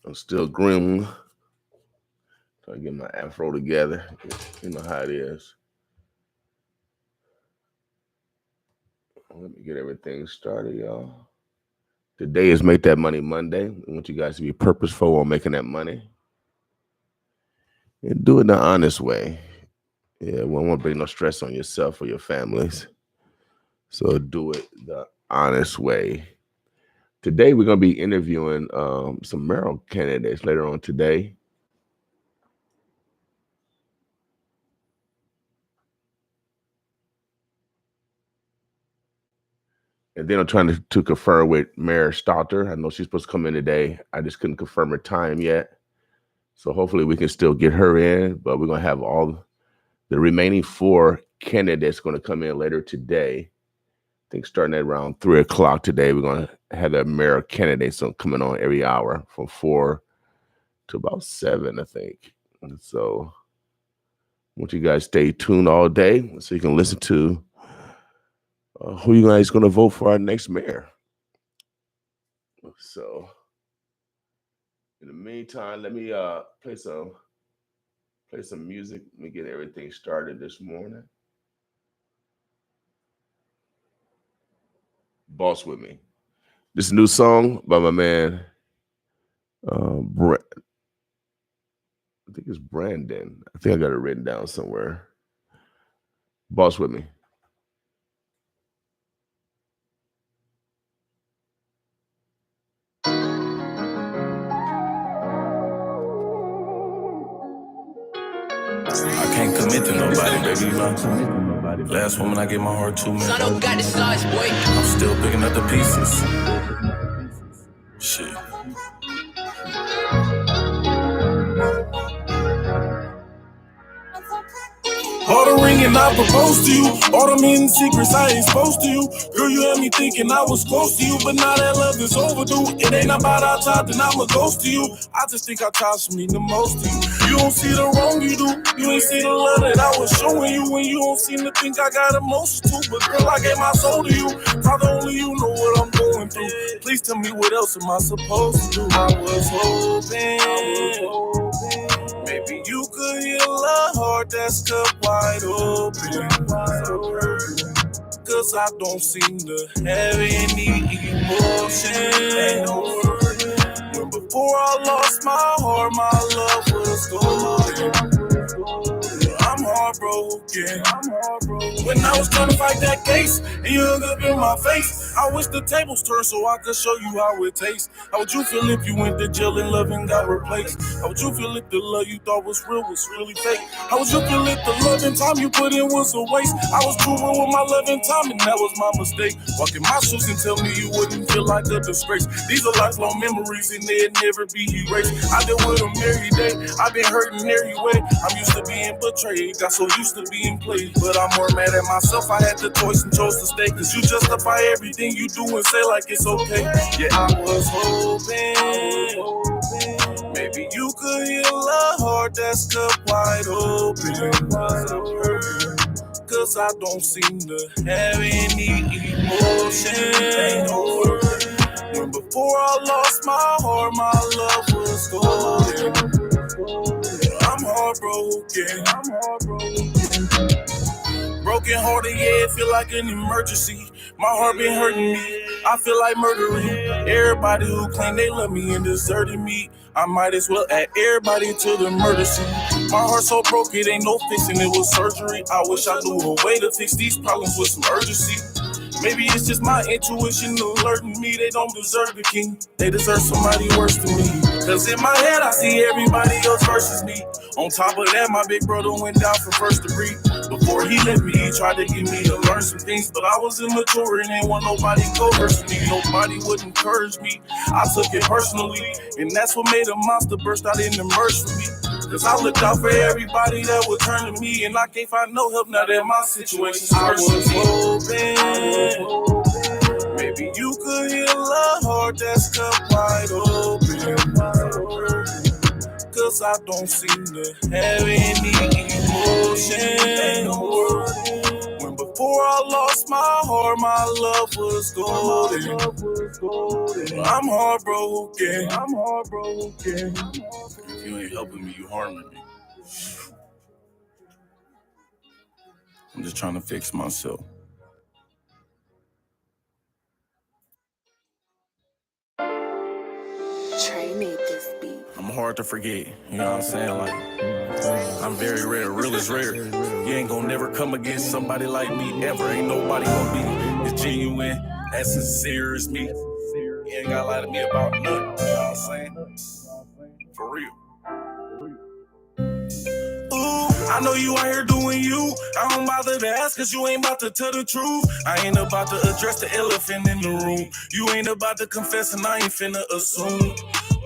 I'm still grim. Trying to get my afro together. You know how it is. Let me get everything started, y'all. Today is Make That Money Monday. I want you guys to be purposeful on making that money. And do it the honest way. Yeah, we don't want to bring no stress on yourself or your families. So do it the honest way. Today, we're going to be interviewing some mayoral candidates later on today. And then I'm trying to confirm with Mayor Stalter. I know she's supposed to come in today. I just couldn't confirm her time yet. So hopefully we can still get her in, but we're going to have all the remaining 4 candidates going to come in later today. I think starting at around 3 o'clock today, we're going to have the mayor candidates coming on every hour from 4 to about 7, I think. And so I want you guys to stay tuned all day so you can listen to who you guys going to vote for our next mayor. So in the meantime, let me play some music. Let me get everything started this morning. Boss With Me. This is a new song by my man, I think it's Brandon. I think I got it written down somewhere. Boss With Me. I can't commit to nobody, baby. Last woman I gave my heart to, man. Son, don't got the sauce, boy. I'm still picking up the pieces. Shit. All the ring and I proposed to you. All them hidden secrets I ain't supposed to you. Girl, you had me thinking I was close to you, but now that love is overdue. It ain't about our time, then I'm a ghost to you. I just think our time should mean the most to you. You don't see the wrong you do. You ain't see the love that I was showing you. And you don't seem to think I got emotions too. But girl, I gave my soul to you. Father, only you know what I'm going through. Please tell me what else am I supposed to do. I was hoping maybe you could heal a heart that's cut wide open. Cause I don't seem to have any emotion. When before I lost my heart, my love was golden. I'm heartbroken. When I was trying to fight that case, and you hung up in my face, I wish the tables turned so I could show you how it tastes. How would you feel if you went to jail and love and got replaced? How would you feel if the love you thought was real was really fake? How would you feel if the love and time you put in was a waste? I was true with my love and time, and that was my mistake. Walk in my shoes and tell me you wouldn't feel like a disgrace. These are lifelong memories and they'd never be erased. I deal with them every day. I've been hurting every way. I'm used to being betrayed. Got so used to being played. But I'm more mad at myself. I had the choice and chose to stay. Cause you justify everything you do and say like it's okay. Yeah, I was hoping maybe you could heal a heart that's cut wide open. Cause I don't seem to have any emotion. When before I lost my heart, my love was golden. I'm heartbroken. Broken hearted, yeah, it feel like an emergency. My heart been hurting me, I feel like murdering everybody who claim they love me and deserted me. I might as well add everybody to the murder scene. My heart so broke, it ain't no fixing, it was surgery. I wish I knew a way to fix these problems with some urgency. Maybe it's just my intuition alerting me they don't deserve the king. They deserve somebody worse than me. Cause in my head I see everybody else versus me. On top of that, my big brother went down from first degree. Before he left me, he tried to get me to learn some things, but I was immature and ain't want nobody coerce me. Nobody would encourage me. I took it personally, and that's what made a monster burst out in the merge for me. Cause I looked out for everybody that would turn to me, and I can't find no help now that my situation's worse. I was hoping maybe you could heal a heart that's cut wide open. Cause I don't seem to have any emotion. When before I lost my heart, my love was golden. I'm heartbroken. If you ain't helping me, you harming me. I'm just trying to fix myself. Trey made this beat. I'm hard to forget, you know what I'm saying? Like, I'm very rare, real is rare. You ain't gonna never come against somebody like me ever. Ain't nobody gonna be as genuine, as sincere as me. You ain't gotta lie to me about nothing, you know what I'm saying? For real. Ooh, I know you out here doing you. I don't bother to ask cause you ain't about to tell the truth. I ain't about to address the elephant in the room. You ain't about to confess and I ain't finna assume.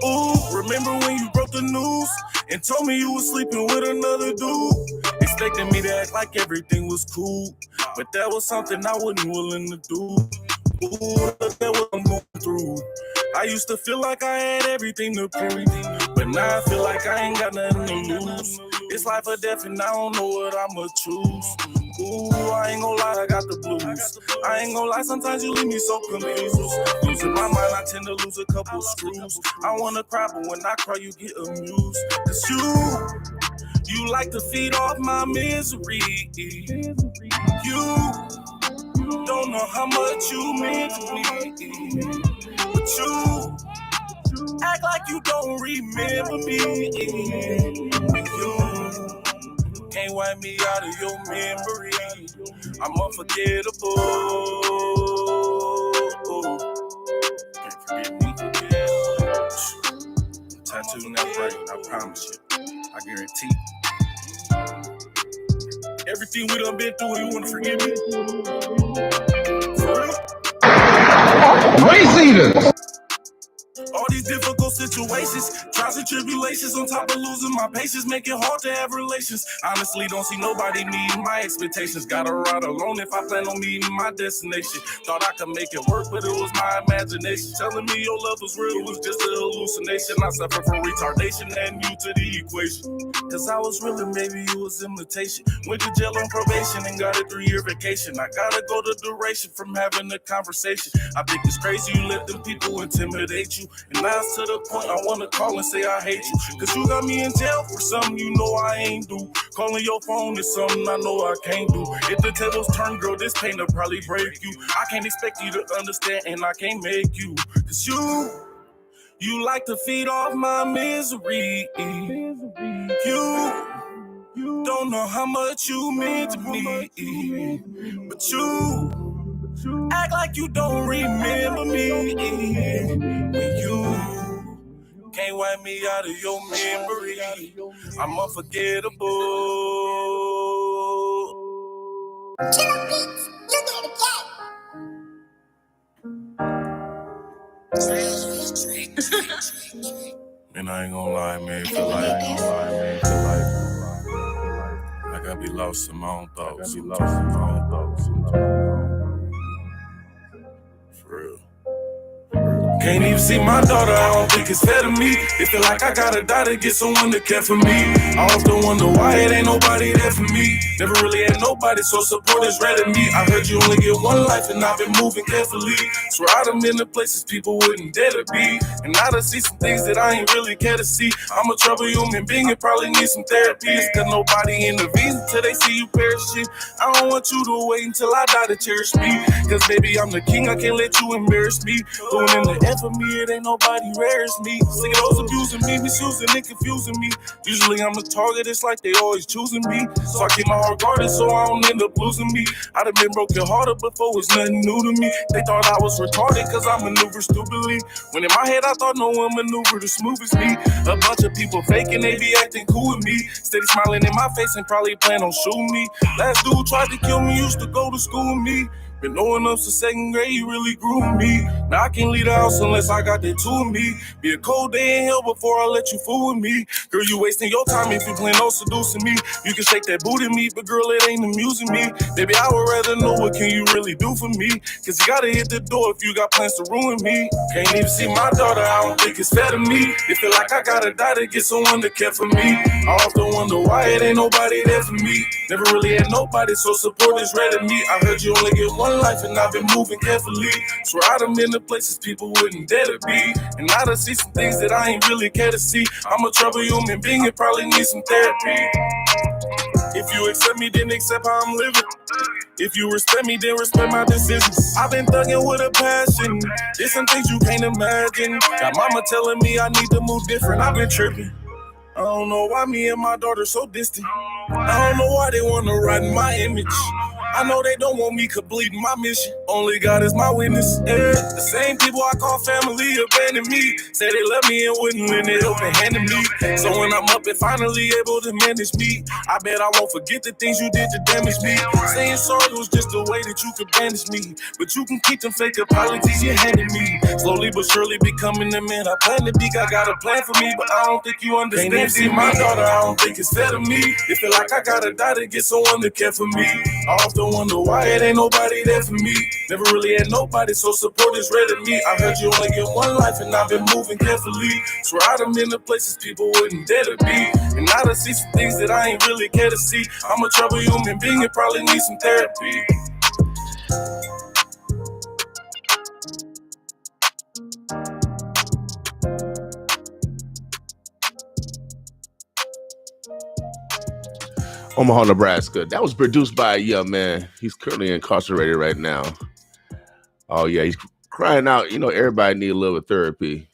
Ooh, remember when you broke the news and told me you was sleeping with another dude? Expecting me to act like everything was cool, but that was something I wasn't willing to do. Ooh, that's what I'm going through. I used to feel like I had everything to prove, but now I feel like I ain't got nothing to lose. It's life or death and I don't know what I'ma choose. Ooh, I ain't gon' lie, I got the blues. I ain't gon' lie, sometimes you leave me so confused. Losing my mind, I tend to lose a couple screws. I wanna cry, but when I cry, you get amused. Cause you like to feed off my misery. You don't know how much you mean to me. But you act like you don't remember me. You can't wipe me out of your memory. I'm unforgettable. Can't forget me. Tattoo in that brain, I promise you. I guarantee. Everything we done been through, you wanna forgive me? For real? Race eaters! All these difficult situations, trials and tribulations, on top of losing my patience, make it hard to have relations. Honestly, don't see nobody meeting my expectations. Gotta ride alone if I plan on meeting my destination. Thought I could make it work, but it was my imagination. Telling me your love was real, it was just an hallucination. I suffer from retardation, adding you to the equation. Cause I was real and maybe you was imitation. Went to jail on probation and got a 3-year vacation. I gotta go the duration from having a conversation. I think it's crazy you let them people intimidate you. And now it's to the point I wanna call and say I hate you. Cause you got me in jail for something you know I ain't do. Calling your phone is something I know I can't do. If the tables turn, girl, this pain will probably break you. I can't expect you to understand and I can't make you. Cause you like to feed off my misery. You don't know how much you mean to me. But you act like you don't remember me. When you can't wipe me out of your memory, I'm unforgettable. Killer Beats, you did it again. And I ain't gonna lie, man, feel like I be lost in my own thoughts. For real. Can't even see my daughter, I don't think it's fair to me. It feel like I gotta die to get someone to care for me. I often wonder why it ain't nobody there for me. Never really had nobody, so support is rare to me. I heard you only get one life and I've been moving carefully. Swear I done been to places people wouldn't dare to be. And I done see some things that I ain't really care to see. I'm a troubled human being and probably need some therapy. Cause nobody intervenes until they see you perishing. I don't want you to wait until I die to cherish me. Cause baby, I'm the king, I can't let you embarrass me. Going in the end for me, it ain't nobody rare as me. See those abusing me, misusing and confusing me. Usually I'm the target, it's like they always choosing me. So I keep my heart guarded so I don't end up losing me. I done been broken hearted before, it's nothing new to me. They thought I was retarded cause I maneuver stupidly. When in my head I thought no one maneuvered as smooth as me. A bunch of people faking, they be acting cool with me. Steady smiling in my face and probably plan on shooting me. Last dude tried to kill me, used to go to school with me. Been knowing up since second grade, you really grew me. Now I can't leave the house unless I got that two of me. Be a cold day in hell before I let you fool with me. Girl, you wasting your time if you plan on seducing me. You can shake that booty me, but girl, it ain't amusing me. Baby, I would rather know what can you really do for me. Cause you gotta hit the door if you got plans to ruin me. Can't even see my daughter, I don't think it's fair to me. It feel like I gotta die to get someone to care for me. I often wonder why it ain't nobody there for me. Never really had nobody, so support is rare to me. I heard you only get one life and I've been moving carefully. Swear I done been to places people wouldn't dare to be. And I done see some things that I ain't really care to see. I'm a troubled human being and probably need some therapy. If you accept me, then accept how I'm living. If you respect me, then respect my decisions. I've been thugging with a passion. There's some things you can't imagine. Got mama telling me I need to move different. I've been tripping. I don't know why me and my daughter so distant. I don't know why they wanna ride in my image. I know they don't want me completing my mission. Only God is my witness. Yeah. The same people I call family abandoned me. Say they love me and wouldn't lend a helping hand to me. So when I'm up and finally able to manage me, I bet I won't forget the things you did to damage me. Saying sorry was just a way that you could banish me. But you can keep them fake apologies you handed me. Slowly but surely becoming the man I plan to be. I got a plan for me, but I don't think you understand. Can't see my daughter, I don't think it's fair to me. It feel like I gotta die to get someone to care for me. I often wonder why it ain't nobody there for me. Never really had nobody, so support is rare to me. I heard you only get one life and I've been moving carefully. Swear I done been to places people wouldn't dare to be. And I done see some things that I ain't really care to see. I'm a troubled human being and probably need some therapy. Omaha, Nebraska. That was produced by a young man. He's currently incarcerated right now. Oh, yeah. He's crying out. You know, everybody need a little therapy.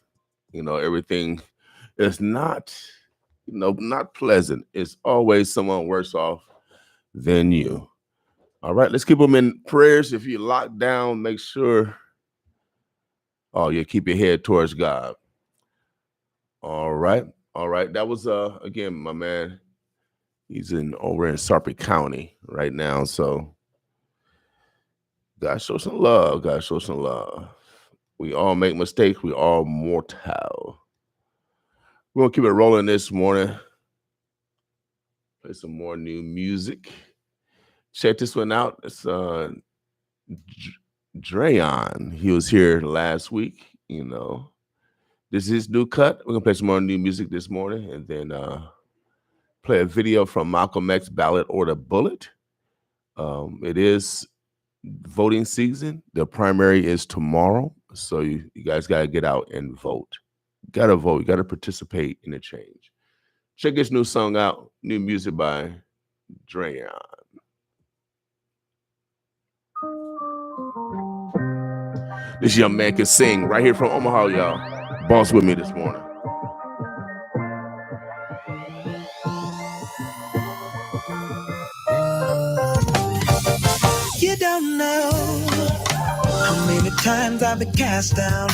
You know, everything is not, not pleasant. It's always someone worse off than you. All right. Let's keep them in prayers. If you're locked down, make sure, keep your head towards God. All right. All right. That was, again, my man. He's over in Sarpy County right now. So gotta show some love. Gotta show some love. We all make mistakes. We all mortal. We're gonna keep it rolling this morning. Play some more new music. Check this one out. It's Drayon. He was here last week. This is his new cut. We're gonna play some more new music this morning, and then play a video from Malcolm X, Ballot or the Bullet. It is voting season. The primary is tomorrow. So you guys got to get out and vote. Got to vote. You got to participate in the change. Check this new song out. New music by Drayon. This young man can sing right here from Omaha, y'all. Boss with me this morning. You don't know how many times I've been cast down,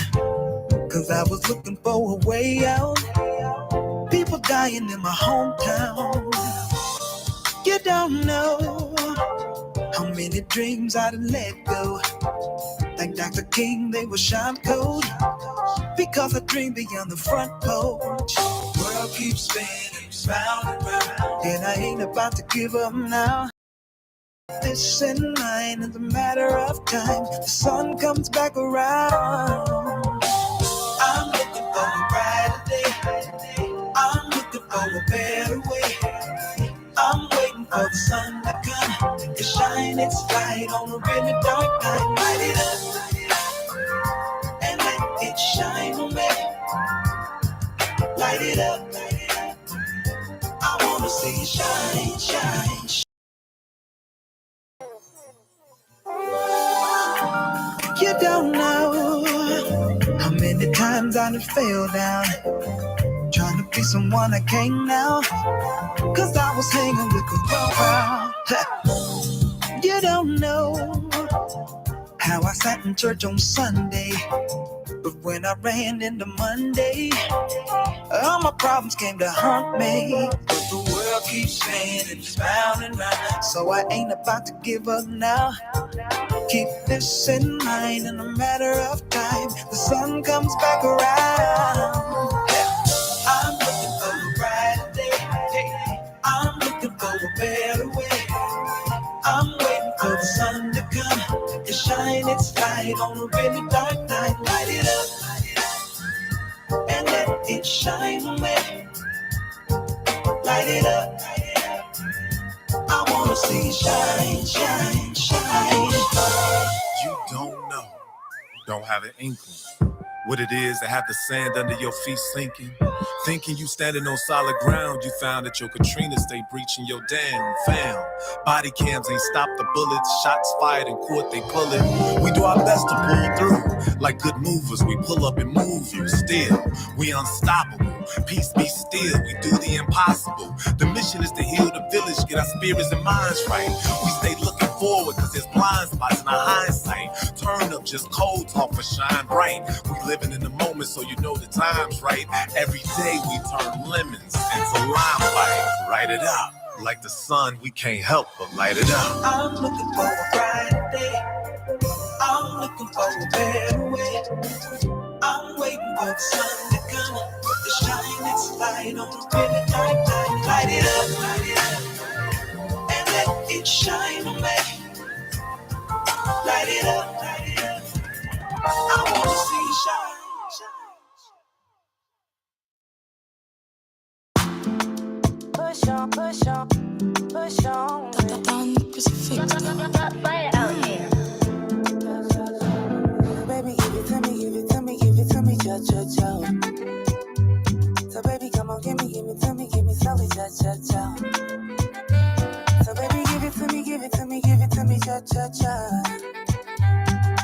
'cause I was looking for a way out. People dying in my hometown. You don't know how many dreams I done let go. Like Dr. King, they were shot cold, because I dreamed beyond the front porch. World keeps spinning, round and round, and I ain't about to give up now. This and mine is a matter of time. The sun comes back around. I'm looking for a brighter day. I'm looking for a better way. I'm waiting for the sun to come to shine its light on a really dark night. Light it up and let it shine on me. Light it up. I wanna see it shine, shine, shine. You don't know how many times I done fell down, trying to be someone I can't now, 'cause I was hanging with the wrong crowd. You don't know how I sat in church on Sunday, but when I ran into Monday, all my problems came to haunt me. But the world keeps spinning, round and round, so I ain't about to give up now. Keep this in mind, in a matter of time, the sun comes back around. I'm looking for a brighter day. I'm looking for a better way. I'm waiting for the sun to come and shine its light on a really dark night. Light it up and let it shine away. Light it up. I wanna see shine, shine, shine. You don't know, don't have an inkling what it is to have the sand under your feet sinking. Thinking you standing on solid ground, you found that your Katrina stay breaching your dam. Fam, body cams ain't stopped the bullets. Shots fired in court, they pull it. We do our best to pull through. Like good movers, we pull up and move you. Still, we unstoppable. Peace be still, we do the impossible. The mission is to heal the village, get our spirits and minds right. We stay looking forward, cause there's blind spots in our hindsight. Turn up just cold talk for shine bright. We living in the moment, so you know the time's right. Every day we turn lemons into limelight. Light it up. Like the sun, we can't help but light it up. I'm looking for a brighter day. I'm looking for a better way. I'm waiting for the sun to come to shine its light on a really dark night. Light it up, and let it shine away. Light it up, I wanna see shine. Push on, push on, push on. Baby, give it to me, give it to me, give it to me, cha cha cha. So baby, come on, give me slowly, cha cha cha. So baby, give it to me, give it to me, give it to me, cha cha cha.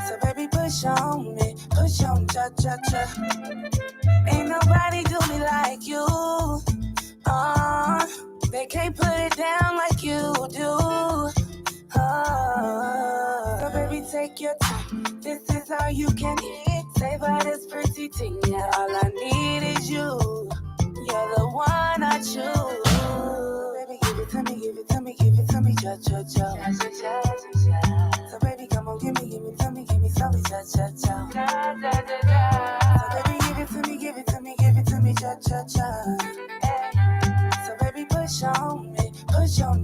So baby, push on, cha cha cha. Ain't nobody do me like you. They can't put it down like you do. So baby, take your time. This is all you can get. Savor this pretty thing. Yeah, all I need is you. You're the one I choose. Baby, give it to me, give it to me, give it to me, cha cha cha. So baby, come on, give me slowly, cha cha cha. So baby, give it to me, give it to me, give it to me, cha cha cha. So baby, push on,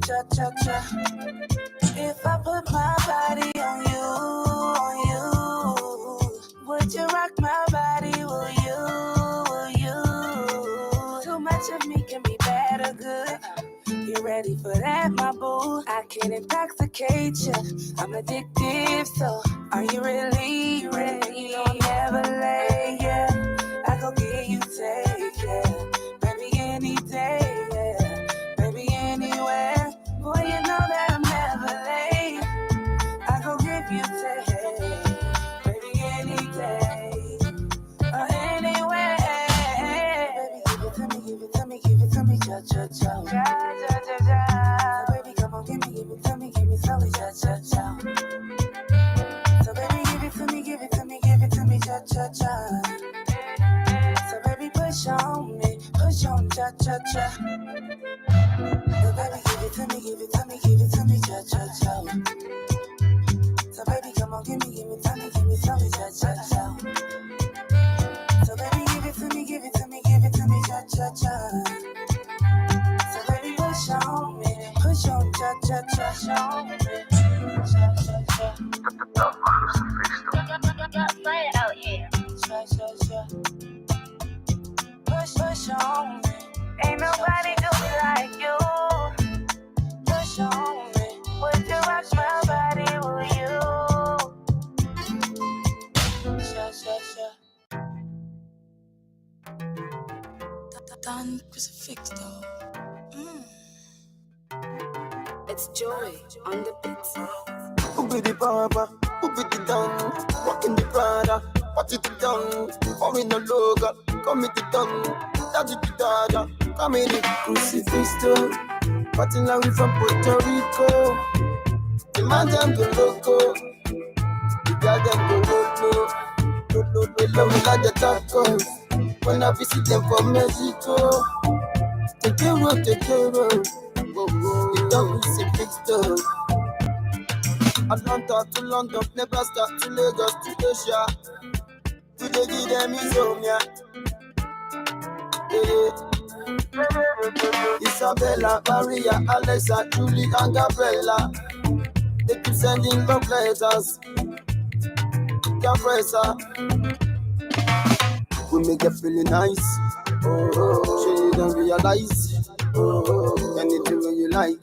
cha cha cha. If I put my body on you, would you rock my body? Will you? Too much of me can be bad or good. You ready for that, my boo? I can intoxicate you. I'm addictive, so are you really ready? Don't never lay, yeah. I go get you, take, yeah. Baby, any day, yeah. Baby, anywhere. Boy, you know that I'm never late. I go give you, take, baby, any day or anywhere. Baby, give it to me, give it to me, give it to me, cha cha cha. So baby, come on, give me slowly, cha cha cha. So baby, give it to me, give it to me, give it to me, cha cha cha. So baby, push on, cha cha cha. So baby, give it to me, give it to me, give it to me, cha cha cha. So baby, come on, give me slowly, cha cha cha. So baby, give it to me, give it to me, give it to me, cha cha cha. So baby, push on, cha cha cha. Play it out here. Cha cha cha. Push on me. Ain't nobody do me like you. Push on me. Would you rock my body? Will you? Cha cha cha. Done crucifix though. It's Joy on the beats. Who be the barber? Who be the done? Walking the Prada, what it done? Come in the logo, come in the tongue. That's it, the dada, come in the crucifix. Party now we from Puerto Rico. The man them go loco, the girl them go loco. They love me like the tacos. When I visit them from Mexico, take a road. The dog crucifix. Atlanta to London, Nebraska to Lagos to Asia. We dey give them insomnia. Isabella, Maria, Alexa, Julie, and Gabriella. They keep sending love letters. Compressor. We make you feeling nice. She don't realize. Anything when you like.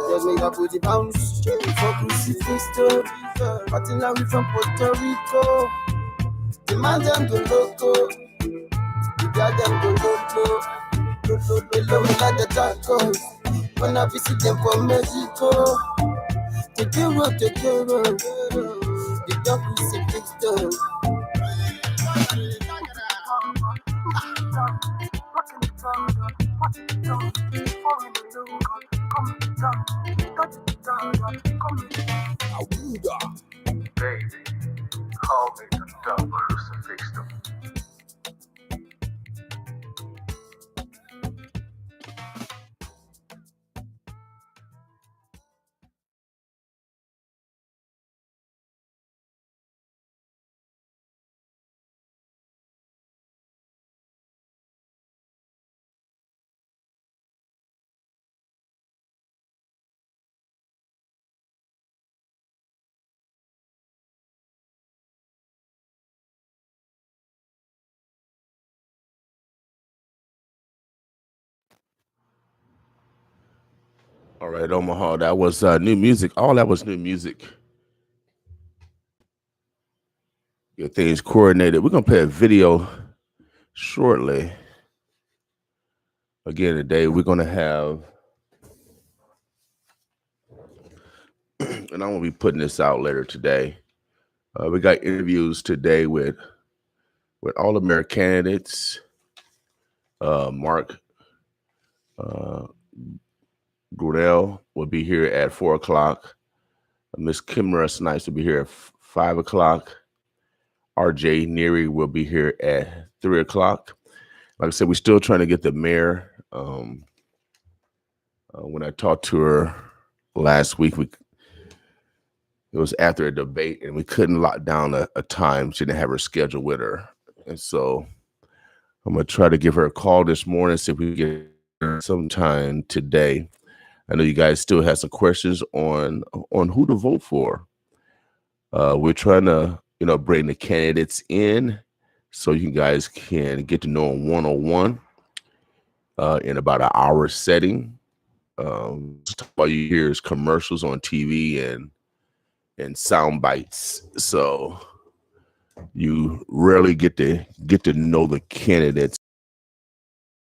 Just make her booty bounce. For crucifix story. Party now we from Puerto Rico. The man them go loco. The girl them go loco. Below me like the tacos. When I visit them from Mexico. Take your road. The dog crucifix story. Baby, call me the double crucifix. All right, Omaha. That was new music. All that was new music. Get things coordinated. We're gonna play a video shortly. Again today, we're gonna have, and I'm gonna be putting this out later today. We got interviews today with all the mayor candidates. Mark Grudell will be here at 4 o'clock. Miss Kimra Snipes will be here at 5 o'clock. RJ Neary will be here at 3 o'clock. Like I said, we're still trying to get the mayor. When I talked to her last week, it was after a debate, and we couldn't lock down a time. She didn't have her schedule with her. And so I'm going to try to give her a call this morning, see if we can get her sometime today. I know you guys still have some questions on who to vote for. We're trying to, bring the candidates in so you guys can get to know them one-on-one in about an hour setting. All you hear is commercials on TV and sound bites. So you rarely get to know the candidates.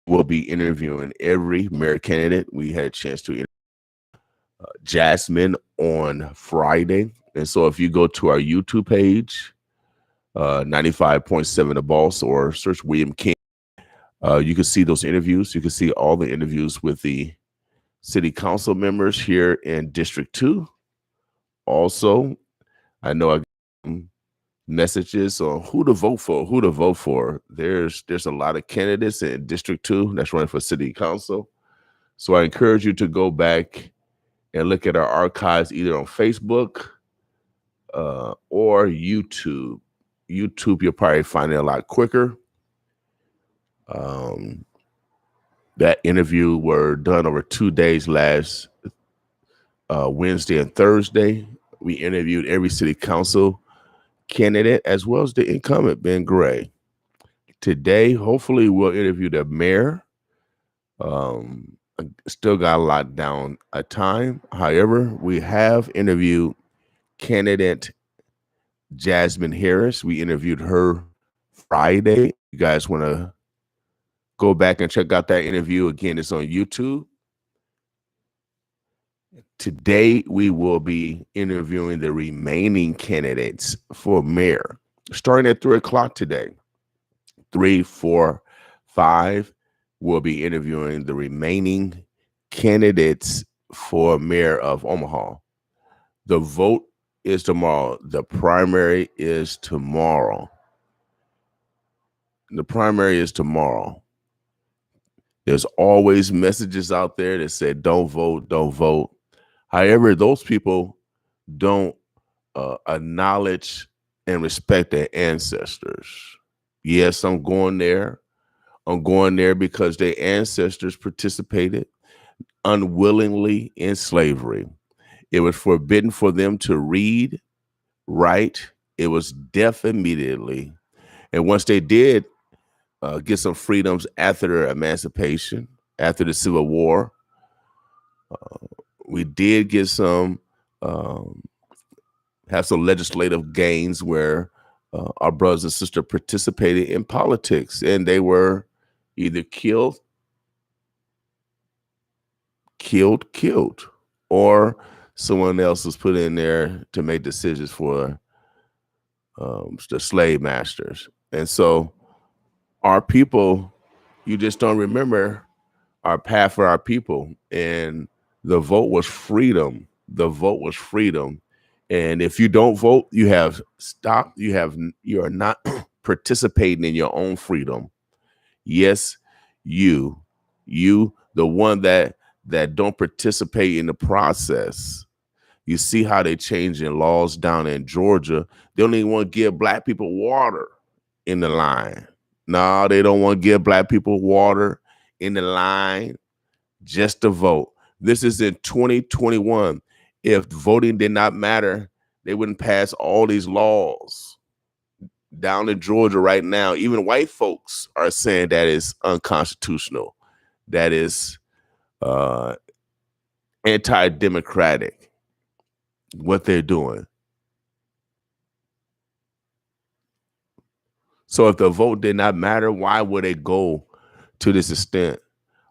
We'll be interviewing every mayor candidate. We had a chance to interview Jasmine on Friday. And so if you go to our YouTube page, 95.7 The Boss, or search William King, you can see those interviews. You can see all the interviews with the city council members here in District 2. Also, I know I got messages on who to vote for. There's a lot of candidates in District 2 that's running for city council. So I encourage you to go back and look at our archives either on Facebook or YouTube. YouTube, you'll probably find it a lot quicker. That interview were done over 2 days last Wednesday and Thursday. We interviewed every city council candidate as well as the incumbent, Ben Gray. Today, hopefully, we'll interview the mayor. Still got a lot down a time. However, we have interviewed candidate Jasmine Harris. We interviewed her Friday. You guys want to go back and check out that interview. Again, it's on YouTube. Today, we will be interviewing the remaining candidates for mayor, starting at 3 o'clock today. 3, 4, 5, we'll be interviewing the remaining candidates for mayor of Omaha. The vote is tomorrow. The primary is tomorrow. There's always messages out there that say, don't vote, don't vote. However, those people don't acknowledge and respect their ancestors. Yes, I'm going there. I'm going there because their ancestors participated unwillingly in slavery. It was forbidden for them to read, write. It was death immediately. And once they did get some freedoms after their emancipation, after the Civil War, we did get some, have some legislative gains where our brothers and sisters participated in politics, and they were either killed, or someone else was put in there to make decisions for the slave masters. And so our people, you just don't remember our path for our people. And the vote was freedom. The vote was freedom. And if you don't vote, you have stopped. You are not participating in your own freedom. Yes, you, the one that don't participate in the process. You see how they changing laws down in Georgia. They don't even want to give black people water in the line. No, they don't want to give black people water in the line just to vote. This is in 2021. If voting did not matter, they wouldn't pass all these laws down in Georgia right now. Even white folks are saying that is unconstitutional. That is anti-democratic, what they're doing. So if the vote did not matter, why would they go to this extent?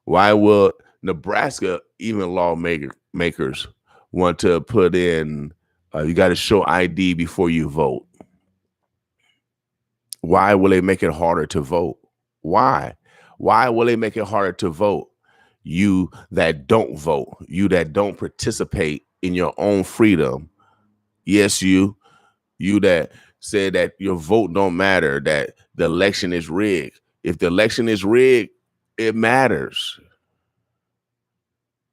Why would Nebraska, even lawmakers, want to put in, you got to show ID before you vote? Why will they make it harder to vote? Why? Why will they make it harder to vote? You that don't vote, you that don't participate in your own freedom. Yes, you that say that your vote don't matter, that the election is rigged. If the election is rigged, it matters.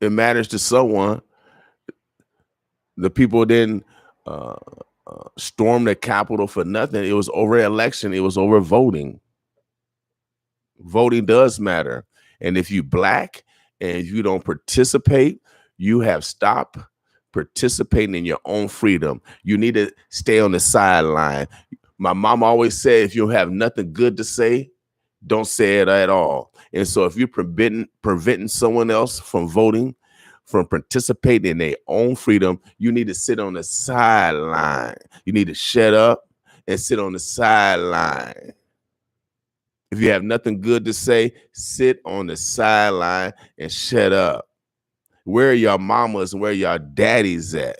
It matters to someone. The people didn't storm the Capitol for nothing. It was over election. It was over voting. Voting does matter. And if you black and you don't participate, you have stopped participating in your own freedom. You need to stay on the sideline. My mom always said, if you have nothing good to say, don't say it at all. And so if you're preventing someone else from voting, from participating in their own freedom, you need to sit on the sideline. You need to shut up and sit on the sideline. If you have nothing good to say, sit on the sideline and shut up. Where are your mamas and where are your daddies at?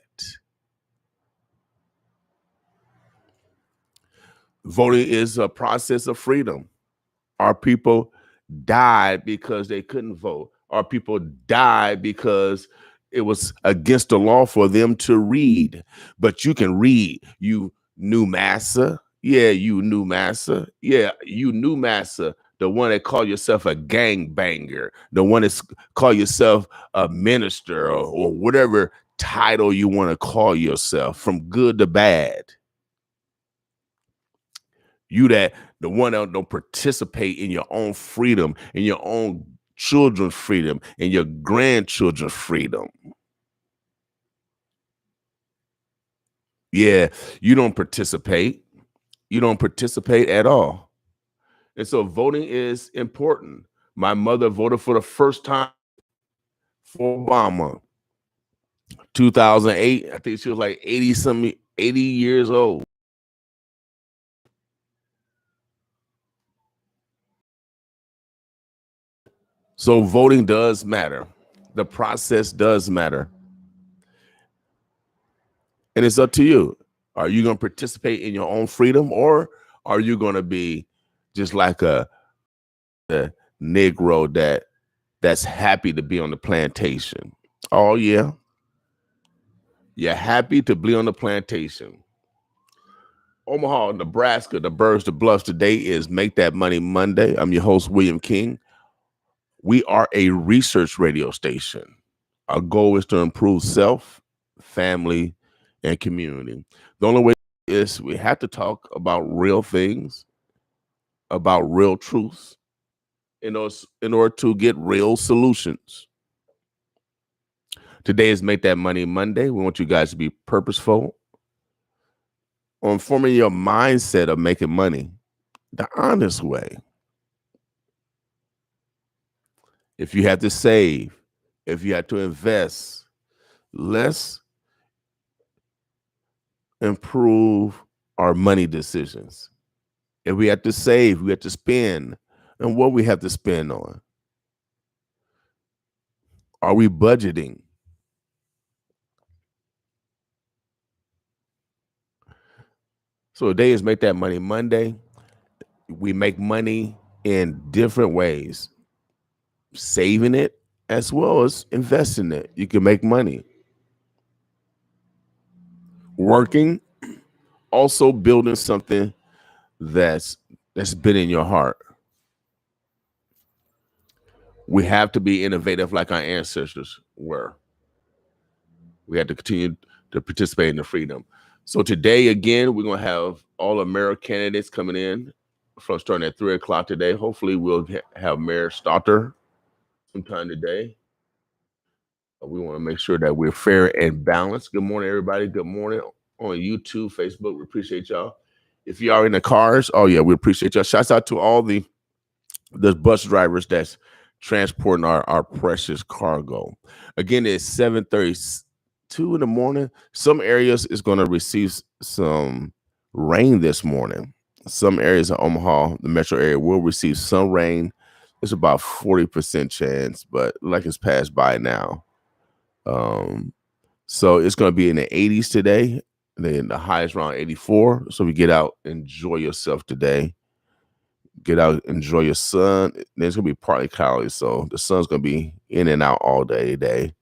Voting is a process of freedom. Our people died because they couldn't vote. Our people died because it was against the law for them to read. But you can read. You knew Massa. Yeah, you knew Massa. Yeah, you knew Massa. The one that called yourself a gangbanger. The one that called yourself a minister or whatever title you want to call yourself, from good to bad. You that the one that don't participate in your own freedom, in your own children's freedom, and your grandchildren's freedom. Yeah, you don't participate. You don't participate at all. And so voting is important. My mother voted for the first time for Obama. 2008, I think she was like 80 years old. So voting does matter. The process does matter. And it's up to you. Are you going to participate in your own freedom, or are you going to be just like a Negro that's happy to be on the plantation? Oh, yeah. You're happy to be on the plantation. Omaha, Nebraska, the birds, the bluffs. Today is Make That Money Monday. I'm your host, William King. We are a research radio station. Our goal is to improve self, family, and community. The only way is we have to talk about real things, about real truths, in order to get real solutions. Today is Make That Money Monday. We want you guys to be purposeful on forming your mindset of making money the honest way. If you have to save, if you have to invest, let's improve our money decisions. If we have to save, we have to spend, and what we have to spend on. Are we budgeting? So today is Make That Money Monday. We make money in different ways. Saving it as well as investing it. You can make money. Working, also building something that's been in your heart. We have to be innovative like our ancestors were. We have to continue to participate in the freedom. So today, again, we're going to have all of mayor candidates coming in from starting at 3 o'clock today. Hopefully, we'll have Mayor Stoughter sometime today. We want to make sure that we're fair and balanced. Good morning, everybody. Good morning on YouTube, Facebook. We appreciate y'all. If you are in the cars, oh, yeah, we appreciate y'all. Shouts out to all the bus drivers that's transporting our precious cargo. Again, it's 7:32 in the morning. Some areas is going to receive some rain this morning. Some areas of Omaha, the metro area, will receive some rain. It's about 40% chance, but like it's passed by now. So it's going to be in the 80s today. Then the highest around 84. So we get out, enjoy yourself today. Get out, enjoy your sun. Then it's going to be partly cloudy, so the sun's going to be in and out all day today.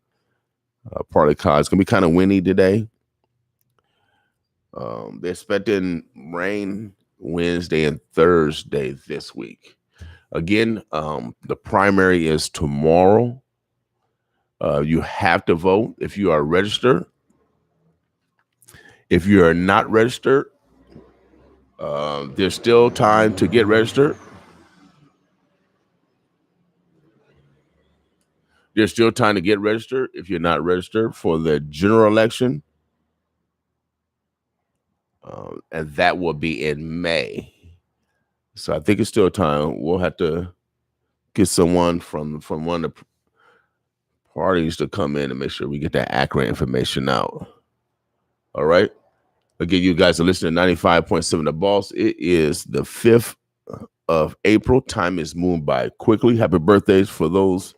Partly cloudy. It's going to be kind of windy today. They're expecting rain Wednesday and Thursday this week. Again, the primary is tomorrow. You have to vote if you are registered. If you are not registered, there's still time to get registered. There's still time to get registered if you're not registered for the general election. And that will be in May. So I think it's still time. We'll have to get someone from one of the parties to come in and make sure we get that accurate information out. All right. Again, you guys are listening to 95.7 The Boss. It is the 5th of April. Time is moving by quickly. Happy birthdays for those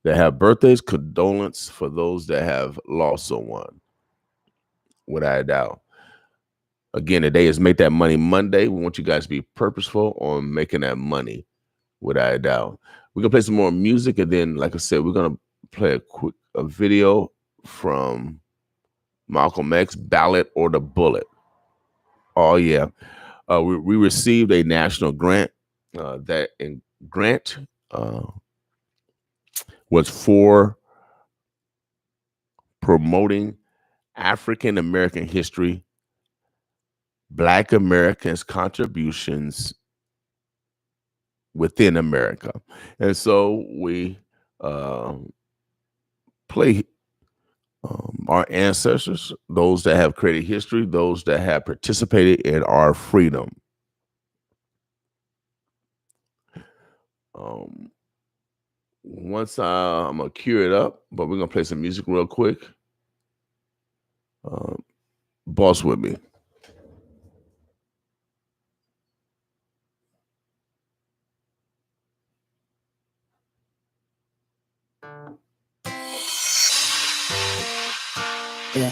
that have birthdays. Condolence for those that have lost someone, without a doubt. Again, today is Make That Money Monday. We want you guys to be purposeful on making that money, without a doubt. We're going to play some more music, and then, like I said, we're going to play a video from Malcolm X, Ballot or the Bullet. Oh, yeah. We received a national grant. That grant was for promoting African American history, Black Americans' contributions within America. And so we play our ancestors, those that have created history, those that have participated in our freedom. Once I'm going to cue it up, but we're going to play some music real quick. Boss with me. Yeah.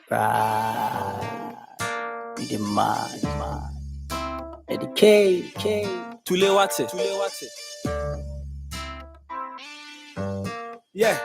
Right. Be the man. Eddie K. Tule wate. Yeah.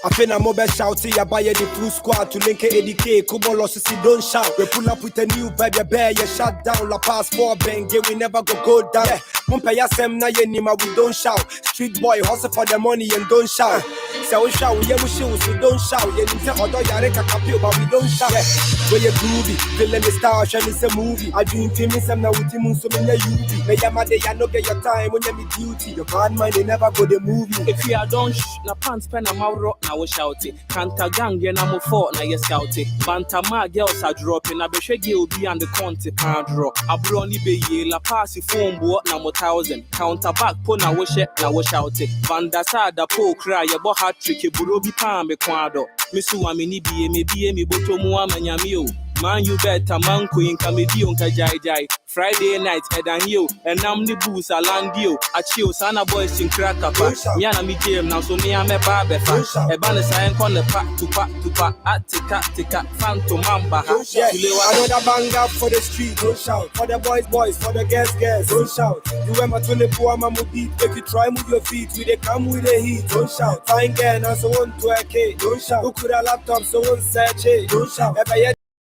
I feel I'm over shouting, I buy the full squad to link ADK, Kubo losses, don't shout. We pull up with a new baby bear, you shut down, La Passport Bang, we never go down. Mumpaya Sem na Yenima, we don't shout. Street boy hustle for the money and don't shout. So we shout, yeah, we shoot, so don't shout. Yeah, you say, although you're a but we don't shout. Where you groovy, feeling the star, and it's a movie. I dream to me, some now with him, so many you be. May I mad, I know get your time when you me duty. Your bad mind, they never go the movie. If you are done, na pants pen a rock, now we shout it. Kanta gang, yeah, na mo fort, now you scout it. Bantama girls are dropping, I be sure you'll be on the conti, can't drop. I brony be ye, la passy phone, what now 1,000. Counter back, put now we shit, now we shout it. Vandasa, the po cry, your bo hat tricky, burobi palm, me quado. Missu, I mean, me botomu, amanyamio. Man, you better man queen comedy on Kajai. Friday night, head and you, and I'm the booze, I land you. I chill, Sana boys in crack up. Yana me game now, so me, I'm a barber. A banner sign on the pack to pack, at tika, phantom mamba. Another banger for the street, don't shout. For the boys, for the girls, don't shout. You wear my 24 mamu beat, make you try move your feet. We they come with the heat, don't shout. Fine girl, now so on to a K, don't shout. Who could a laptop, so on search it, don't shout.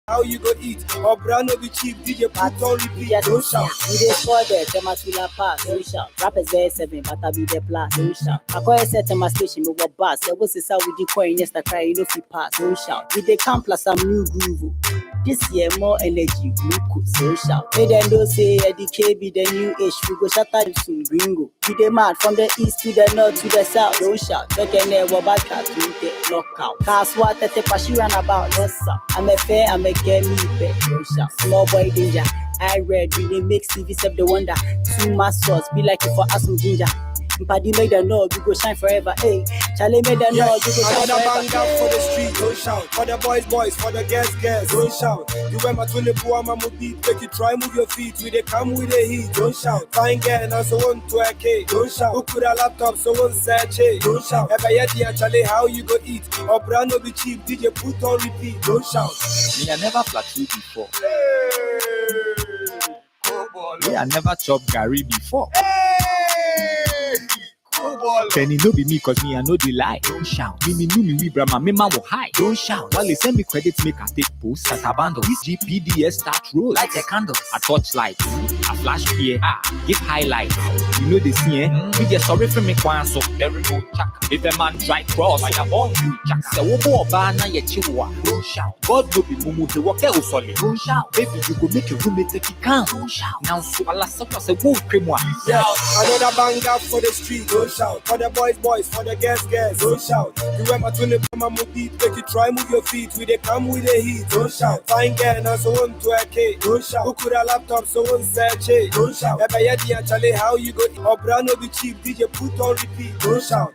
How you go eat? Or brand no be cheap, DJ put on repeat, don't shout. We dey score there, Temas will pass, don't shout. Rappers there 7, but I be the plus, don't shout. I call a set Temas station over bus. There was a sound with the coin, yes, the cry, you know, free pass, don't shout. We dey come plus some new groove. This year more energy, glucose, so shout. Hey, then don't say the KB, the new age, we go shatter it soon, gringo. We dey mad from the east to the north to the south, don't shout. Take a never back out to the knockout. Cast water, take a she run about, no sound. I'm a fair, I'm a get me back, don't shout. Small boy danger, I read, we dey make CV save the wonder. Too much sauce, be like it for us some ginger. Paddy made the Lord, you go shine forever. Hey, Charlie made the Lord, you go shine forever. Another banger for the street, don't shout. For the boys, for the girls, don't shout. You wear my 24 mamu beat, make you try move your feet. We they come with the heat, don't shout. Fine girl, now so on to a K, don't shout. Who could a laptop, so on search it, don't shout. Ever yet, Charlie, how you go eat? Or brand no be cheap, DJ put on repeat, don't shout. Me I never flattered before. Me I never chopped Gary before. Penny no be me cause me I know the lie. Don't shout. Me we brama me man will high. Don't shout. While they send me credits make I take post at abandon. This GPDS start roll like a candle. A torchlight, a flash here. Give highlight. You know the scene. We get sorry for me kwan so very good check. If a man try cross, I have all you check. So we go bana ye chiwa. Don't shout. God no be mumu the work out solid. Don't shout. Baby you go make your roommate take it calm. Don't shout. Now so Allah sucker say who cream one. Another banger for the street. Don't shout. For the boys, for the girls, don't shout. You wear my 24 mamu beat, make you try move your feet. We they come with the heat, don't shout. Fine girl, now so on to a K, don't shout. Who could a laptop, so on search it, don't shout. Ever yet, Charlie, how you go? Or brand no be cheap, DJ put on repeat, don't shout.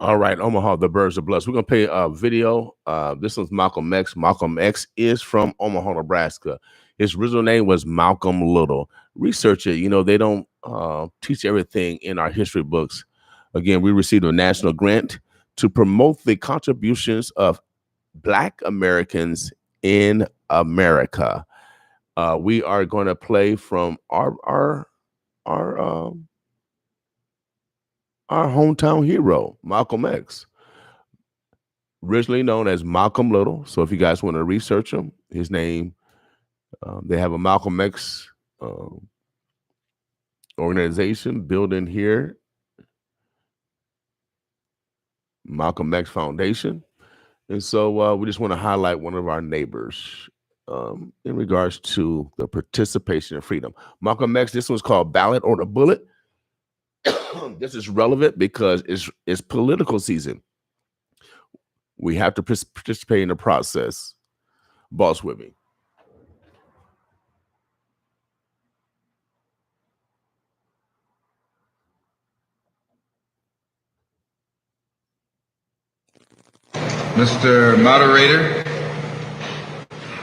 All right, Omaha, the Birds of Bloods. We're going to play a video. This one's Malcolm X. Malcolm X is from Omaha, Nebraska. His original name was Malcolm Little. Research it. You know, they don't teach everything in our history books. Again, we received a national grant to promote the contributions of Black Americans in America. We are going to play from our hometown hero, Malcolm X, originally known as Malcolm Little. So if you guys want to research him, his name, they have a Malcolm X organization building here, Malcolm X Foundation. And so we just want to highlight one of our neighbors in regards to the participation and freedom. Malcolm X, this one's called Ballot or the Bullet. This is relevant because it's political season. We have to participate in the process. Boss with me. Mr. Moderator,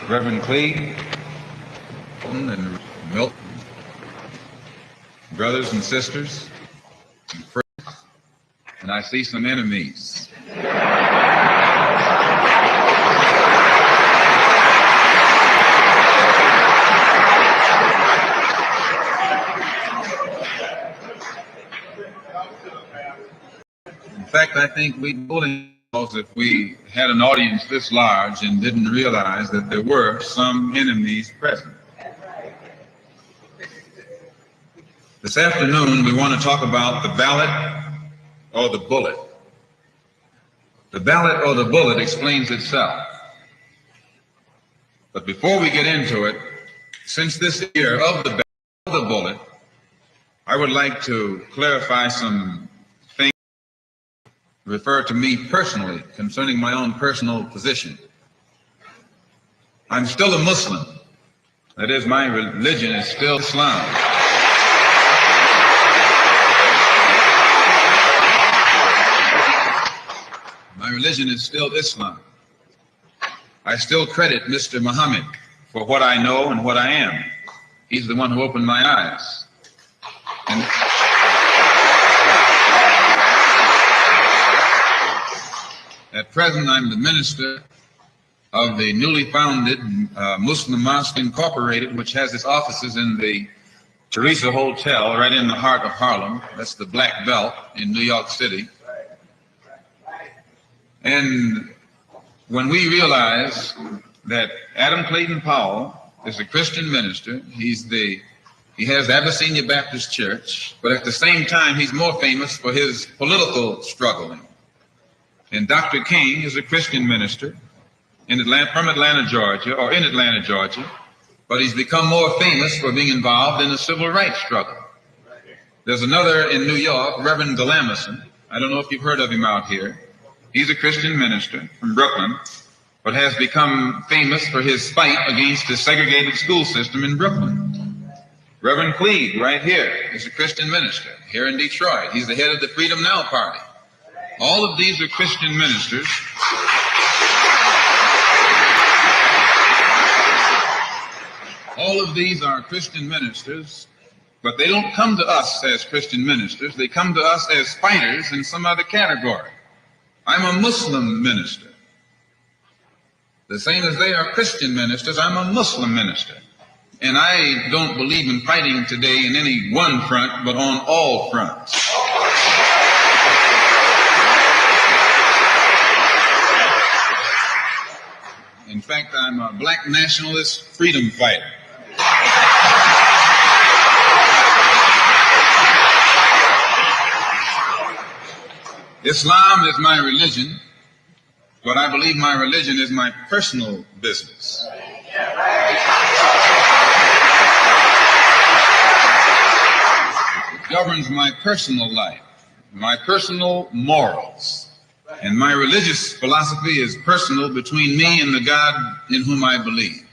Reverend Clee, and Milton, brothers and sisters, and friends, and I see some enemies. In fact, I think we're holding if we had an audience this large and didn't realize that there were some enemies present. This afternoon, we want to talk about the ballot or the bullet. The ballot or the bullet explains itself. But before we get into it, since this year of the ballot or the bullet, I would like to clarify some things refer to me personally concerning my own personal position. I'm still a Muslim. That is, my religion is still Islam. My religion is still Islam. I still credit Mr. Muhammad for what I know and what I am. He's the one who opened my eyes. And at present, I'm the minister of the newly founded Muslim Mosque Incorporated, which has its offices in the Teresa Hotel right in the heart of Harlem. That's the Black Belt in New York City. And when we realize that Adam Clayton Powell is a Christian minister, he has Abyssinia Baptist Church, but at the same time, he's more famous for his political struggling. And Dr. King is a Christian minister from Atlanta, Georgia, but he's become more famous for being involved in the civil rights struggle. There's another in New York, Reverend Galamison. I don't know if you've heard of him out here. He's a Christian minister from Brooklyn, but has become famous for his fight against the segregated school system in Brooklyn. Reverend Cleave, right here, is a Christian minister here in Detroit. He's the head of the Freedom Now Party. All of these are Christian ministers. All of these are Christian ministers, but they don't come to us as Christian ministers. They come to us as fighters in some other category. I'm a Muslim minister. The same as they are Christian ministers, I'm a Muslim minister. And I don't believe in fighting today in any one front, but on all fronts. In fact, I'm a black nationalist freedom fighter. Islam is my religion, but I believe my religion is my personal business. It governs my personal life, my personal morals, and my religious philosophy is personal between me and the God in whom I believe,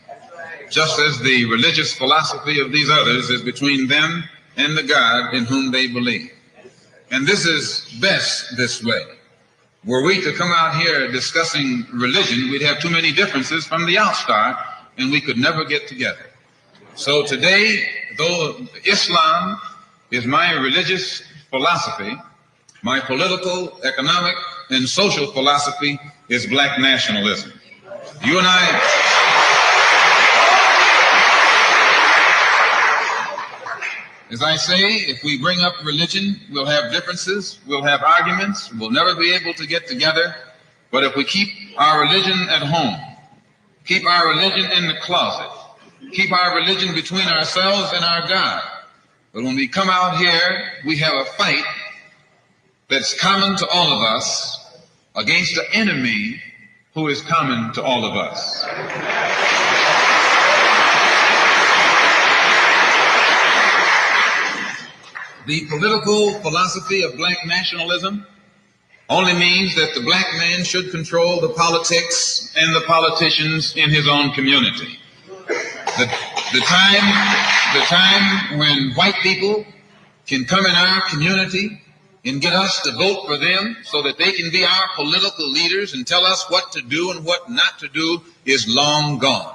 just as the religious philosophy of these others is between them and the God in whom they believe. And this is best this way. Were we to come out here discussing religion, we'd have too many differences from the outstart, and we could never get together. So today, though Islam is my religious philosophy, my political, economic, and social philosophy is black nationalism. You and I... As I say, if we bring up religion, we'll have differences, we'll have arguments, we'll never be able to get together. But if we keep our religion at home, keep our religion in the closet, keep our religion between ourselves and our God, but when we come out here, we have a fight that's common to all of us against the enemy who is common to all of us. The political philosophy of black nationalism only means that the black man should control the politics and the politicians in his own community. The time when white people can come in our community and get us to vote for them so that they can be our political leaders and tell us what to do and what not to do is long gone.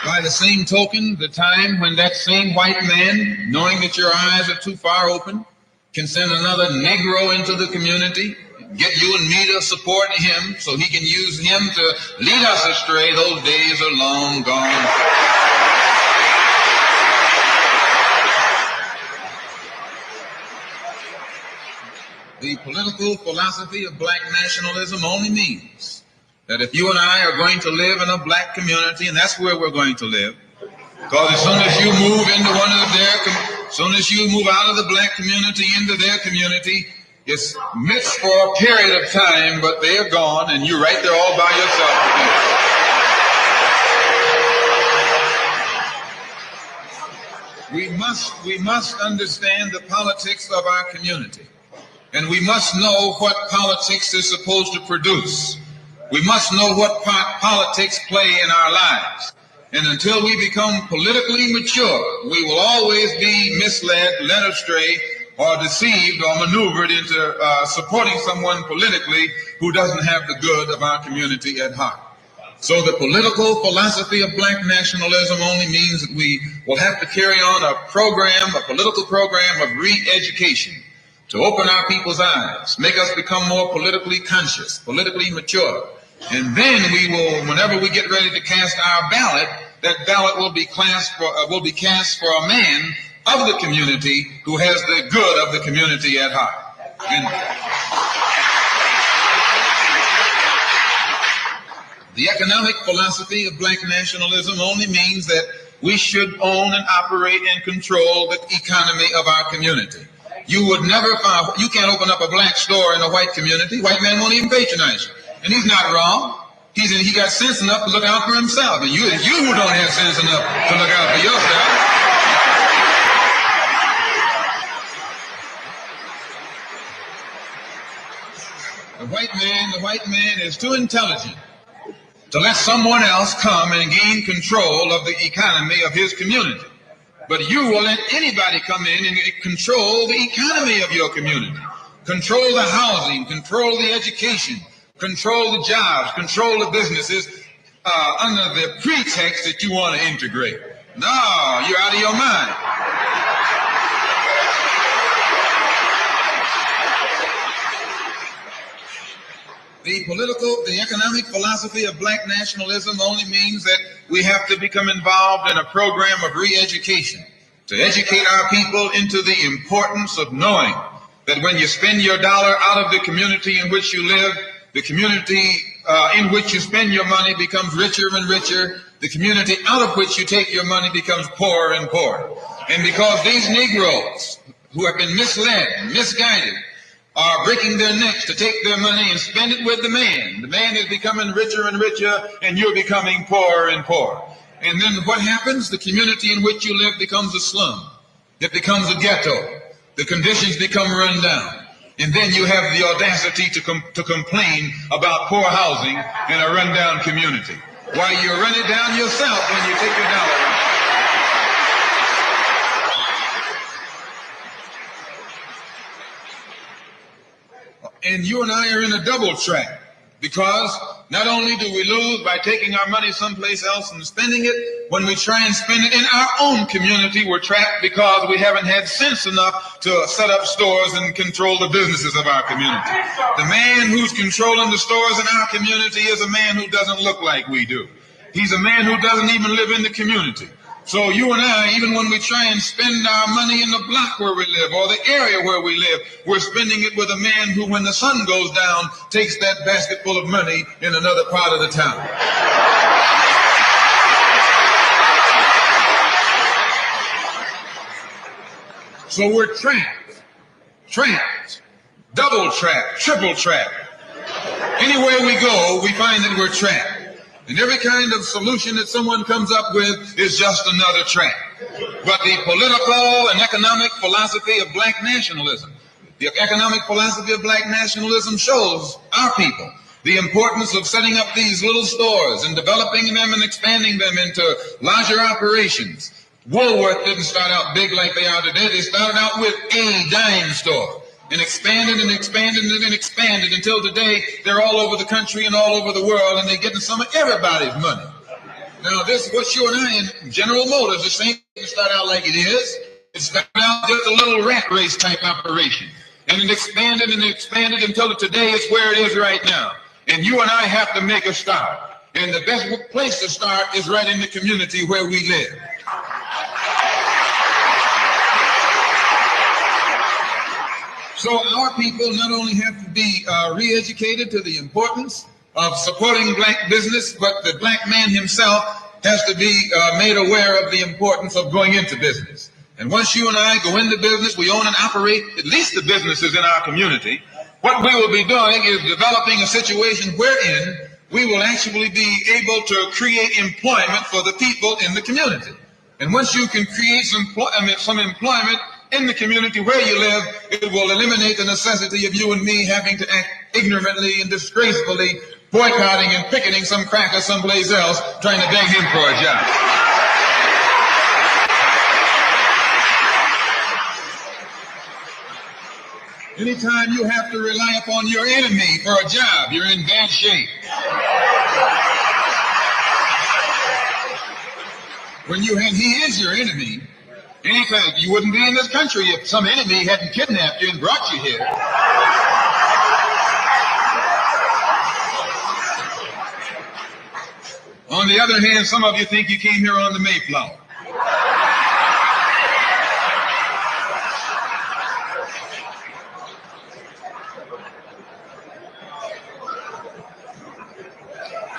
By the same token, the time when that same white man, knowing that your eyes are too far open, can send another Negro into the community, get you and me to support him so he can use him to lead us astray, those days are long gone. political philosophy of black nationalism only means that if you and I are going to live in a black community, and that's where we're going to live, because as soon as you move into as soon as you move out of the black community into their community, it's mixed for a period of time, but they're gone, and you're right there all by yourself. We must understand the politics of our community, and we must know what politics is supposed to produce. We must know what part politics play in our lives. And until we become politically mature, we will always be misled, led astray, or deceived or maneuvered into supporting someone politically who doesn't have the good of our community at heart. So the political philosophy of black nationalism only means that we will have to carry on a political program of re-education to open our people's eyes, make us become more politically conscious, politically mature. And then we will, whenever we get ready to cast our ballot, that ballot will be cast for a man of the community who has the good of the community at heart. The economic philosophy of black nationalism only means that we should own and operate and control the economy of our community. You can't open up a black store in a white community. White man won't even patronize you. And he's not wrong. He got sense enough to look out for himself. And you who don't have sense enough to look out for yourself. The white man is too intelligent to let someone else come and gain control of the economy of his community. But you will let anybody come in and control the economy of your community, control the housing, control the education, control the jobs, control the businesses under the pretext that you want to integrate. No, you're out of your mind. The economic philosophy of black nationalism only means that we have to become involved in a program of re-education to educate our people into the importance of knowing that when you spend your dollar out of the community in which you live, the community in which you spend your money becomes richer and richer. The community out of which you take your money becomes poorer and poorer. And because these Negroes who have been misled and misguided are breaking their necks to take their money and spend it with the man. The man is becoming richer and richer, and you're becoming poorer and poorer. And then what happens? The community in which you live becomes a slum. It becomes a ghetto. The conditions become run down. And then you have the audacity to complain about poor housing in a rundown community. Why, you run it down yourself when you take your dollar out. And you and I are in a double track, because not only do we lose by taking our money someplace else and spending it, when we try and spend it in our own community, we're trapped because we haven't had sense enough to set up stores and control the businesses of our community. The man who's controlling the stores in our community is a man who doesn't look like we do. He's a man who doesn't even live in the community. So you and I, even when we try and spend our money in the block where we live or the area where we live, we're spending it with a man who, when the sun goes down, takes that basket full of money in another part of the town. So we're trapped, double trapped, triple trapped. Anywhere we go, we find that we're trapped. And every kind of solution that someone comes up with is just another trap. But the political and economic philosophy of black nationalism, the economic philosophy of black nationalism shows our people the importance of setting up these little stores and developing them and expanding them into larger operations. Woolworth didn't start out big like they are today. They started out with a dime store. And expanded and expanded and expanded until today they're all over the country and all over the world, and they're getting some of everybody's money. Now, this is what you and I in General Motors, the same thing started out like it is. It started out just a little rat race type operation. And it expanded and expanded until today it's where it is right now. And you and I have to make a start. And the best place to start is right in the community where we live. So our people not only have to be re-educated to the importance of supporting black business, but the black man himself has to be made aware of the importance of going into business. And once you and I go into business, we own and operate at least the businesses in our community. What we will be doing is developing a situation wherein we will actually be able to create employment for the people in the community. And once you can create some employment in the community where you live, it will eliminate the necessity of you and me having to act ignorantly and disgracefully, boycotting and picketing some cracker someplace else, trying to beg him for a job. Anytime you have to rely upon your enemy for a job, you're in bad shape. He is your enemy. Anytime you wouldn't be in this country if some enemy hadn't kidnapped you and brought you here. On the other hand, some of you think you came here on the Mayflower.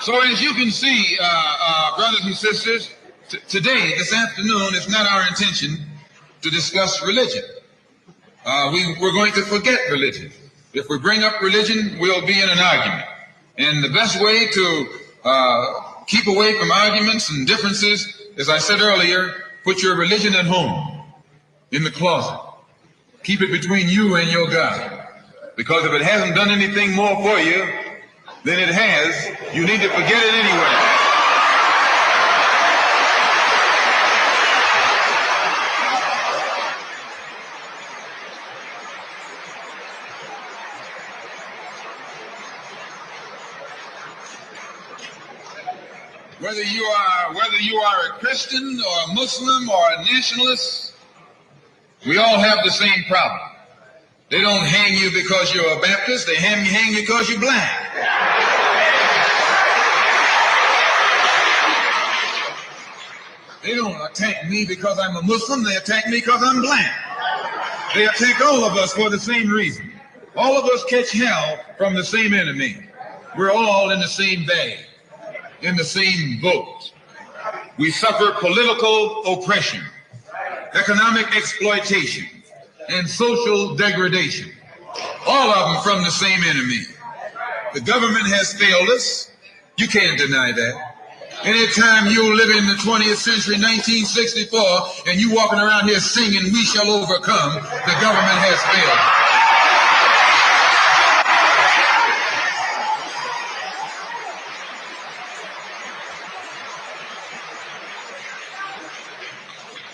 So as you can see, brothers and sisters, today, this afternoon, it's not our intention to discuss religion. We're going to forget religion. If we bring up religion, we'll be in an argument. And the best way to keep away from arguments and differences, as I said earlier, put your religion at home, in the closet. Keep it between you and your God. Because if it hasn't done anything more for you than it has, you need to forget it anyway. Whether you are a Christian or a Muslim or a nationalist, we all have the same problem. They don't hang you because you're a Baptist, they hang you because you're black. They don't attack me because I'm a Muslim, they attack me because I'm black. They attack all of us for the same reason. All of us catch hell from the same enemy. We're all in the same bag, in the same boat. We suffer political oppression, economic exploitation, and social degradation. All of them from the same enemy. The government has failed us. You can't deny that. Anytime you live in the 20th century, 1964, and you walking around here singing, "We shall overcome," the government has failed.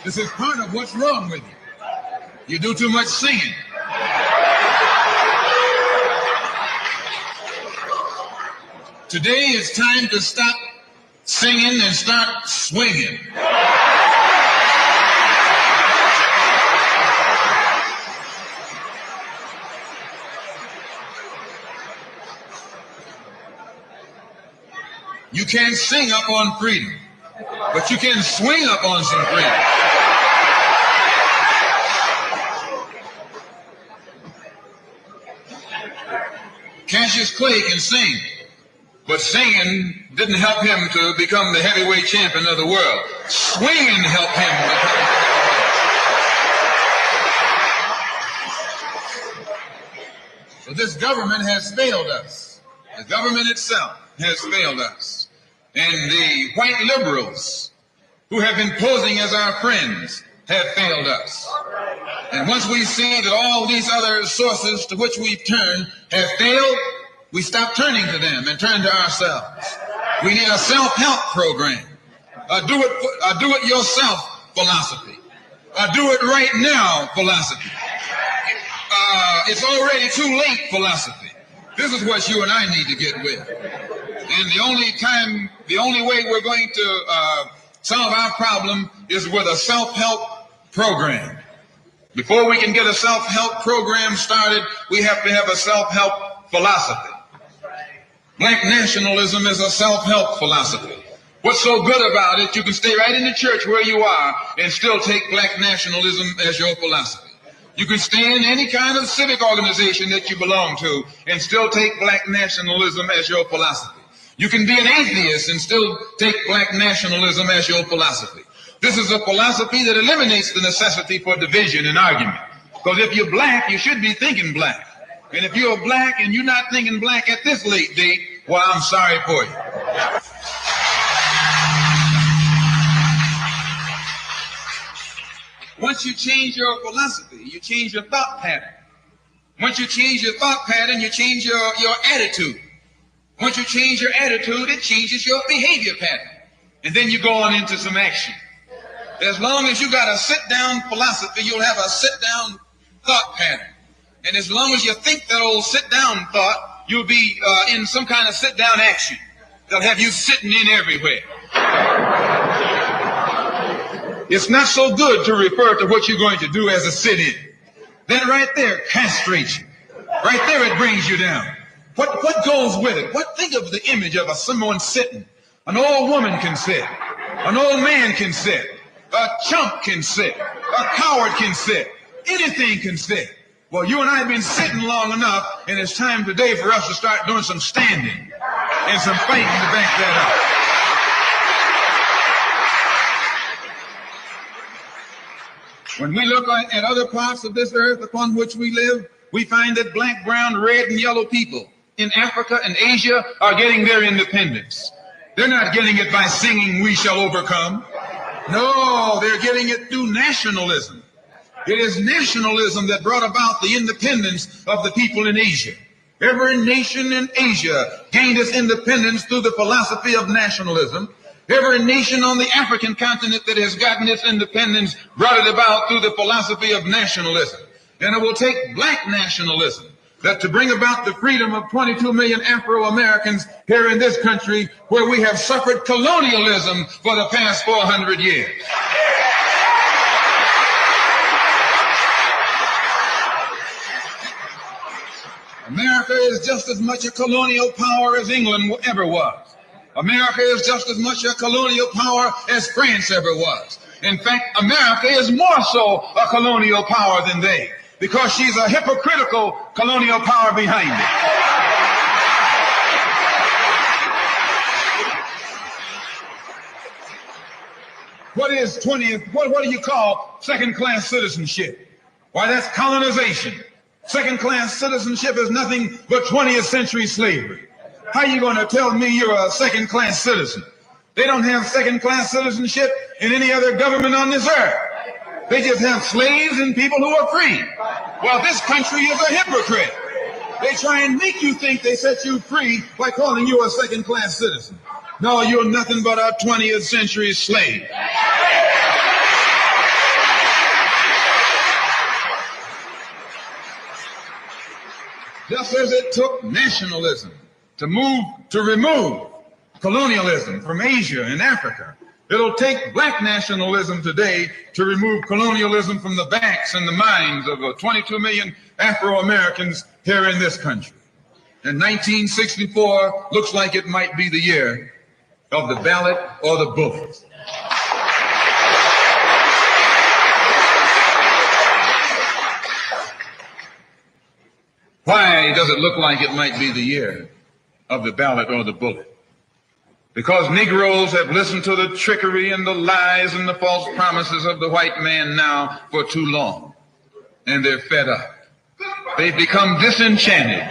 This is part of what's wrong with you. You do too much singing. Today it's time to stop singing and start swinging. You can't sing up on freedom, but you can swing up on some freedom. Cassius Clay can sing, but singing didn't help him to become the heavyweight champion of the world. Swinging helped him become the heavyweight champion. So this government has failed us. The government itself has failed us. And the white liberals who have been posing as our friends have failed us. And once we see that all these other sources to which we've turned have failed, we stop turning to them and turn to ourselves. We need a self-help program, a do-it-yourself philosophy, a do-it-right-now philosophy. It's already too late philosophy. This is what you and I need to get with. And the only way we're going to solve our problem is with a self-help program. Before we can get a self-help program started, we have to have a self-help philosophy. Black nationalism is a self-help philosophy. What's so good about it, you can stay right in the church where you are and still take black nationalism as your philosophy. You can stay in any kind of civic organization that you belong to and still take black nationalism as your philosophy. You can be an atheist and still take black nationalism as your philosophy. This is a philosophy that eliminates the necessity for division and argument. Because if you're black, you should be thinking black. And if you're black and you're not thinking black at this late date, well, I'm sorry for you. Once you change your philosophy, you change your thought pattern. Once you change your thought pattern, you change your attitude. Once you change your attitude, it changes your behavior pattern. And then you go on into some action. As long as you got a sit-down philosophy, you'll have a sit-down thought pattern. And as long as you think that old sit-down thought, you'll be in some kind of sit-down action. They'll have you sitting in everywhere. It's not so good to refer to what you're going to do as a sit-in. Then right there, castrates you. Right there, it brings you down. What goes with it? Think of the image of someone sitting. An old woman can sit. An old man can sit. A chump can sit. A coward can sit. Anything can sit. Well, you and I have been sitting long enough, and it's time today for us to start doing some standing and some fighting to back that up. When we look at other parts of this earth upon which we live, we find that black, brown, red, and yellow people in Africa and Asia are getting their independence. They're not getting it by singing, "We shall overcome." No, they're getting it through nationalism. It is nationalism that brought about the independence of the people in Asia. Every nation in Asia gained its independence through the philosophy of nationalism. Every nation on the African continent that has gotten its independence brought it about through the philosophy of nationalism. And it will take black nationalism that to bring about the freedom of 22 million Afro-Americans here in this country where we have suffered colonialism for the past 400 years. America is just as much a colonial power as England ever was. America is just as much a colonial power as France ever was. In fact, America is more so a colonial power than they, because she's a hypocritical colonial power behind it. What do you call second-class citizenship? Why, that's colonization. Second-class citizenship is nothing but 20th century slavery. How are you going to tell me you're a second-class citizen? They don't have second-class citizenship in any other government on this earth. They just have slaves and people who are free. Well, this country is a hypocrite. They try and make you think they set you free by calling you a second-class citizen. No, you're nothing but a 20th century slave. Just as it took nationalism to remove colonialism from Asia and Africa, it'll take black nationalism today to remove colonialism from the backs and the minds of 22 million Afro-Americans here in this country. And 1964 looks like it might be the year of the ballot or the bullet. Why does it look like it might be the year of the ballot or the bullet? Because Negroes have listened to the trickery and the lies and the false promises of the white man now for too long. And they're fed up. They've become disenchanted.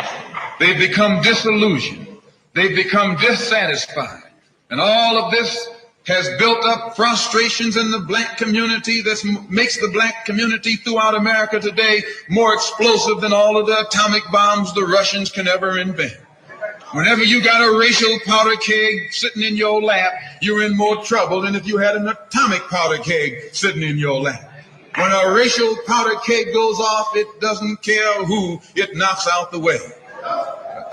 They've become disillusioned. They've become dissatisfied. And all of this has built up frustrations in the black community that makes the black community throughout America today more explosive than all of the atomic bombs the Russians can ever invent. Whenever you got a racial powder keg sitting in your lap, you're in more trouble than if you had an atomic powder keg sitting in your lap. When a racial powder keg goes off, it doesn't care who it knocks out the way.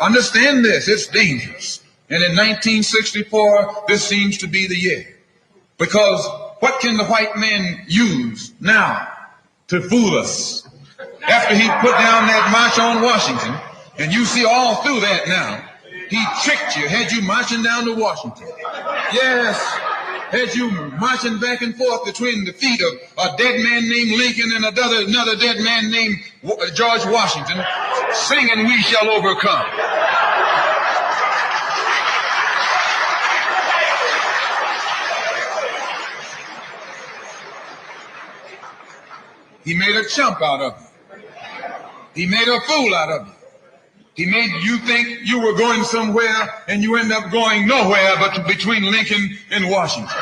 Understand this, it's dangerous. And in 1964, this seems to be the year. Because what can the white man use now to fool us? After he put down that march on Washington, and you see all through that now, he tricked you, had you marching down to Washington. Yes, as you marching back and forth between the feet of a dead man named Lincoln and another dead man named George Washington, singing "We Shall Overcome." He made a chump out of you. He made a fool out of you. He made you think you were going somewhere, and you end up going nowhere but between Lincoln and Washington.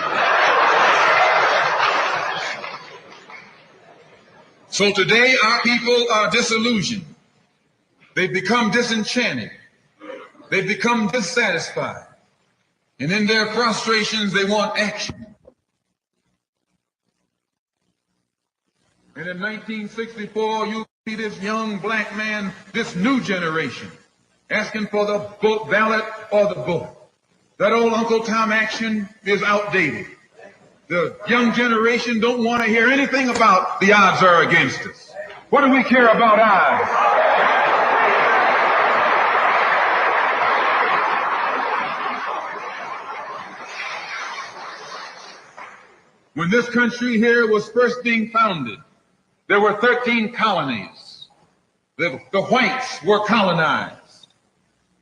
So today our people are disillusioned. They've become disenchanted. They've become dissatisfied. And in their frustrations, they want action. And in 1964, you see this young black man, this new generation, asking for the ballot or the vote. That old Uncle Tom action is outdated. The young generation don't want to hear anything about the odds are against us. What do we care about odds? When this country here was first being founded, there were 13 colonies. The whites were colonized.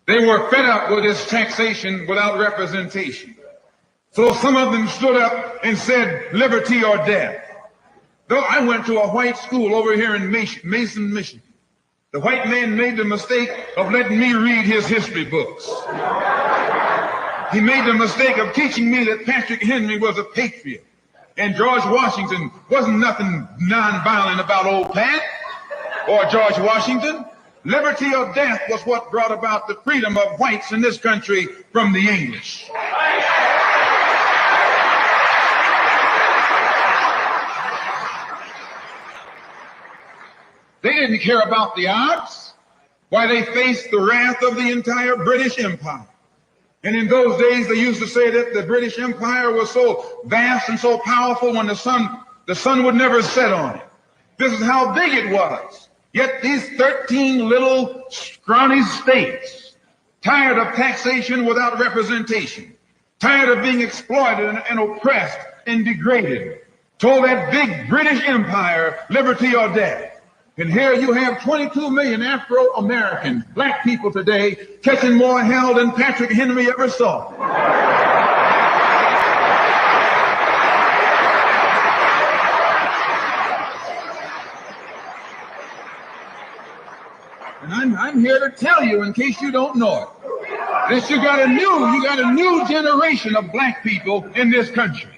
They were fed up with this taxation without representation. So some of them stood up and said, liberty or death. Though I went to a white school over here in Mason, Michigan. The white man made the mistake of letting me read his history books. He made the mistake of teaching me that Patrick Henry was a patriot. And George Washington wasn't nothing nonviolent about old Pat or George Washington. Liberty or death was what brought about the freedom of whites in this country from the English. They didn't care about the odds. Why, they faced the wrath of the entire British Empire. And in those days, they used to say that the British Empire was so vast and so powerful when the sun would never set on it. This is how big it was. Yet these 13 little scrawny states, tired of taxation without representation, tired of being exploited and oppressed and degraded, told that big British Empire, liberty or death. And here you have 22 million Afro-American black people today catching more hell than Patrick Henry ever saw. And I'm here to tell you, in case you don't know it, that you got a new generation of black people in this country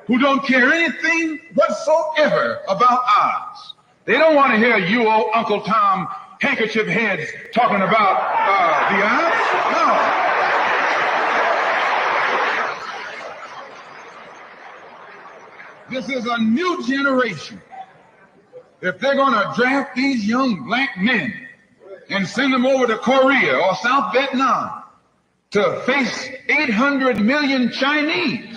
who don't care anything whatsoever about odds. They don't want to hear you old Uncle Tom handkerchief heads talking about the odds. No. This is a new generation. If they're going to draft these young black men and send them over to Korea or South Vietnam to face 800 million Chinese,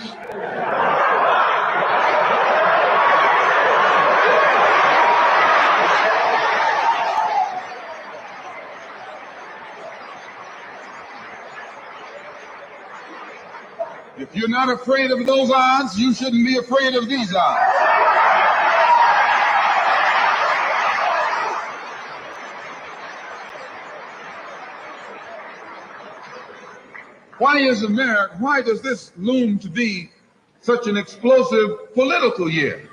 if you're not afraid of those odds, you shouldn't be afraid of these odds. Why does this loom to be such an explosive political year?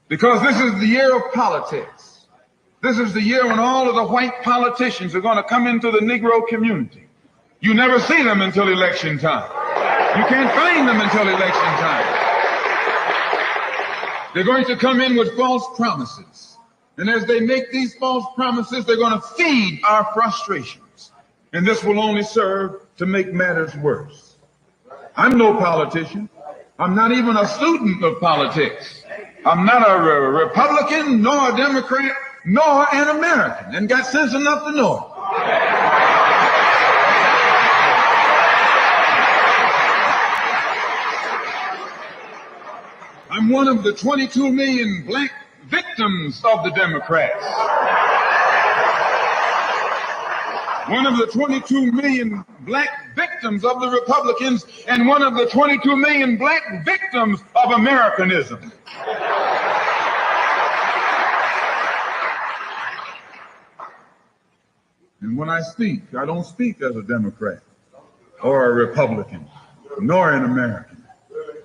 Because this is the year of politics. This is the year when all of the white politicians are going to come into the Negro community. You never see them until election time. You can't find them until election time. They're going to come in with false promises. And as they make these false promises, they're going to feed our frustrations. And this will only serve to make matters worse. I'm no politician. I'm not even a student of politics. I'm not a Republican, nor a Democrat, nor an American, and got sense enough to know it. I'm one of the 22 million black victims of the Democrats. one of the 22 million black victims of the Republicans, and one of the 22 million black victims of Americanism. And when I speak, I don't speak as a Democrat or a Republican, nor an American.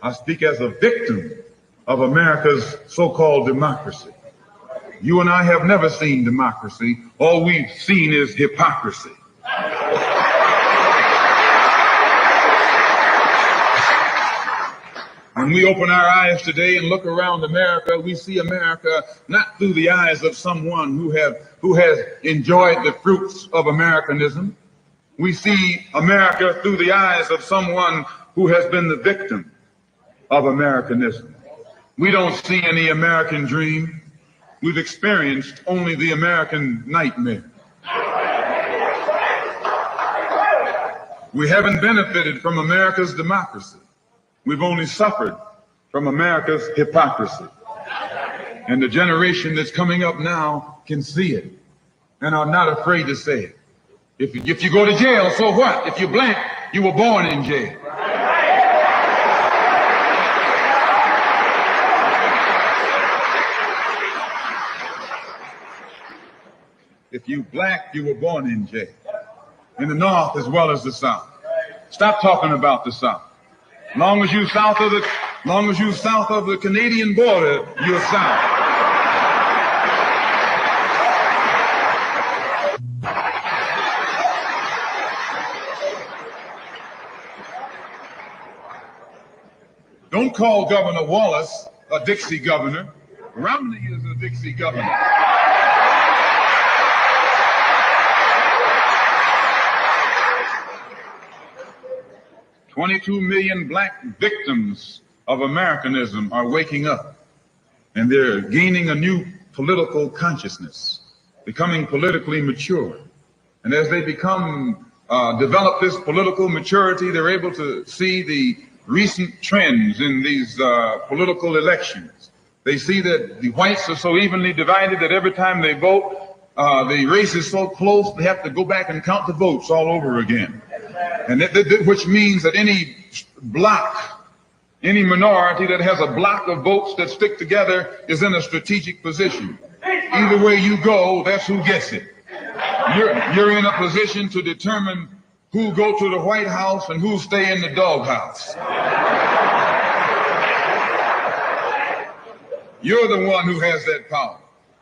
I speak as a victim of America's so-called democracy. You and I have never seen democracy. All we've seen is hypocrisy. When we open our eyes today and look around America, we see America not through the eyes of someone who has enjoyed the fruits of Americanism. We see America through the eyes of someone who has been the victim of Americanism. We don't see any American dream. We've experienced only the American nightmare. We haven't benefited from America's democracy. We've only suffered from America's hypocrisy. And the generation that's coming up now can see it and are not afraid to say it. If you go to jail, so what? If you're black, you were born in jail. If you black, you were born in jail. In the North as well as the South. Stop talking about the South. Long as you south of the Canadian border, you're south. Don't call Governor Wallace a Dixie governor. Romney is a Dixie governor. "22 million black victims of Americanism are waking up, and they're gaining a new political consciousness, becoming politically mature. And as they develop this political maturity, they're able to see the recent trends in these political elections. They see that the whites are so evenly divided that every time they vote, the race is so close, they have to go back and count the votes all over again. And which means that any block, any minority that has a block of votes that stick together is in a strategic position. Either way you go, that's who gets it. You're in a position to determine who go to the White House and who stay in the doghouse. You're the one who has that power.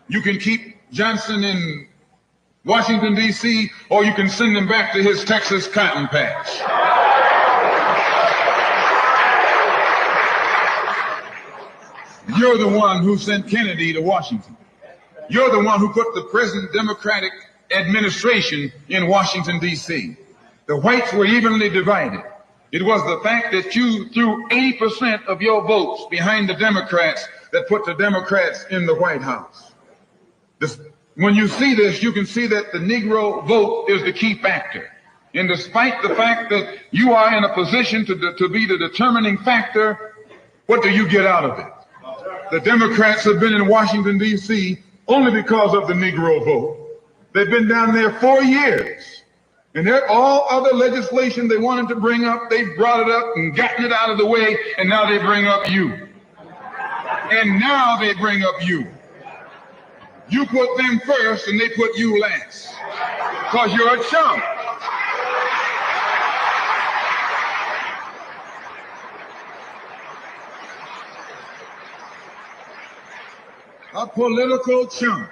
You can keep Johnson in Washington, D.C., or you can send him back to his Texas cotton patch. You're the one who sent Kennedy to Washington. You're the one who put the present Democratic administration in Washington, D.C. The whites were evenly divided. It was the fact that you threw 80% of your votes behind the Democrats that put the Democrats in the White House. When you see this, you can see that the Negro vote is the key factor. And despite the fact that you are in a position to be the determining factor, what do you get out of it? The Democrats have been in Washington, D.C. only because of the Negro vote. They've been down there 4 years. And all other legislation they wanted to bring up, they brought it up and gotten it out of the way, and now they bring up you. And now they bring up you. You put them first and they put you last. Because you're a chump. A political chump.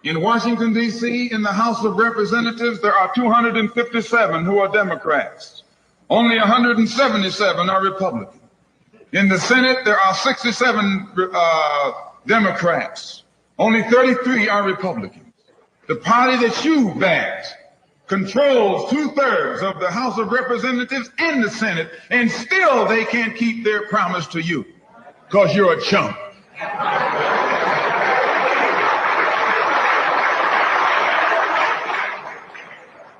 In Washington, D.C., in the House of Representatives, there are 257 who are Democrats. Only 177 are Republicans. In the Senate, there are 67 Democrats. Only 33 are Republicans. The party that you backed controls 2/3 of the House of Representatives and the Senate, and still they can't keep their promise to you because you're a chump.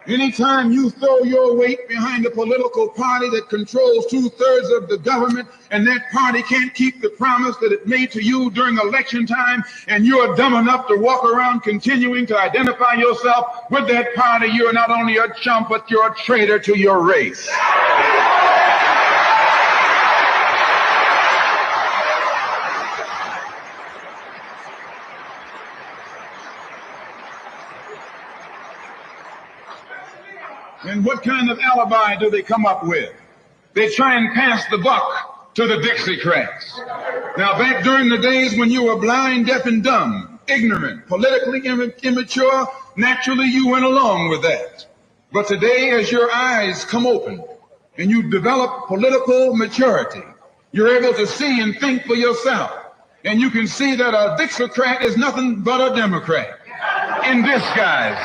Anytime you throw your weight behind a political party that controls 2/3 of the government, and that party can't keep the promise that it made to you during election time, and you're dumb enough to walk around continuing to identify yourself with that party, you're not only a chump, but you're a traitor to your race. And what kind of alibi do they come up with? They try and pass the buck to the Dixiecrats. Now, back during the days when you were blind, deaf, and dumb, ignorant, politically immature, naturally you went along with that. But today, as your eyes come open and you develop political maturity, you're able to see and think for yourself. And you can see that a Dixiecrat is nothing but a Democrat in disguise.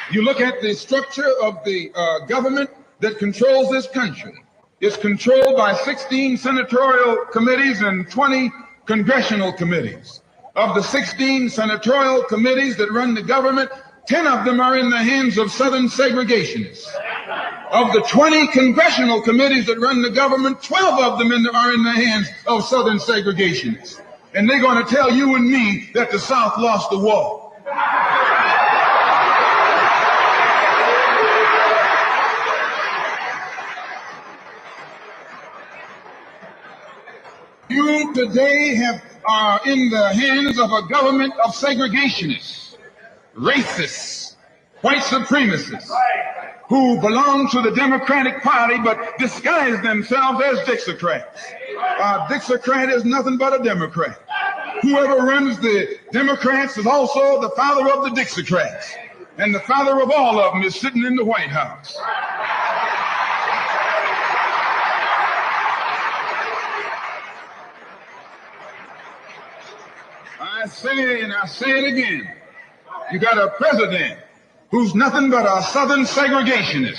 You look at the structure of the government that controls this country. It's controlled by 16 senatorial committees and 20 congressional committees. Of the 16 senatorial committees that run the government, 10 of them are in the hands of Southern segregationists. Of the 20 congressional committees that run the government, 12 of them are in the hands of Southern segregationists. And they're going to tell you and me that the South lost the war. You today are in the hands of a government of segregationists, racists, white supremacists, who belong to the Democratic Party but disguise themselves as Dixiecrats. A Dixiecrat is nothing but a Democrat. Whoever runs the Democrats is also the father of the Dixiecrats. And the father of all of them is sitting in the White House. I say, and I say it again, you got a president who's nothing but a Southern segregationist.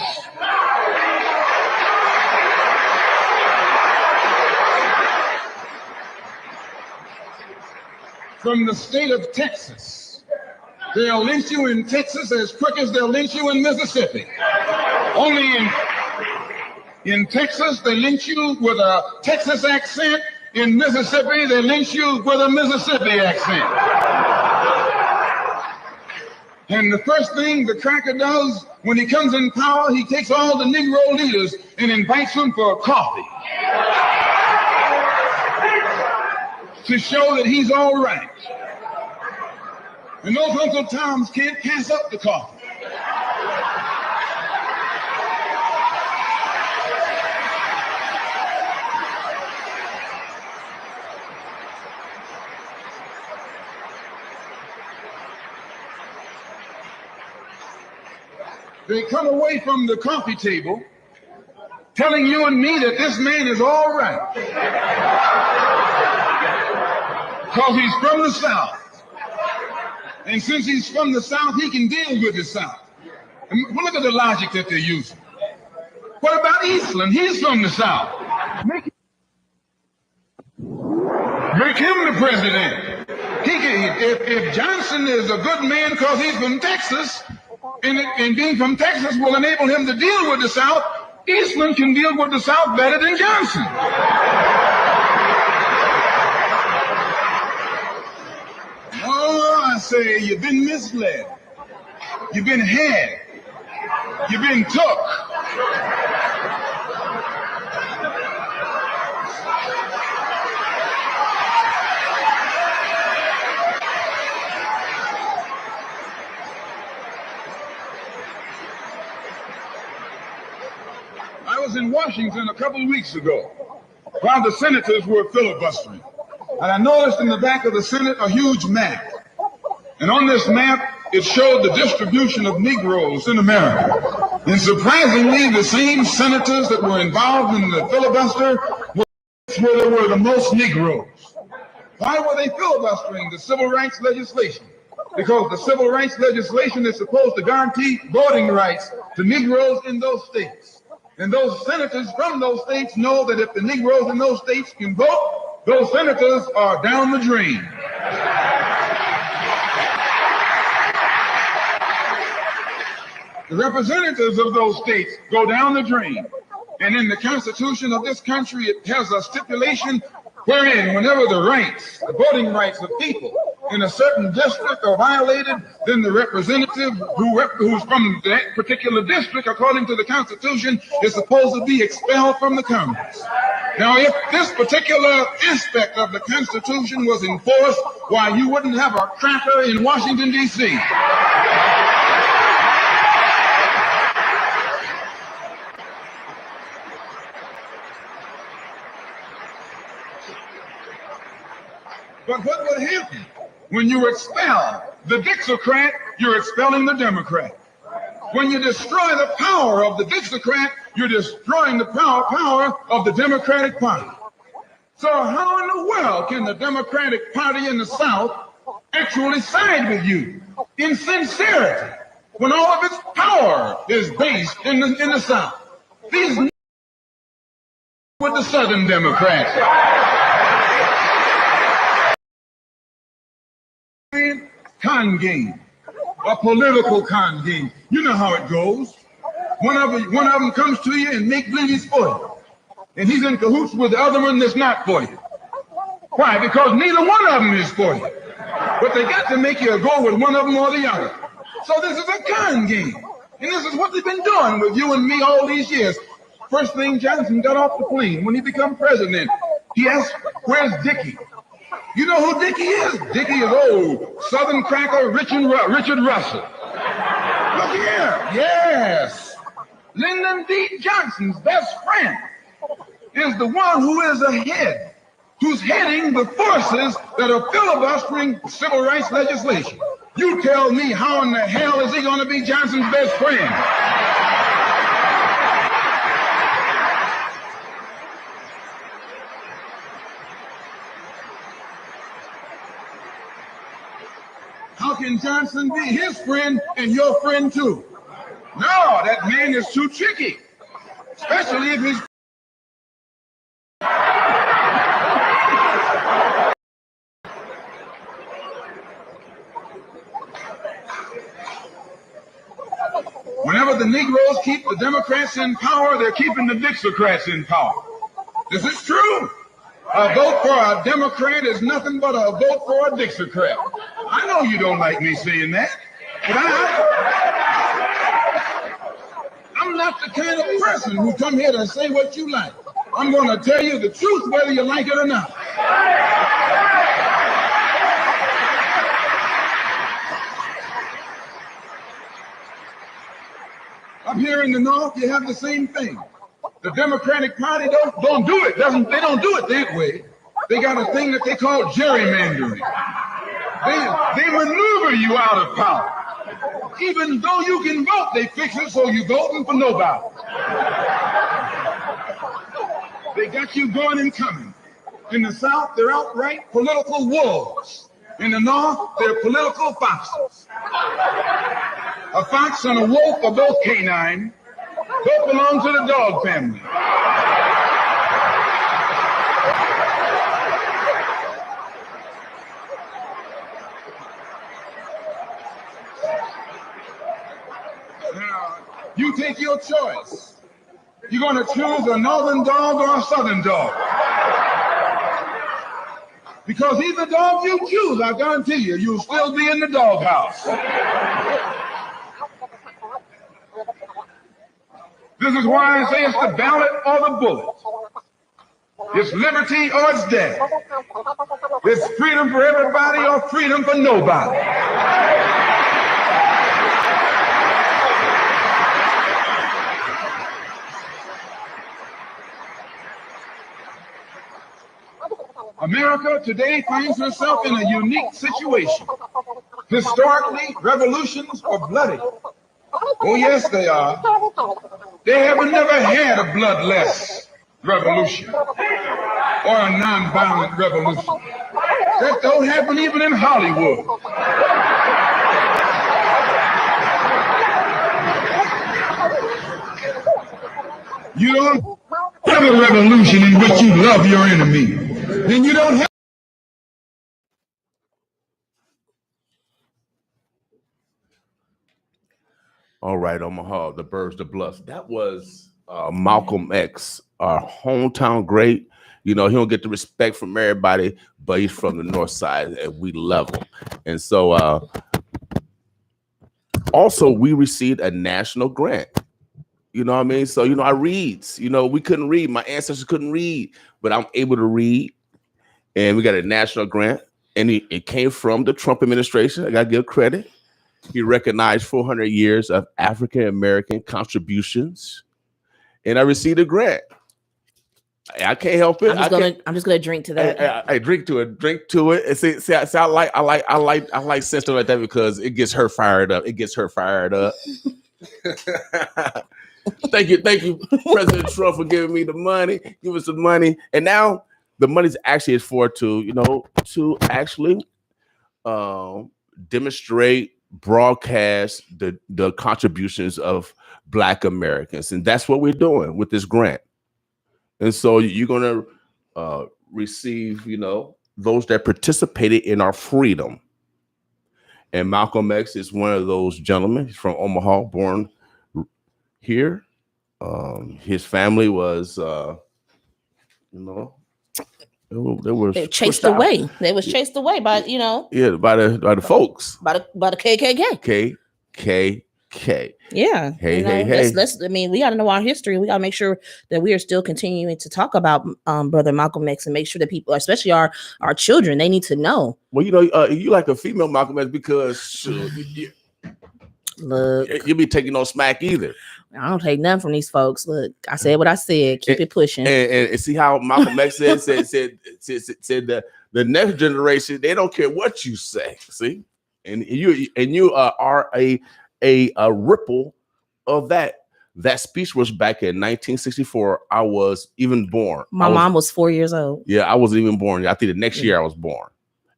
From the state of Texas. They'll lynch you in Texas as quick as they'll lynch you in Mississippi. Only in Texas, they lynch you with a Texas accent. In Mississippi, they lynch you with a Mississippi accent. And the first thing the cracker does when he comes in power, he takes all the Negro leaders and invites them for coffee to show that he's all right. And those Uncle Toms can't pass up the coffee. They come away from the coffee table telling you and me that this man is all right because he's from the South. And since he's from the South, he can deal with the South. And look at the logic that they're using. What about Eastland? He's from the South. Make him the president. If Johnson is a good man because he's from Texas, and being from Texas will enable him to deal with the South, Eastman can deal with the South better than Johnson. Oh, I say, you've been misled. You've been had. You've been took. I was in Washington a couple of weeks ago while the senators were filibustering. And I noticed in the back of the Senate a huge map. And on this map, it showed the distribution of Negroes in America. And surprisingly, the same senators that were involved in the filibuster were where there were the most Negroes. Why were they filibustering the civil rights legislation? Because the civil rights legislation is supposed to guarantee voting rights to Negroes in those states. And those senators from those states know that if the Negroes in those states can vote, those senators are down the drain. The representatives of those states go down the drain. And in the Constitution of this country, it has a stipulation wherein whenever the rights, the voting rights of people in a certain district are violated, then the representative who's from that particular district, according to the Constitution, is supposed to be expelled from the Congress. Now, if this particular aspect of the Constitution was enforced, why, you wouldn't have a cracker in Washington, D.C. But what would happen when you expel the Dixiecrat? You're expelling the Democrat. When you destroy the power of the Dixiecrat, you're destroying the power of the Democratic Party. So how in the world can the Democratic Party in the South actually side with you in sincerity when all of its power is based in the South? These with the Southern Democrats. Con game, a political con game. You know how it goes. One of them comes to you and make believe he's for you, and he's in cahoots with the other one that's not for you. Why? Because neither one of them is for you. But they got to make you go with one of them or the other. So this is a con game, and this is what they've been doing with you and me all these years. First thing Johnson got off the plane when he became president, he asked, "Where's Dickie?" You know who Dickie is? Dickie is old Southern cracker Richard Russell. Look here. Yes. Lyndon B. Johnson's best friend is the one who is ahead, who's heading the forces that are filibustering civil rights legislation. You tell me, how in the hell is he going to be Johnson's best friend? How can Johnson be his friend and your friend too? No, that man is too tricky, especially if his whenever the Negroes keep the Democrats in power, they're keeping the Dixiecrats in power. This is true. A vote for a Democrat is nothing but a vote for a Dixiecrat. I know you don't like me saying that, but I'm not the kind of person who come here to say what you like. I'm going to tell you the truth whether you like it or not. Up here in the North, you have the same thing. The Democratic Party don't do it. They don't do it that way. They got a thing that they call gerrymandering. They maneuver you out of power. Even though you can vote, they fix it so you're voting for nobody. They got you going and coming. In the South, they're outright political wolves. In the North, they're political foxes. A fox and a wolf are both canine. Both belong to the dog family. Now, you take your choice. You're going to choose a northern dog or a southern dog. Because either dog you choose, I guarantee you, you'll still be in the doghouse. This is why I say it's the ballot or the bullet. It's liberty or it's death. It's freedom for everybody or freedom for nobody. America today finds herself in a unique situation. Historically, revolutions are bloody. Oh, yes, they are. They haven't never had a bloodless revolution or a nonviolent revolution. That don't happen even in Hollywood. You don't have a revolution in which you love your enemy. Then you don't have. All right, Omaha, the Birds, the Bluffs. That was Malcolm X, our hometown great. You know, he don't get the respect from everybody, but he's from the north side and we love him. And so also we received a national grant. You know what I mean? So, you know, I reads, you know, we couldn't read. My ancestors couldn't read, but I'm able to read. And we got a national grant. And it came from the Trump administration. I got to give credit. He recognized 400 years of African-American contributions. And I received a grant. I can't help it. I'm just gonna drink to that. I drink to it. And see, I like stuff like that because it gets her fired up. Thank you, President Trump, for giving me the money. Give us the money, and now the money's actually is for to actually demonstrate, broadcast the contributions of Black Americans, and that's what we're doing with this grant. And so you're gonna receive, you know, those that participated in our freedom. And Malcolm X is one of those gentlemen. He's from Omaha, born here. His family was, you know, they were chased away. They was chased away by, you know. Yeah, by the folks. By the KKK. KKK. Yeah. Hey. Let's. I mean, we got to know our history. We got to make sure that we are still continuing to talk about Brother Malcolm X and make sure that people, especially our children, they need to know. Well, you know, you like a female Malcolm X because look, you'll be taking no smack either. I don't take nothing from these folks. Look, I said what I said. Keep it pushing. And see how Malcolm X said that the next generation, they don't care what you say. See, and you are a ripple of that. That speech was back in 1964. I was even born. My mom was 4 years old. Yeah, I wasn't even born. I think the next year I was born.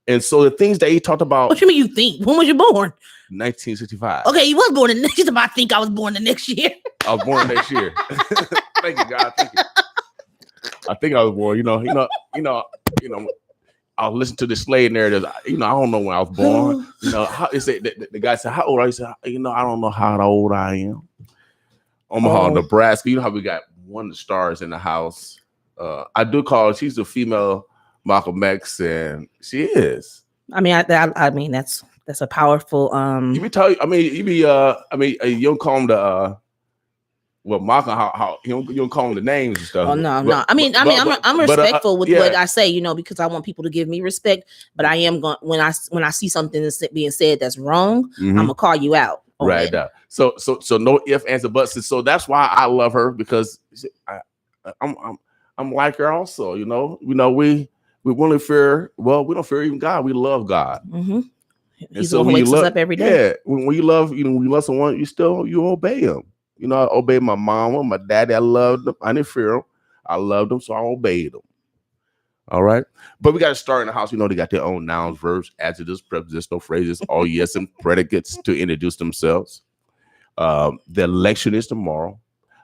And so the things that he talked about. What you mean you think? When was you born? 1965. Okay, you was born the next year. I think I was born the next year. I was born next year. Thank you, God. Thank you. I think I was born. You know. I'll listen to the slave narrative. You know, I don't know when I was born. You know, how they say the guy said, "How old are you?" I said, "You know, I don't know how old I am." Omaha, Nebraska. You know how we got one of the stars in the house. I do call her. She's a female Malcolm X, and she is. I mean, that's a powerful. You don't call him the. Well, Malcolm, how you don't call them the names and stuff. Oh no. I'm respectful with what I say, you know, because I want people to give me respect. But I am going when I see something that's being said that's wrong, I'm gonna call you out. Right now. So no ifs, ands, or buts. So that's why I love her because I'm like her also. You know, we really fear. Well, we don't fear even God. We love God. Mm-hmm. He's the one who wakes us up every day. Yeah, when you love, when you love someone, you obey him. You know, I obeyed my mom and my daddy. I loved them. I didn't fear them. I loved them, so I obeyed them. All right. But we got to start in the house. You know, they got their own nouns, verbs, adjectives, prepositional phrases, all yes and predicates to introduce themselves. The election is tomorrow.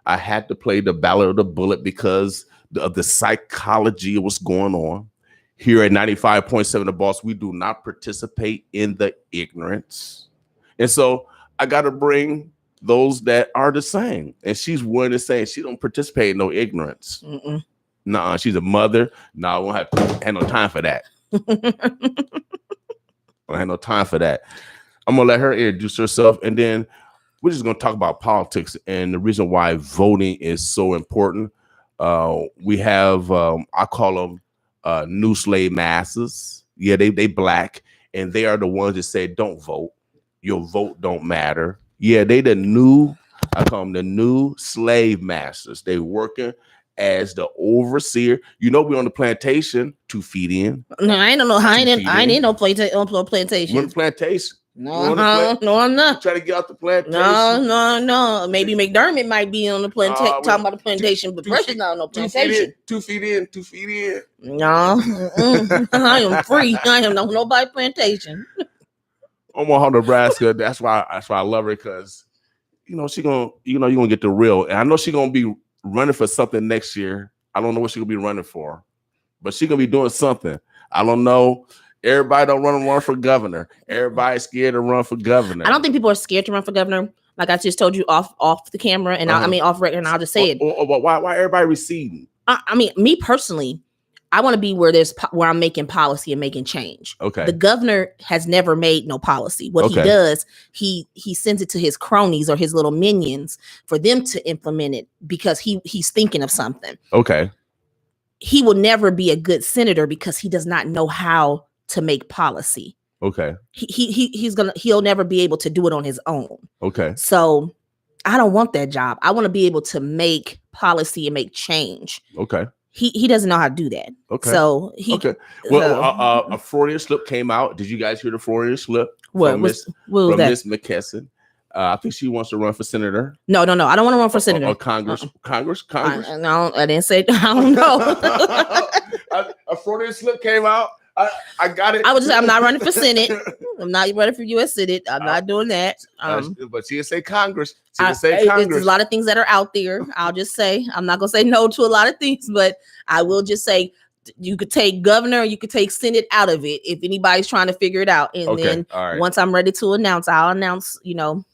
I had to play the Ballad of the Bullet because of the psychology of what's going on. Here at 95.7 The Boss, we do not participate in the ignorance. And so I got to bring those that are the same, and she's willing to say she don't participate in no ignorance. Nah, she's a mother. No, I won't have no time for that. I have no time for that. I'm gonna let her introduce herself, and then we're just gonna talk about politics and the reason why voting is so important. We have I call them new slave masters. Yeah, they Black, and they are the ones that say don't vote. Your vote don't matter. Yeah, they I call them the new slave masters. They working as the overseer. You know, we're on the plantation 2 feet in. No, I don't know. I ain't no plantation. We're on the plantation. No, I'm not. Trying to get out the plantation. No. Maybe McDermott might be on the plantation, talking about the plantation, but Precious not on no plantation. 2 feet in. No, I am free. I am nobody plantation. Omaha, Nebraska. That's why I love her, because you know you're gonna get the real, and I know she's gonna be running for something next year. I don't know what she's gonna be running for, but she's gonna be doing something. I don't know. Everybody don't run for governor. Everybody's scared to run for governor. I don't think people are scared to run for governor. like I just told you off the camera, and I mean off record, and I'll just say it. Why everybody receding? I mean, me personally, I want to be where I'm making policy and making change. Okay. The governor has never made no policy. What he does, he sends it to his cronies or his little minions for them to implement it because he's thinking of something. Okay. He will never be a good senator because he does not know how to make policy. Okay. He'll never be able to do it on his own. Okay. So I don't want that job. I want to be able to make policy and make change. Okay. He doesn't know how to do that. Okay. So Well, a Freudian slip came out. Did you guys hear the Freudian slip? What was that? Miss McKesson. I think she wants to run for senator. No. I don't want to run for senator. Or Congress. Congress. No, I didn't say. I don't know. A Freudian slip came out. I got it. I'm not running for Senate. I'm not running for U.S. Senate. I'm not doing that. But she didn't say Congress. There's a lot of things that are out there. I'll just say I'm not gonna say no to a lot of things, but I will just say you could take governor, you could take Senate out of it if anybody's trying to figure it out. And then once I'm ready to announce, I'll announce.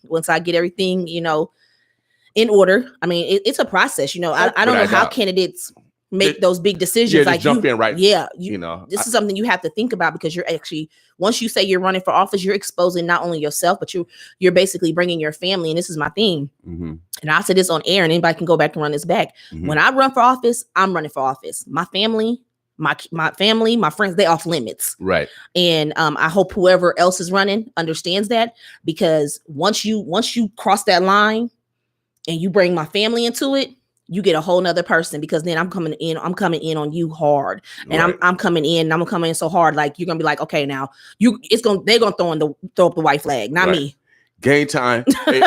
Once I get everything, in order. I mean, it's a process. I don't know how candidates make those big decisions. Like jump in, right? Yeah. This is something you have to think about because you're actually, once you say you're running for office, you're exposing not only yourself, but you're basically bringing your family. And this is my thing. Mm-hmm. And I'll say this on air and anybody can go back and run this back. Mm-hmm. When I run for office, I'm running for office. My family, my friends, they off limits. Right. And I hope whoever else is running understands that, because once you cross that line and you bring my family into it, you get a whole nother person, because then I'm coming in on you hard, and I'm coming in so hard, like you're gonna be like, okay, now they're gonna throw up the white flag, not me. Game time. Hey,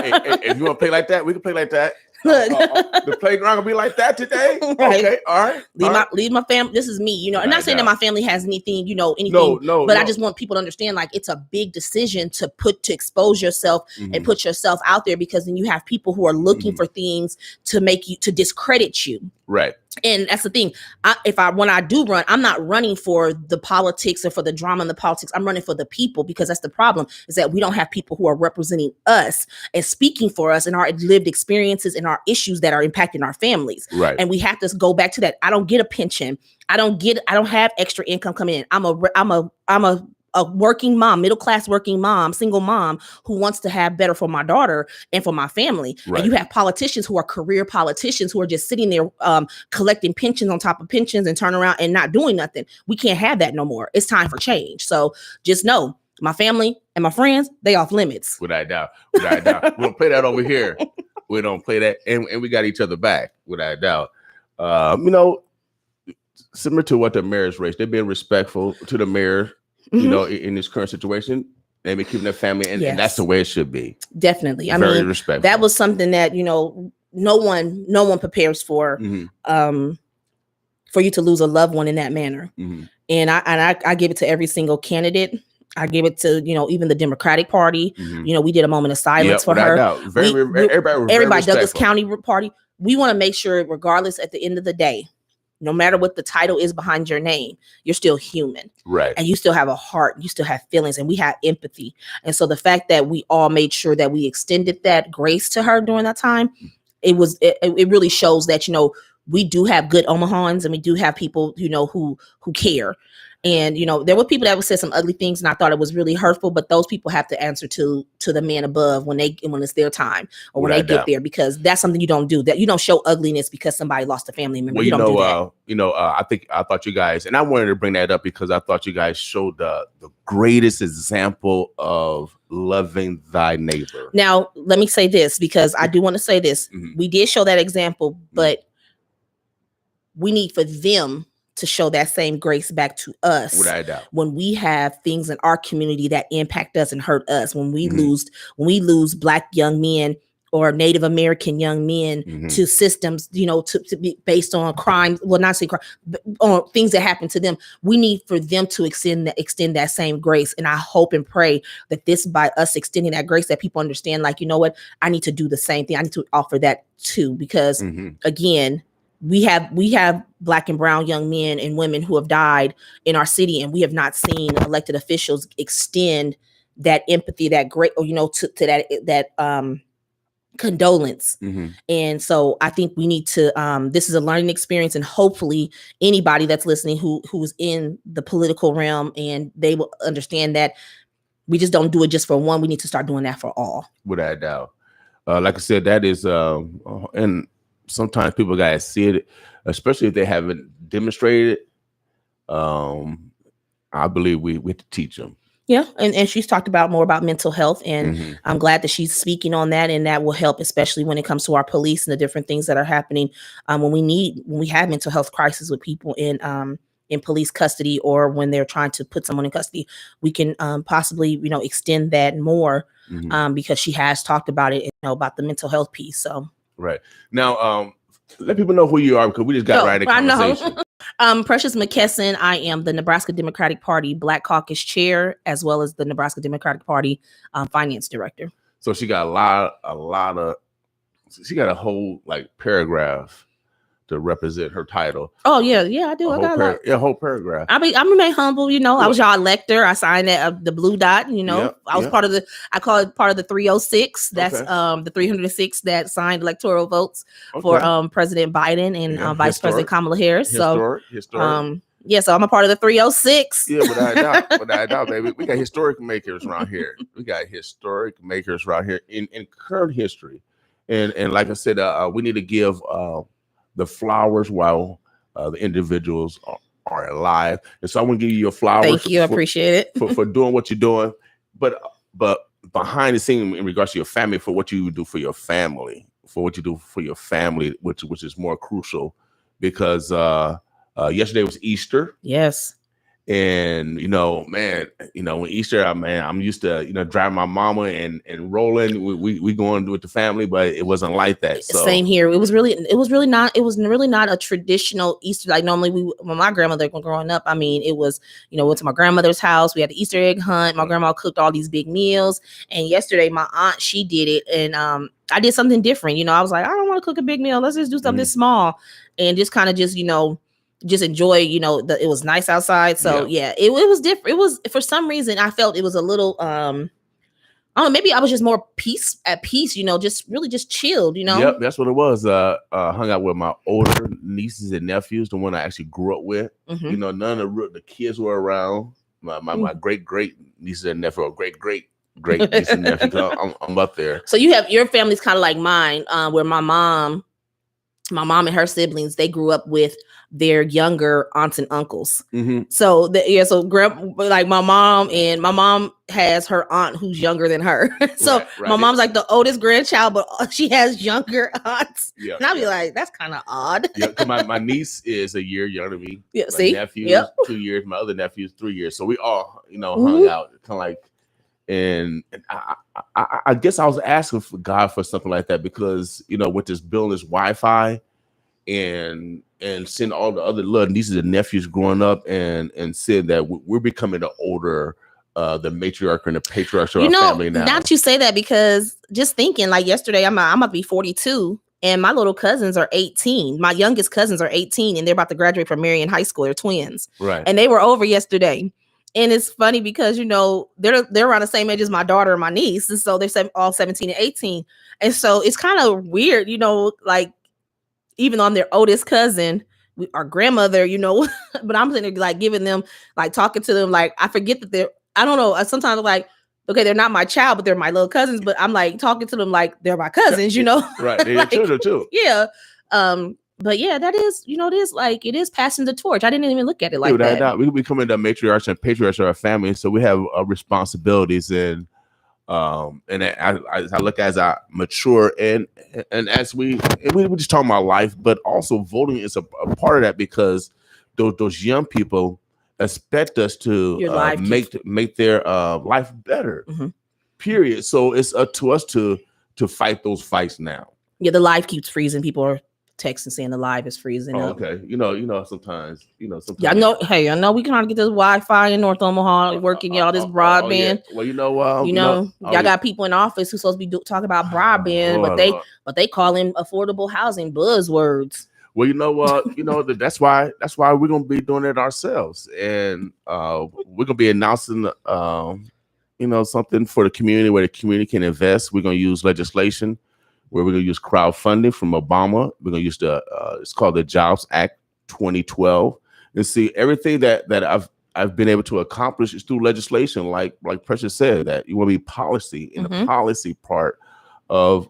if you want to play like that, we can play like that. The playground will be like that today. Right. Okay, all right. Leave my family. This is me. I'm not saying that my family has anything. No. I just want people to understand, like, it's a big decision to expose yourself and put yourself out there, because then you have people who are looking for things to discredit you. Right. And that's the thing. When I do run, I'm not running for the politics or for the drama and the politics. I'm running for the people, because that's the problem, is that we don't have people who are representing us and speaking for us and our lived experiences and our issues that are impacting our families. Right. And we have to go back to that. I don't get a pension. I don't have extra income coming in. I'm a working mom, middle-class working mom, single mom who wants to have better for my daughter and for my family. Right. And you have politicians who are career politicians who are just sitting there collecting pensions on top of pensions and turn around and not doing nothing. We can't have that no more. It's time for change. So just know, my family and my friends, they off limits. Without a doubt. We don't play that over here. We don't play that. And we got each other back, without a doubt. Similar to what the mayor's race, they've been respectful to the mayor. In this current situation, they've been keeping their family, and that's the way it should be. Definitely. Very respectful. That was something that, no one prepares for, for you to lose a loved one in that manner. Mm-hmm. And I give it to every single candidate. I give it to, even the Democratic Party. Mm-hmm. We did a moment of silence for her. Everybody, Douglas County Party. We want to make sure, regardless, at the end of the day, no matter what the title is behind your name, you're still human. Right. And you still have a heart, you still have feelings, and we have empathy. And so the fact that we all made sure that we extended that grace to her during that time, it really shows that, we do have good Omahans, and we do have people, who care. And, there were people that would say some ugly things, and I thought it was really hurtful, but those people have to answer to the man above when it's their time, or when they get there, because that's something you don't do. That you don't show ugliness because somebody lost a family member. Well, you don't do that. I thought you guys, and I wanted to bring that up because I thought you guys showed the greatest example of loving thy neighbor. Now, let me say this, because I do want to say this. Mm-hmm. We did show that example, but we need for them to show that same grace back to us. Without a doubt. When we have things in our community that impact us and hurt us, when we lose Black young men or Native American young men to systems, to be based on crimes, well, not say crime, but on things that happen to them, we need for them to extend that same grace. And I hope and pray that this, by us extending that grace, that people understand, like, you know what, I need to do the same thing. I need to offer that too, because again, we have Black and brown young men and women who have died in our city, and we have not seen elected officials extend that empathy, that great, to that condolence. Mm-hmm. And so I think we need to this is a learning experience, and hopefully anybody that's listening who's in the political realm, and they will understand that we just don't do it just for one. We need to start doing that for all. Without a doubt. Like I said, that is and sometimes people gotta see it, especially if they haven't demonstrated it. I believe we have to teach them. Yeah, and she's talked about more about mental health, and Mm-hmm. I'm glad that she's speaking on that, and that will help, especially when it comes to our police and the different things that are happening when we have mental health crisis with people in police custody, or when they're trying to put someone in custody. We can possibly extend that more because she has talked about it, about the mental health piece. So right now, let people know who you are, because we just got right in conversation. Precious McKesson. I am the Nebraska Democratic Party Black Caucus Chair, as well as the Nebraska Democratic Party Finance Director. So she got she got a whole paragraph to represent her title. Oh yeah, I do. I got a whole paragraph. I remain humble. I was y'all elector. I signed that the blue dot. I was part of the. I call it part of the 306. That's the 306 that signed electoral votes for President Biden and Vice President Kamala Harris. Historic. So I'm a part of the 306. Yeah, without doubt, baby. We got historic makers around here. In current history, and like I said, we need to give the flowers while the individuals are alive. And so I want to give you your flowers. Thank you. I appreciate it. for doing what you're doing. But behind the scene, in regards to your family, for what you do for your family, which is more crucial, because yesterday was Easter. Yes. And when Easter, I'm used to driving my mama and rolling. We going with the family, but it wasn't like that. So. Same here. It was really not a traditional Easter like normally when my grandmother was growing up. It was went to my grandmother's house. We had the Easter egg hunt. My grandma cooked all these big meals. And yesterday, my aunt, she did it, and I did something different. I was like, I don't want to cook a big meal. Let's just do something small, and just kind of just enjoy, it was nice outside. So it was different. It was, for some reason, I felt it was a little, I don't know, maybe I was just more at peace, just really just chilled, Yep, that's what it was. Hung out with my older nieces and nephews, the one I actually grew up with. Mm-hmm. None of the kids were around. My great nieces and nephew, or great nieces and nephews. I'm up there. So your family's kind of like mine, where my mom and her siblings, they grew up with their younger aunts and uncles. Mm-hmm. So my mom has her aunt who's younger than her. So right. My mom's like the oldest grandchild, but she has younger aunts. Yeah, and I'll be like, that's kind of odd. Yeah, my niece is a year younger than me. Yeah, my see, nephew 2 years. My other nephew's 3 years. So we all hung out, kind of like. And I guess I was asking for God for something like that, because with this building, this Wi-Fi, and seeing all the other little nieces and nephews growing up, and said that we're becoming the older, the matriarch and the patriarch of our family now. Now that you say that, because just thinking, like yesterday, I'm about to be 42, and my little cousins are 18. My youngest cousins are 18, and they're about to graduate from Marion High School. They're twins, right? And they were over yesterday. And it's funny because, they're around the same age as my daughter and my niece. And so they're all 17 and 18. And so it's kind of weird, like, even though I'm their oldest cousin, our grandmother, but I'm sitting there like giving them, like talking to them, like, I forget that I don't know. Sometimes I'm like, okay, they're not my child, but they're my little cousins. But I'm like talking to them like they're my cousins, Right. They're your children too. Yeah. But yeah, that is, it is passing the torch. I didn't even look at it like that. We becoming the matriarchs and patriarchs of our family, so we have responsibilities, and as I look, as I mature, and as we just talking about life, but also voting is a part of that, because those young people expect us to make their life better. Mm-hmm. Period. So it's up to us to fight those fights now. Yeah, the live keeps freezing. People are texting saying the live is freezing up. Okay. Sometimes. Yeah, I know. Hey, I know we can't get this Wi-Fi in North Omaha working, y'all. This broadband. Yeah. Well, y'all got people in office who's supposed to be talking about broadband, but they call them affordable housing buzzwords. Well, that's why we're gonna be doing it ourselves, and we're gonna be announcing something for the community where the community can invest. We're gonna use legislation where we're going to use crowdfunding from Obama. We're going to use it's called the Jobs Act 2012, and see everything that I've been able to accomplish is through legislation, like Precious said, that you want to be policy in the policy part of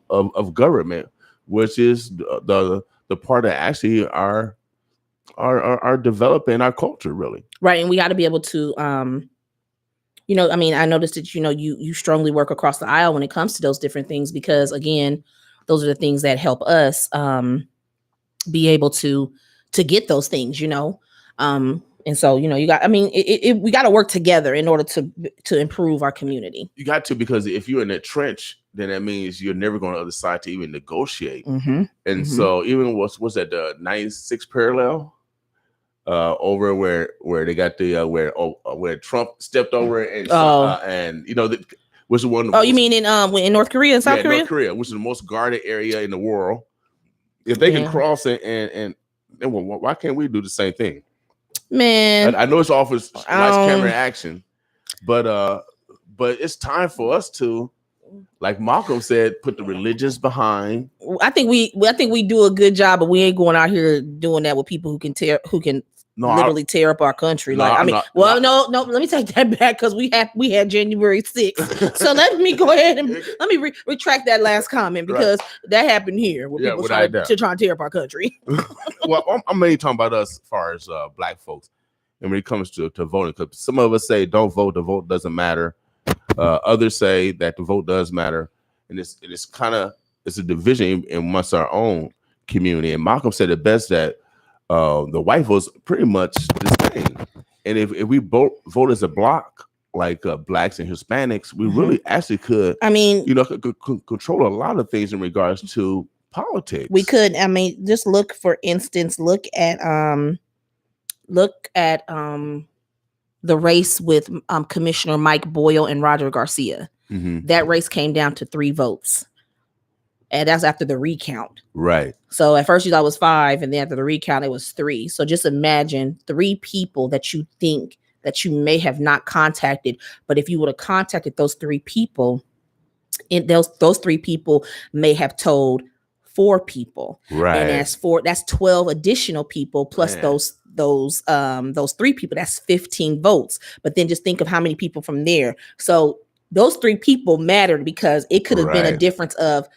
government, which is the part that actually are developing our culture, really. Right, and we got to be able to, you know, I mean, I noticed that, you know, you strongly work across the aisle when it comes to those different things, because again, those are the things that help us be able to get those things, you know. And so, you know, we got to work together in order to improve our community. You got to, because if you're in the trench, then that means you're never going to the other side to even negotiate. And so even what's that, the 96 parallel over where they got the where Trump stepped over and you know, was the one. Oh, you mean in North Korea and South Korea? North Korea, which is the most guarded area in the world. If they can cross it, and well, why can't we do the same thing? Man, I know it's offers nice camera action, but it's time for us to, like Malcolm said, put the religions behind. I think we do a good job, but we ain't going out here doing that with people who can literally tear up our country. No, like, I I'm mean, not. no, let me take that back, because we had January 6th. So let me go ahead and let me retract that last comment, because that happened here where people try to tear up our country. Well, I'm mainly talking about us as far as Black folks, and when it comes to voting, because some of us say don't vote, the vote doesn't matter. Others say that the vote does matter, and it's a division amongst our own community. And Malcolm said it best, that the white vote's pretty much the same, and if we vote as a block, like Blacks and Hispanics, we really actually could. I mean, you know, could control a lot of things in regards to politics. We could. I mean, just look, for instance, look at the race with Commissioner Mike Boyle and Roger Garcia. That race came down to 3 votes. And that's after the recount. Right. So at first you thought it was 5, and then after the recount, it was 3. So just imagine 3 people that you think that you may have not contacted. But if you would have contacted those 3 people, those 3 people may have told 4 people. Right. And that's 12 additional people plus those 3 people. That's 15 votes. But then just think of how many people from there. So those 3 people mattered, because it could have been a difference of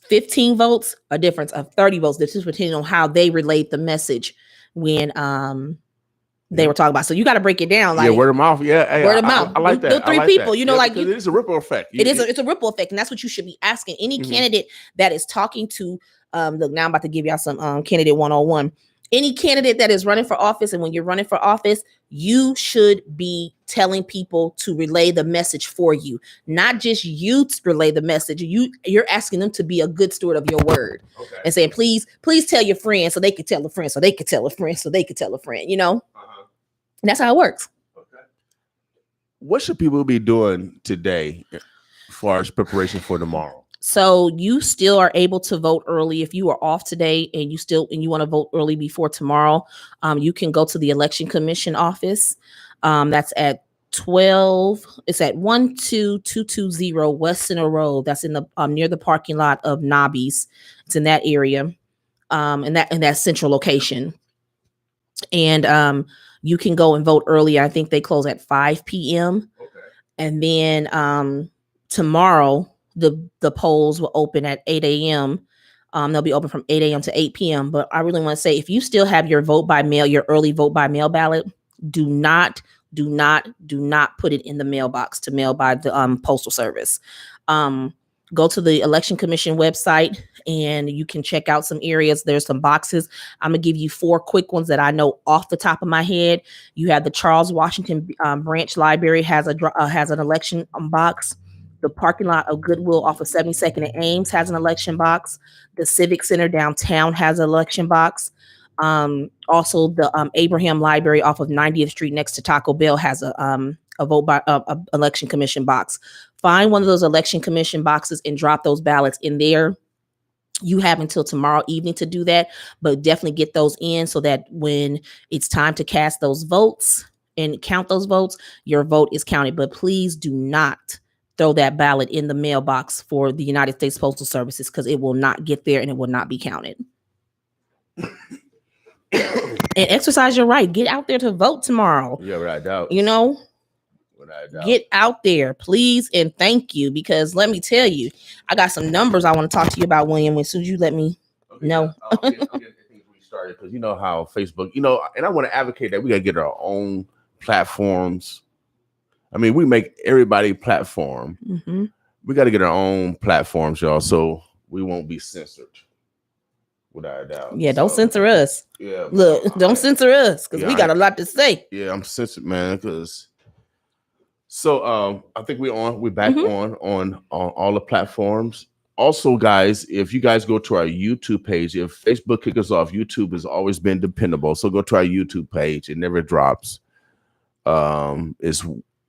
15 votes, a difference of 30 votes. This is depending on how they relayed the message when they were talking about. So you got to break it down, like word of mouth. Yeah, word of mouth. I like that. The 3 people, you know, like it's a ripple effect. It's a ripple effect, and that's what you should be asking any candidate that is talking to. Look, now I'm about to give y'all some candidate 101. Any candidate that is running for office, and when you're running for office, you should be telling people to relay the message for you, not just you to relay the message. You're asking them to be a good steward of your word, and saying, please tell your friend, so they could tell a friend, so they could tell a friend, so they could tell a friend. You know, and that's how it works. What should people be doing today as far as preparation for tomorrow? So you still are able to vote early. If you are off today and you want to vote early before tomorrow, you can go to the Election Commission office. That's at 12. It's at 12220 West Center Road. That's in the near the parking lot of Nobby's. It's in that area, in that central location. And you can go and vote early. I think they close at 5 p.m. And then tomorrow, the polls will open at 8 a.m. They'll be open from 8 a.m. to 8 p.m. But I really want to say, if you still have your vote by mail, your early vote by mail ballot, do not put it in the mailbox to mail by the Postal Service. Go to the Election Commission website and you can check out some areas. There's some boxes. I'm gonna give you 4 quick ones that I know off the top of my head. You have the Charles Washington Branch Library has an election box. The parking lot of Goodwill off of 72nd and Ames has an election box. The Civic Center downtown has an election box. Also, the Abraham Library off of 90th Street next to Taco Bell has a vote by election commission box. Find one of those election commission boxes and drop those ballots in there. You have until tomorrow evening to do that, but definitely get those in so that when it's time to cast those votes and count those votes, your vote is counted. But please do not throw that ballot in the mailbox for the United States Postal Services, because it will not get there and it will not be counted. And exercise your right. Get out there to vote tomorrow. Yeah, without doubt. You know, Without doubt. get out there, please, and thank you. Because let me tell you, I got some numbers I want to talk to you about, William. As soon as you let me know. I'll get things restarted, because you know how Facebook, you know, and I want to advocate that we got to get our own platforms. I mean, we make everybody platform. Mm-hmm. We got to get our own platforms, y'all, so we won't be censored. Without a doubt. Yeah, don't censor us. Yeah. Look, don't censor us, because we got a lot to say. Yeah, I'm censored, man, because so I think we're back Mm-hmm. on all the platforms. Also, guys, if you guys go to our YouTube page, if Facebook kicks us off, YouTube has always been dependable. So go to our YouTube page. It never drops. It's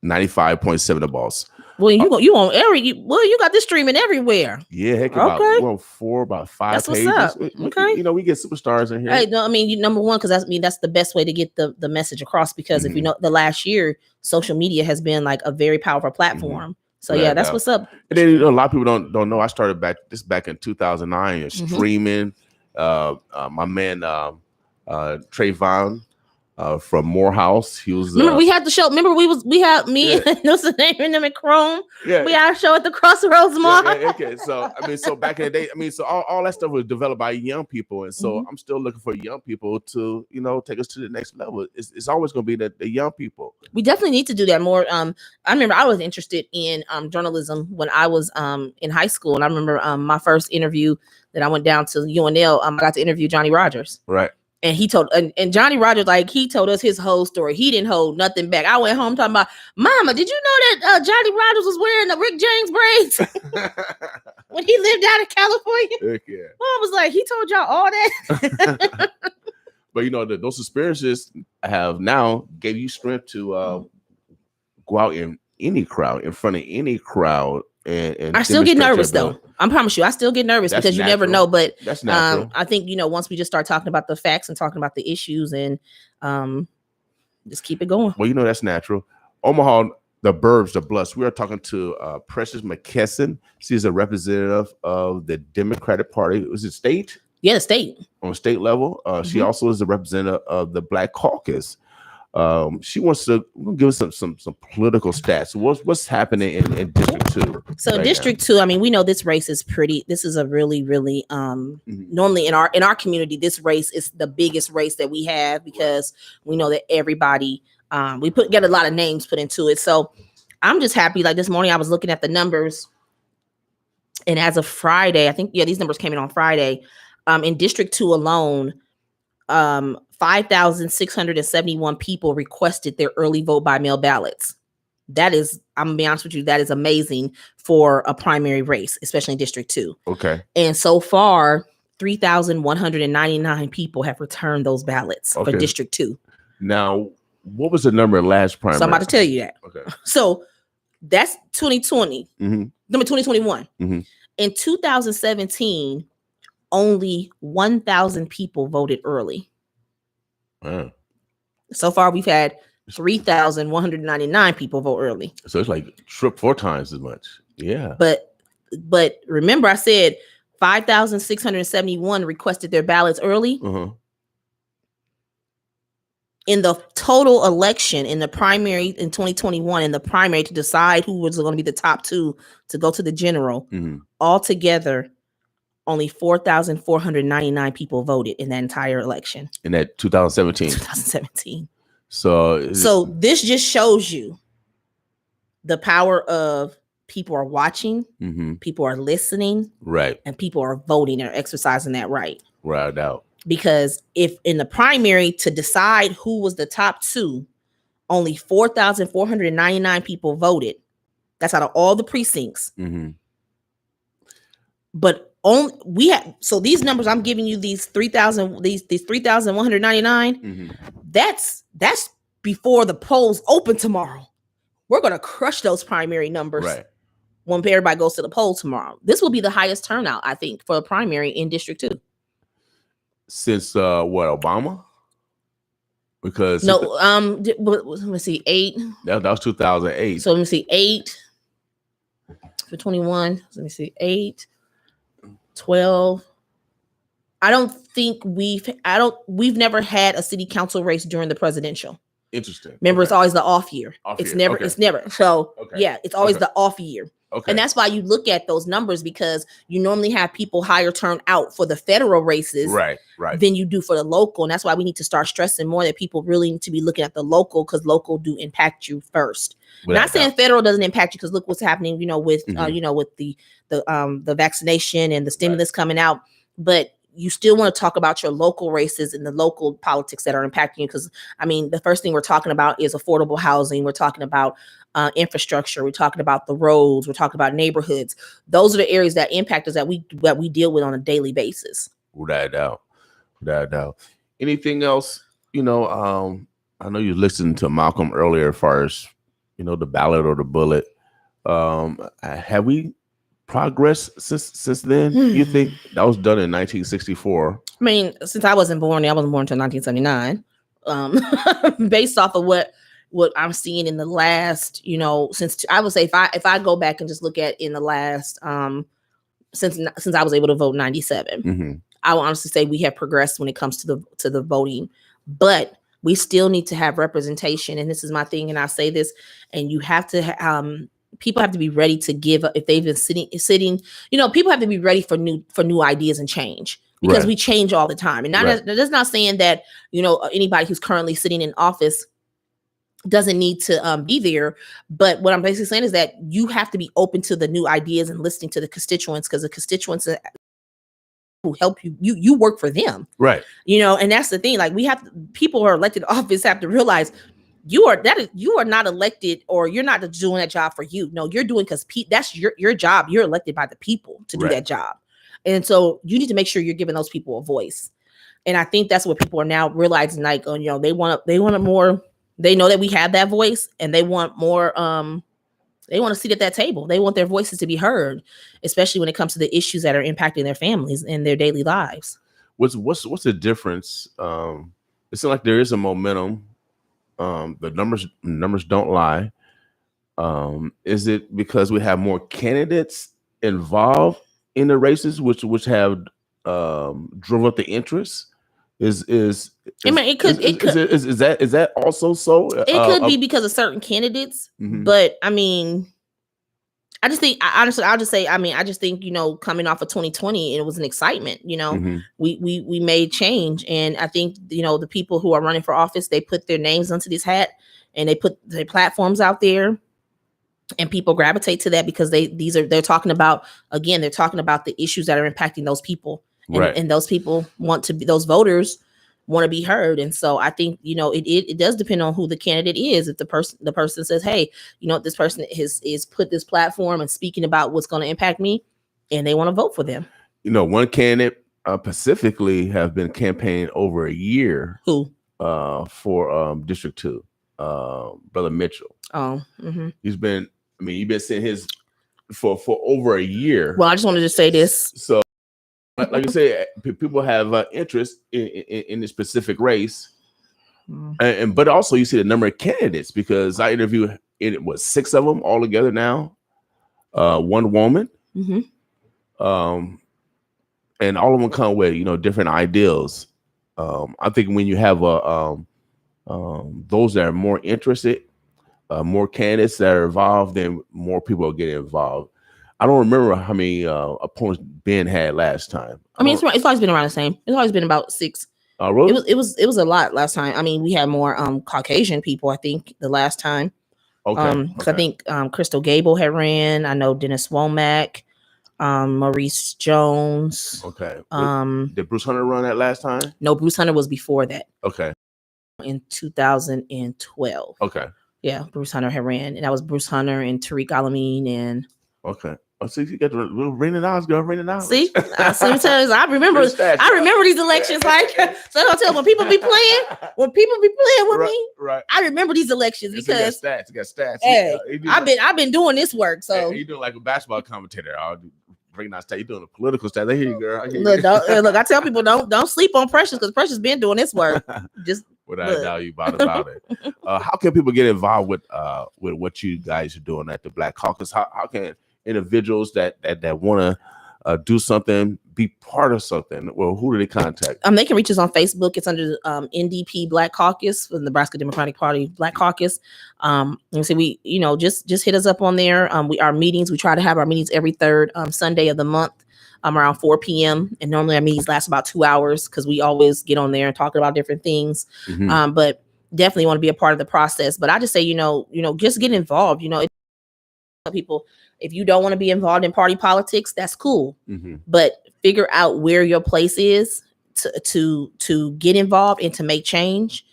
95.7 The Boss. Well, you on you got this streaming everywhere. Yeah, heck, Okay. about 5 That's what's pages. up. Okay. You know, we get superstars in here. Hey, no, I mean, number one, because that's the best way to get the message across. Because if you know, the last year, social media has been like a very powerful platform. So Without yeah, that's doubt. what's up. And then, you know, a lot of people don't know. I started back in 2009 and streaming. My man Trayvon from Morehouse. He was. Remember, we had the show. Remember, we had me and what's the name in them and Chrome. Yeah. We had a show at the Crossroads Mall. Yeah, okay, so I mean, so back in the day, I mean, so all that stuff was developed by young people, and so I'm still looking for young people to, you know, take us to the next level. It's always going to be the young people. We definitely need to do that more. I remember I was interested in journalism when I was in high school, and I remember my first interview that I went down to UNL. I got to interview Johnny Rogers. Right. And he told, and Johnny Rogers, like, he told us his whole story. He didn't hold nothing back. I went home talking about, Mama, did you know that Johnny Rogers was wearing the Rick James braids when he lived out in California? Heck yeah. Mom was like, he told y'all all that. But you know, those experiences I have now gave you strength to go out in any crowd, in front of any crowd. And I still get demonstrate your nervous though. ability. I promise you, I still get nervous That's because you never natural. know. But That's natural. I think, you know, once we just start talking about the facts and talking about the issues and just keep it going. Well, you know, that's natural. Omaha, the Burbs, the Bloods. We are talking to Precious McKesson. She's a representative of the Democratic Party. Was it state? Yeah, the state. On state level. She also is a representative of the Black Caucus. She wants to give us some political stats. What's happening in District 2? So right District 2, I mean, we know this race is pretty. This is a really, really normally in our community, this race is the biggest race that we have because we know that everybody we get a lot of names put into it. So I'm just happy. Like this morning, I was looking at the numbers, and as of Friday, I think these numbers came in on Friday. In District 2 alone, 5,671 people requested their early vote by mail ballots. That is, I'm gonna be honest with you, that is amazing for a primary race, especially in District 2. Okay. And so far, 3,199 people have returned those ballots for District 2. Now, what was the number last primary? So I'm about to tell you that. Okay. So that's 2020. Number 2021. In 2017, only 1,000 people voted early. Wow. So far, we've had 3,199 people vote early. So it's like 4 times as much. Yeah. But remember, I said 5,671 requested their ballots early. In the total election, in the primary in 2021, in the primary to decide who was going to be the top 2 to go to the general, altogether, only 4,499 people voted in that entire election. In that 2017. 2017. So this just shows you the power of people are watching, people are listening, right, and people are voting or exercising that right. Right out. Because if in the primary to decide who was the top 2, only 4,499 people voted. That's out of all the precincts. But we have, so these numbers I'm giving you, these 3,000, these 3,199. That's before the polls open tomorrow. We're gonna crush those primary numbers when everybody goes to the poll tomorrow. This will be the highest turnout, I think, for a primary in District 2. Since Obama? Because let me see, 8. That was 2008. So let me see, 8. for 21. Let me see, 8, 12. I don't think we've never had a city council race during the presidential. Interesting. Remember, it's always the off year. It's never. So yeah, it's always the off year. Okay. And that's why you look at those numbers, because you normally have people higher turn out for the federal races right than you do for the local. And that's why we need to start stressing more that people really need to be looking at the local, because local do impact you first. Not saying federal doesn't impact you, because look what's happening, with with the vaccination and the stimulus coming out. But you still want to talk about your local races and the local politics that are impacting you. Because the first thing we're talking about is affordable housing. We're talking about infrastructure. We're talking about the roads. We're talking about neighborhoods. Those are the areas that impact us, that we deal with on a daily basis. Without a doubt. Anything else? I know you listened to Malcolm earlier, as far as the ballot or the bullet. Have we progressed since then? You think that was done in 1964? Since I wasn't born until 1979. Based off of what I'm seeing in the last, since I would say if I go back and just look at in the last since I was able to vote 97, I will honestly say we have progressed when it comes to the voting, but we still need to have representation. And this is my thing, and I say this, and you have to people have to be ready to give up if they've been sitting. People have to be ready for new ideas and change, because we change all the time. And that's not saying that anybody who's currently sitting in office doesn't need to be there. But what I'm basically saying is that you have to be open to the new ideas and listening to the constituents, because the constituents who help you work for them. Right. And that's the thing. Like, people who are elected to office have to realize you are not elected, or you're not doing that job for you. No, you're doing because that's your job. You're elected by the people to do that job. And so you need to make sure you're giving those people a voice. And I think that's what people are now realizing, like, they want more. They know that we have that voice, and they want more. They want a seat at that table. They want their voices to be heard, especially when it comes to the issues that are impacting their families and their daily lives. What's the difference? It seems like there is a momentum. The numbers don't lie. Is it because we have more candidates involved in the races, which have drove up the interest? Is that also so? It could be because of certain candidates, but I just think, honestly, I'll just say, I just think, coming off of 2020, it was an excitement. We made change, and I think the people who are running for office, they put their names onto this hat, and they put their platforms out there, and people gravitate to that because they're talking about the issues that are impacting those people. And those people those voters want to be heard. And so I think, it does depend on who the candidate is. If the person says, hey, this person is put this platform and speaking about what's going to impact me, and they want to vote for them. One candidate specifically have been campaigning over a year. Who? For District 2, Brother Mitchell. Oh, you've been seeing his for over a year. Well, I just wanted to say this. So, like you say, people have interest in this specific race, but also you see the number of candidates, because I interviewed 6 of them all together now, 1 woman, and all of them come with different ideals. I think when you have those that are more interested, more candidates that are involved, then more people will get involved. I don't remember how many opponents Ben had last time. It's always been around the same. It's always been about 6. Really? It was a lot last time. We had more Caucasian people, I think, the last time. Okay. Because I think Crystal Gable had ran. I know Dennis Womack, Maurice Jones. Okay. Did Bruce Hunter run that last time? No, Bruce Hunter was before that. Okay. In 2012. Okay. Yeah, Bruce Hunter had ran, and that was Bruce Hunter and Tariq Alameen and. Okay. Oh, see, you got the little ringing knowledge, girl. Ringing knowledge. See, I remember these elections. Like, so don't tell when people be playing with me. Right. I remember these elections because you got stats. Hey, I've been doing this work. So you doing like a basketball commentator. I'll bring that stat. You doing a political stat. They hear you, girl. Look, I tell people don't sleep on Precious, because Precious been doing this work. Just without a doubt, you about it. How can people get involved with what you guys are doing at the Black Caucus? How can individuals that want to do something, be part of something, well, who do they contact? They can reach us on Facebook. It's under NDP Black Caucus, for the Nebraska Democratic Party Black Caucus. And so we, just hit us up on there. Our meetings, we try to have our meetings every third Sunday of the month, around 4 p.m. And normally our meetings last about 2 hours because we always get on there and talk about different things. But definitely want to be a part of the process. But I just say, just get involved. People, if you don't want to be involved in party politics, that's cool. But figure out where your place is to get involved and to make change,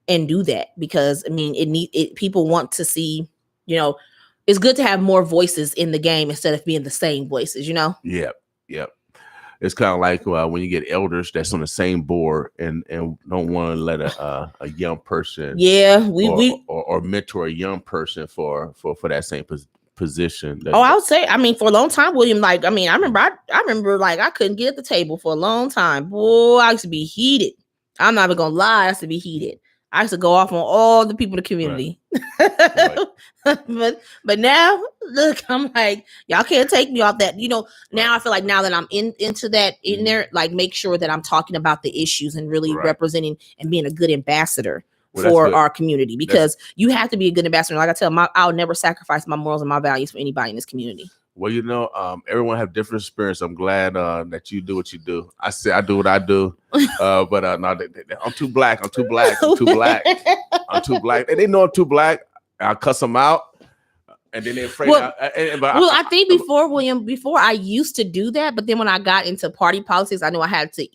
and do that, because people want to see, it's good to have more voices in the game instead of being the same voices, Yep. It's kind of like when you get elders that's on the same board and don't want to let a young person, or mentor a young person for that same position. I would say, for a long time, William, I remember I couldn't get at the table for a long time. Boy, I used to be heated. I'm not even gonna lie, I used to be heated. I used to go off on all the people in the community. Right. but now, look, I'm like, y'all can't take me off that. Now I feel like now that I'm into that in there, make sure that I'm talking about the issues and really representing and being a good ambassador for our community, because you have to be a good ambassador. Like I tell them, I'll never sacrifice my morals and my values for anybody in this community. Well, everyone have different experience. I'm glad that you do what you do. I say I do what I do, but no, I'm too black. I'm too black. I'm too black. I'm too black. And they know I'm too black. I'll cuss them out, and then they're afraid. I think before I used to do that, but then when I got into party politics, I knew I had to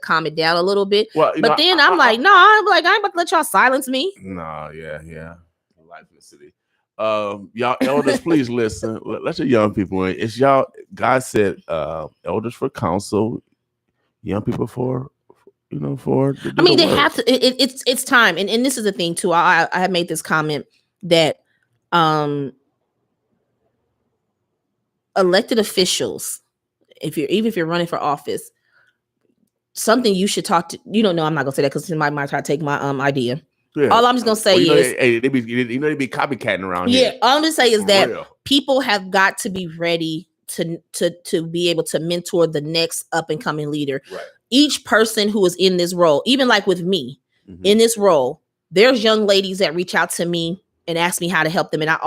calm it down a little bit. Then I'm like, I ain't about to let y'all silence me. No, yeah, life in the city. Y'all elders, please listen. Let your young people in. It's y'all. God said, elders for counsel, young people for. They have to. It's time, and this is the thing too. I have made this comment that elected officials, if you're running for office, something you should talk to. I'm not gonna say that because somebody might try to take my idea. Yeah. All I'm just gonna say is, they be copycatting around here. Yeah, all I'm gonna say is that people have got to be ready to be able to mentor the next up and coming leader. Right. Each person who is in this role, even like with me in this role, there's young ladies that reach out to me and ask me how to help them, and I've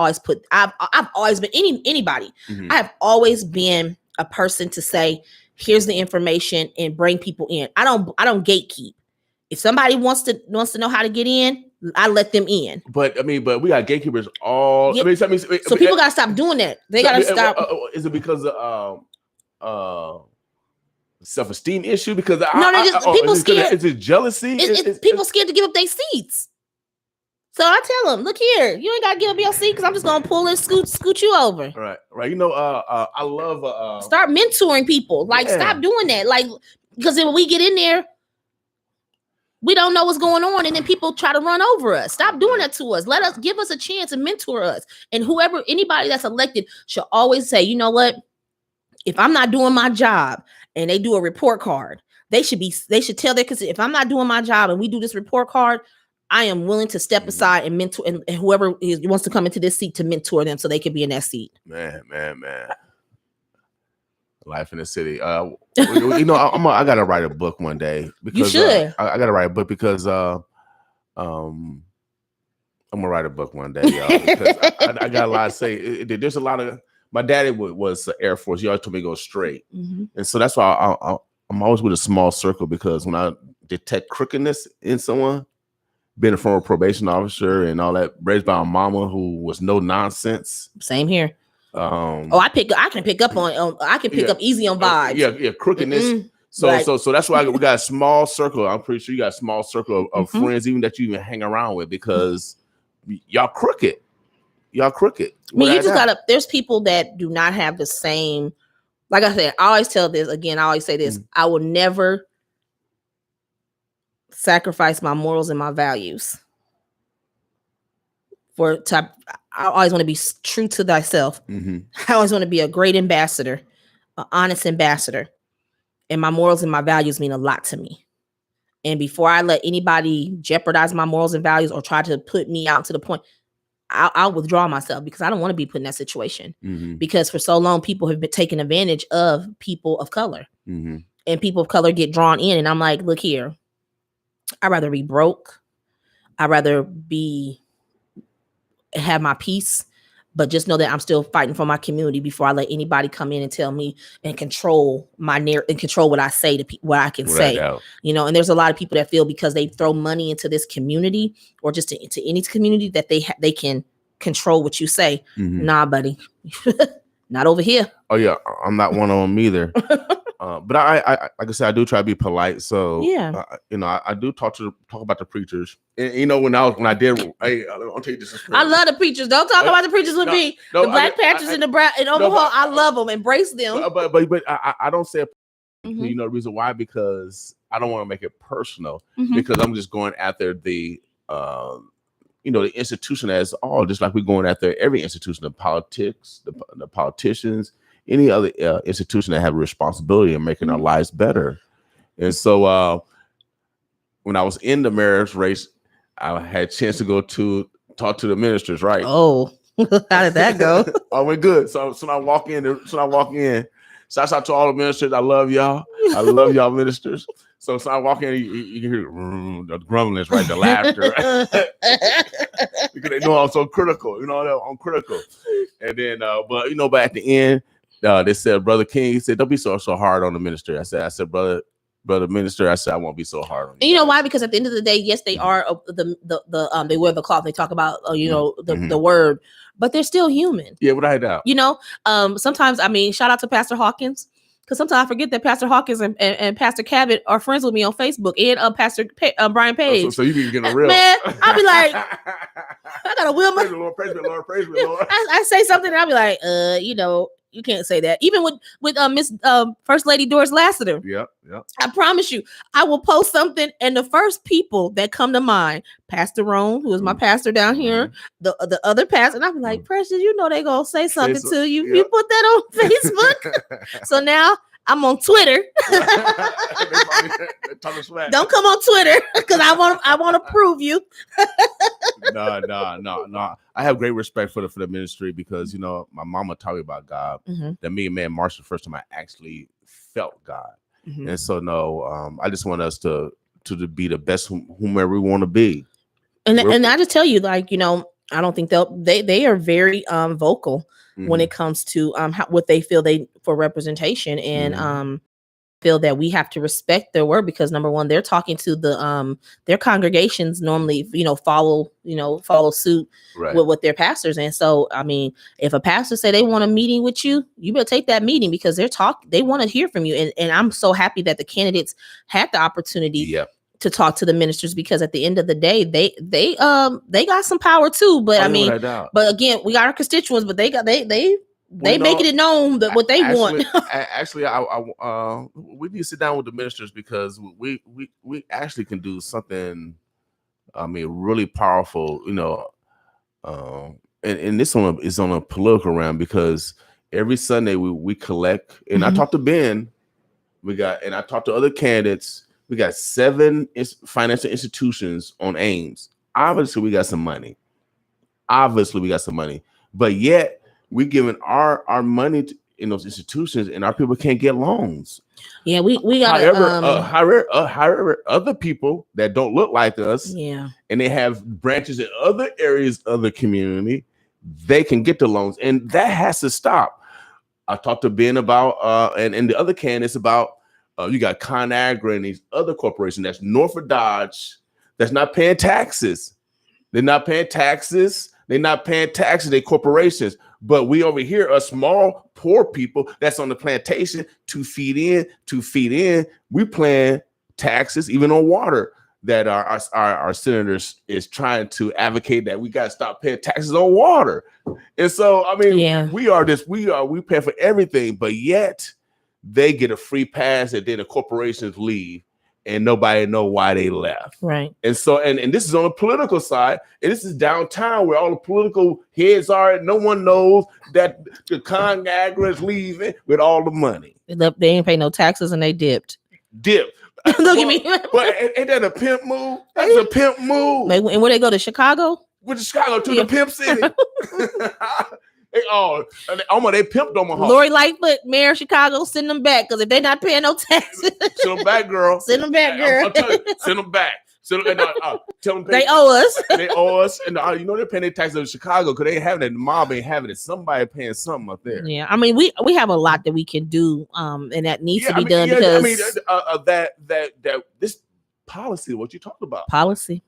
always been anybody. I have always been a person to say, here's the information and bring people in. I don't gatekeep. If somebody wants to know how to get in, I let them in. But we got gatekeepers all. Yeah. So people gotta stop doing that. They gotta stop. Is it because of self-esteem issue? Because people scared. Is it jealousy? It's people scared to give up their seats. So I tell them, look here, you ain't gotta give up your seat because I'm just gonna pull and scoot you over. Right. I love start mentoring people. Stop doing that. Because then when we get in there, we don't know what's going on, and then people try to run over us. Stop doing that to us. Give us a chance and mentor us. And anybody that's elected should always say, you know what? If I'm not doing my job and they do a report card, they should tell their constituents, if I'm not doing my job and we do this report card, I am willing to step aside and mentor, and whoever wants to come into this seat to mentor them so they can be in that seat. Man. Life in the city. I gotta write a book one day. Because, you should. I gotta write a book because I'm gonna write a book one day, y'all. Because I got a lot to say. There's a lot of. My daddy was Air Force. He always told me to go straight, and so that's why I'm always with a small circle, because when I detect crookedness in someone, being a former probation officer and all that, raised by a mama who was no nonsense. Same here. I can pick up easy on vibes. Crookedness. Mm-mm. So that's why we got a small circle. I'm pretty sure you got a small circle of friends, even that you even hang around with, because y'all crooked. There's people that do not have the same, like I said, I always say this, I will never sacrifice my morals and my values I always want to be true to thyself. I always want to be a great ambassador, an honest ambassador. And my morals and my values mean a lot to me. And before I let anybody jeopardize my morals and values or try to put me out to the point, I'll withdraw myself because I don't want to be put in that situation. Mm-hmm. Because for so long, people have been taking advantage of people of color, Mm-hmm. and people of color get drawn in. And I'm like, look here, I'd rather be broke. I'd rather have my peace, but just know that I'm still fighting for my community before I let anybody come in and tell me and control my and control what I say to people, what I can say. You know, and there's a lot of people that feel because they throw money into this community or just into any community that they can control what you say. Mm-hmm. Nah, buddy, not over here. Oh yeah, I'm not one of them either. But I like I said, I do try to be polite. So yeah, you know, I do talk about the preachers. And, you know, when I did, hey, I'll tell you this. I love the preachers. Don't talk about the preachers with me. The Black Panthers in Omaha, I love them. Embrace them. But I don't say, Mm-hmm. you know, the reason why, because I don't want to make it personal. Mm-hmm. Because I'm just going after the you know, the institution as all, just like we're going after every institution, the politics, the politicians, any other institution that have a responsibility in making our lives better. And so when I was in the mayor's race, I had a chance to go to talk to the ministers, right? Oh, how did that go? Oh, went good. So I walk in, shouts out to all the ministers. I love y'all. I love y'all ministers. So I walk in, you can hear the grumblings, right? The laughter. Because they know I'm so critical. You know, I'm critical. And then, but at the end, they said, Brother King, he said, don't be so hard on the minister. I said, brother minister, I said, I won't be so hard on you. You know why? Because at the end of the day, yes, they are they wear the cloth. They talk about the word, but they're still human. Yeah, without a doubt. You know, sometimes, I mean, shout out to Pastor Hawkins, because sometimes I forget that Pastor Hawkins and Pastor Cabot are friends with me on Facebook, and Pastor Brian Page. So you be getting real. Man, I'll be like, I gotta will my. Praise the Lord. I say something, and I'll be like, you know, you can't say that. Even with Miss First Lady Doris Lassiter. Yep. I promise you, I will post something, and the first people that come to mind, Pastor Roan, who is my pastor down here, the other pastor, and I'll be like, Precious, you know they gonna say something to you. Yep. You put that on Facebook. So now I'm on Twitter. Don't come on Twitter because I want to prove you. No. I have great respect for the ministry because, you know, my mama taught me about God. Mm-hmm. That me and Man Marsh, the first time I actually felt God. Mm-hmm. And so I just want us to be the best whomever we want to be. And I just tell you, like, you know, I don't think they are very vocal when it comes to what they feel for representation, and feel that we have to respect their word because, number one, they're talking to their congregations normally, you know, follow suit with what their pastors. And so, I mean, if a pastor say they want a meeting with you, you better take that meeting because they want to hear from you. And I'm so happy that the candidates had the opportunity to talk to the ministers, because at the end of the day, they got some power too. But but again, we got our constituents, but they making it known that what they want. Actually, we need to sit down with the ministers because we actually can do something. I mean, really powerful. You know, and this is on a political realm because every Sunday we collect, and I talked to Ben. And I talked to other candidates. We got 7 financial institutions on Ames. Obviously, we got some money. But yet we're giving our money in those institutions, and our people can't get loans. Yeah, we got. However, other people that don't look like us, and they have branches in other areas of the community, they can get the loans, and that has to stop. I talked to Ben about, and the other candidates about. You got ConAgra and these other corporations that's Norfolk Dodge that's not paying taxes. They're not paying taxes. They're corporations. But we over here are small, poor people that's on the plantation to feed in. We paying taxes, even on water, that our senators is trying to advocate that we got to stop paying taxes on water. And so, I mean, we pay for everything, but yet they get a free pass, and then the corporations leave, and nobody know why they left. Right. And so, and this is on the political side, and this is downtown where all the political heads are, and no one knows that the ConAgra is leaving with all the money. They ain't pay no taxes, and they dipped. Look at me. But ain't that a pimp move? That's a pimp move. And where they go to Chicago? With Chicago to the Pimp City. They pimped Omaha. Lori Lightfoot, Mayor of Chicago, send them back because if they're not paying no taxes, send them back, girl. Send them back, girl. I'm telling you, send them back. Tell them they owe us. They owe us, and they're paying their taxes in Chicago because they ain't having it. The mob ain't having it. Somebody paying something up there. Yeah, I mean, we have a lot that we can do, and that needs to be done because that this policy, what you talked about, policy,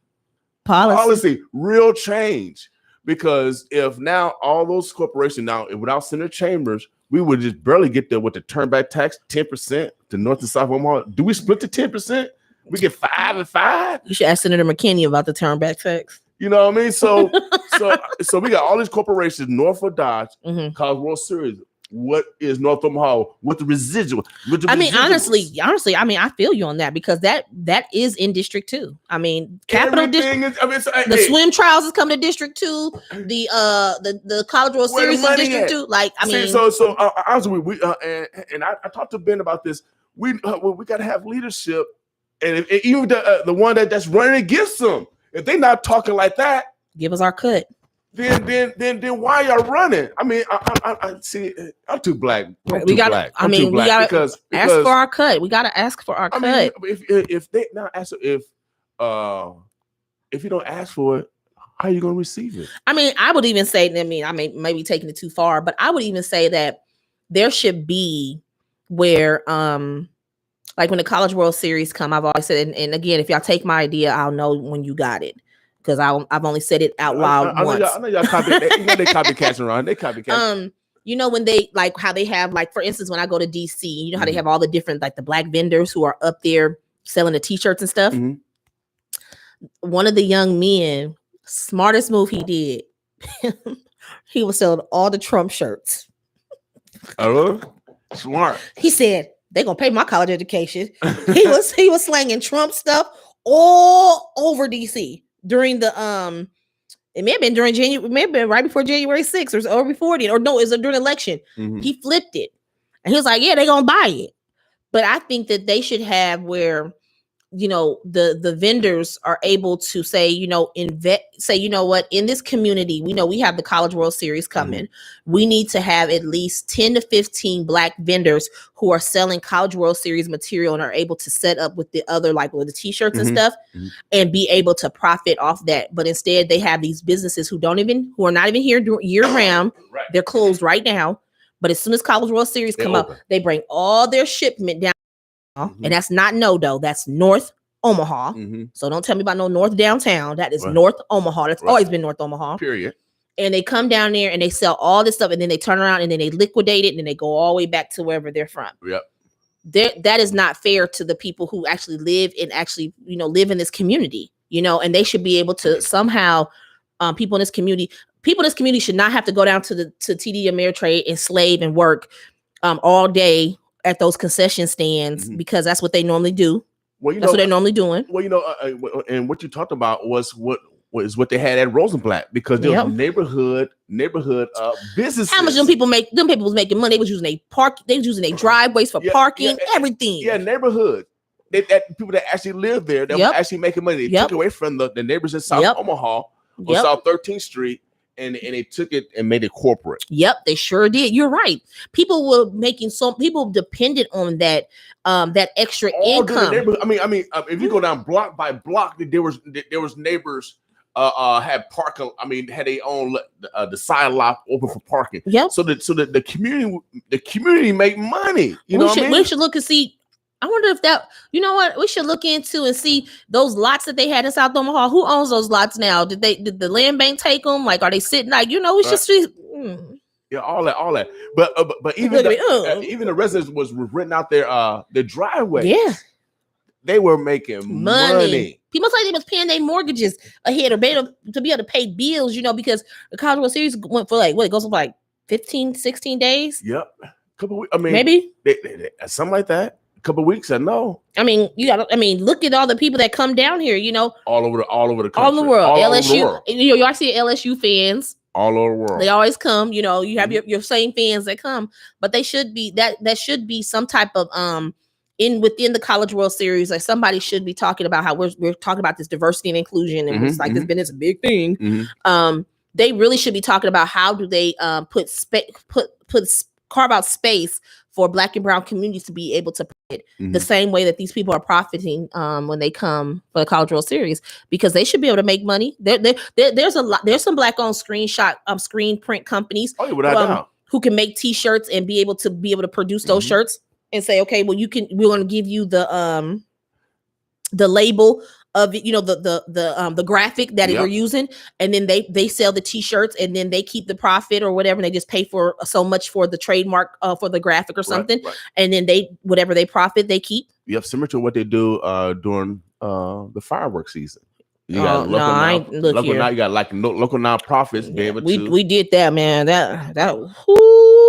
real change. Because if now all those corporations now without Senator Chambers, we would just barely get there with the turnback tax 10% to North and South Omaha. Do we split the 10%? We get 5 and 5. You should ask Senator McKinney about the turnback tax. You know what I mean? So we got all these corporations, Norfolk Dodge, College World Series. What is North Omaha? What the residual? Honestly, I mean, I feel you on that because that is in District 2. I mean, Capital District. The swim trials is coming to District 2. The College World Series in District 2. Like, I mean, honestly, I talked to Ben about this. We got to have leadership, and even the one that's running against them, if they're not talking like that, give us our cut. Then why y'all running? I mean, I see. I'm too black. We got to ask for our cut. We got to ask for our cut. Mean, if they now ask if you don't ask for it, how are you going to receive it? I mean, I would even say. I mean, I may be taking it too far, but I would even say that there should be where, like when the College World Series come, I've always said, and again, if y'all take my idea, I'll know when you got it. Because I've only said it out loud once. I know y'all copy. They copycats around. They copycats. You know when they like how they have like, for instance, when I go to DC, you know how they have all the different like the black vendors who are up there selling the T-shirts and stuff. One of the young men, smartest move he did, he was selling all the Trump shirts. Smart. He said they're gonna pay my college education. he was slanging Trump stuff all over DC. During the it may have been during January, it may have been right before January 6th or before it, or no, it was during election. He flipped it, and he was like, "Yeah, they're gonna buy it." But I think that they should have where, you know, the vendors are able to say, you know, say, you know what, in this community, we know we have the College World Series coming. We need to have at least 10 to 15 black vendors who are selling College World Series material and are able to set up with the other, like with the T-shirts and stuff, and be able to profit off that. But instead, they have these businesses who are not even here year round. Right. They're closed right now. But as soon as College World Series come up, they bring all their shipment down. And that's not NoDo, that's North Omaha. So don't tell me about no North Downtown. That is North Omaha. That's always been North Omaha. Period. And they come down there and they sell all this stuff, and then they turn around and then they liquidate it, and then they go all the way back to wherever they're from. That is not fair to the people who actually live in this community, you know, and they should be able to somehow, people in this community should not have to go down to TD Ameritrade and slave and work all day at those concession stands because that's what they normally do. Well, that's what they're normally doing. Well, you know, and what you talked about was what they had at Rosenblatt, because there was neighborhood businesses. How much them people was making money? They was using their driveways for parking, everything. Yeah, neighborhood. That people that actually live there that were actually making money. They took away from the neighbors in South Omaha on South 13th Street. And they took it and made it corporate. Yep, they sure did. You're right. People were people depended on that extra income. I mean, if you go down block by block, there was neighbors had parking. I mean, had their own the side lot open for parking. Yep. So that the community make money. We should look and see. I wonder if that, you know what, we should look into and see those lots that they had in South Omaha. Who owns those lots now? Did the land bank take them? Like, are they sitting like, we should see. Yeah, all that. But even the residents was renting out their driveway. Yeah. They were making money. People say they was paying their mortgages ahead or to be able to pay bills, you know, because the College World Series went for it goes for like 15, 16 days. Yep. Couple weeks. I mean, maybe something like that. Couple weeks, I know. I mean, look at all the people that come down here, you know, all over the country, all the world. LSU, you know, you always see LSU fans all over the world. They always come, you know. You have your same fans that come, but they should be that should be some type of within the College World Series, like somebody should be talking about how we're talking about this diversity and inclusion, and it's like this a big thing. They really should be talking about how do they carve out space for Black and Brown communities to be able to profit the same way that these people are profiting when they come for the College World Series, because they should be able to make money. There's some Black-owned screen print companies who can make T-shirts and be able to produce those shirts and say, okay, well, we're going to give you the label of it, the graphic that we're using, and then they sell the T-shirts, and then they keep the profit or whatever, and they just pay for so much for the trademark for the graphic or something, and then whatever they profit they keep. Yep, similar to what they do during the fireworks season. You got you got local nonprofits be able to. We did that, man. That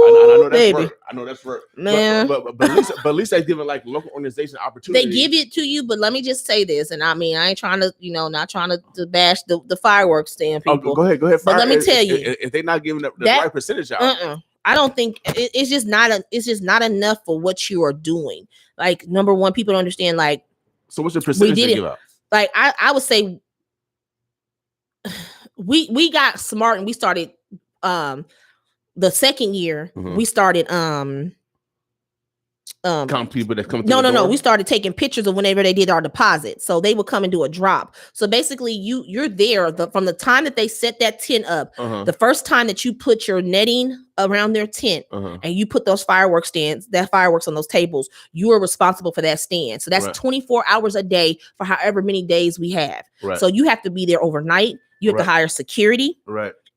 I know that's baby. work. I know that's work, man. But at least they giving like local organization opportunity. They give it to you, but let me just say this, and I mean, I ain't trying to, not trying to bash the fireworks stand people. Go ahead. But let me tell you, if they're not giving the right percentage out, I don't think it's just not enough for what you are doing. Like, number one, people don't understand. Like, so what's the percentage they give out? Like, I would say we got smart and we started the second year we started count people that come no we started taking pictures of whenever they did our deposit, so they would come and do a drop. So basically you're there from the time that they set that tent up, the first time that you put your netting around their tent and you put those fireworks on those tables, you are responsible for that stand. So that's 24 hours a day for however many days we have. So you have to be there overnight. You have to hire security.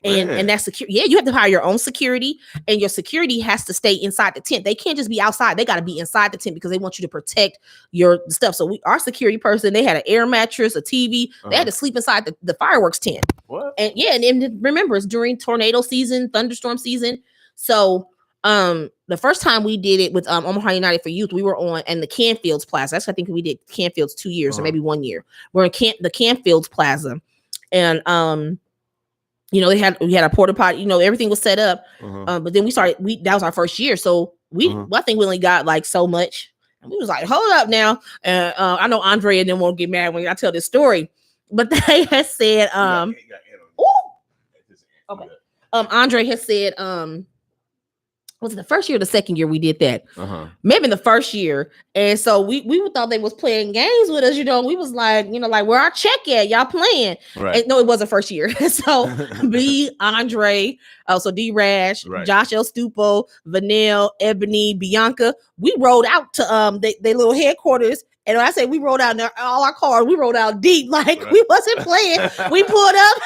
And that's security. Yeah, you have to hire your own security, and your security has to stay inside the tent. They can't just be outside. They got to be inside the tent because they want you to protect your stuff. So our security person, they had an air mattress, a TV. They had to sleep inside the fireworks tent. What? And remember, it's during tornado season, thunderstorm season. So the first time we did it with Omaha United for Youth, we were on and the Canfields Plaza. I think we did Canfields 2 years or maybe 1 year. We're in the Canfields Plaza, and we had a porta potty, everything was set up. But then that was our first year. So I think we only got like so much. And we was like, hold up now. And I know Andre and them won't get mad when I tell this story, but they had said, Andre has said, was it the first year or the second year we did that? Maybe the first year. And so we thought they was playing games with us, we was like, like, where our check at? Y'all playing. Right. And no, it wasn't first year. So me, Andre, so D Rash, Josh El Stupo, Vanille, Ebony, Bianca, we rode out to they little headquarters. And when I say we rode out there, all our cars, we rode out deep, like we wasn't playing. We pulled up.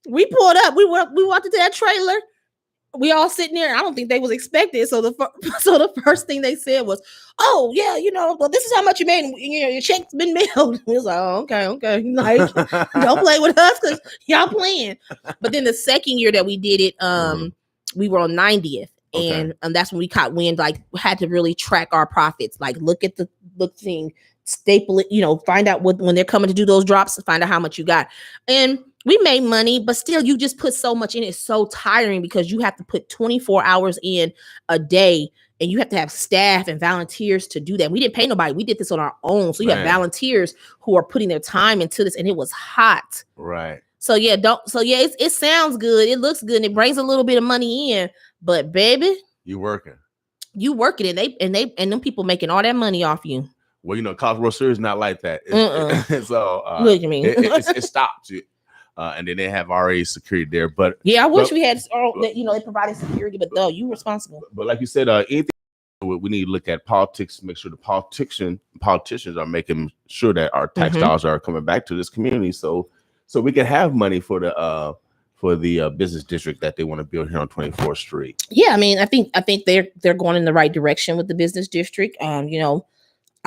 We pulled up. We walked into that trailer. We all sitting there. I don't think they was expected. So the first thing they said was, "Oh yeah, well, this is how much you made. Your check's been mailed." We was like, "Oh, okay." Like, don't play with us because y'all playing. But then the second year that we did it, we were on 90th, and that's when we caught wind. Like, we had to really track our profits. Like, look at the thing, staple it. Find out when they're coming to do those drops. Find out how much you got, and we made money, but still, you just put so much in. It's so tiring because you have to put 24 hours in a day, and you have to have staff and volunteers to do that. We didn't pay nobody. We did this on our own. So you have volunteers who are putting their time into this, and it was hot. Right. So it sounds good. It looks good, and it brings a little bit of money in. But baby, you working, and them people making all that money off you. Well, College World Series not like that. So look at me. It stops you. And then they have already security there, but I wish we had, they provided security, but no, you responsible. But like you said, anything we need to look at politics, make sure the politicians are making sure that our tax dollars are coming back to this community, so we can have money for the business district that they want to build here on 24th Street. Yeah, I mean, I think they're going in the right direction with the business district.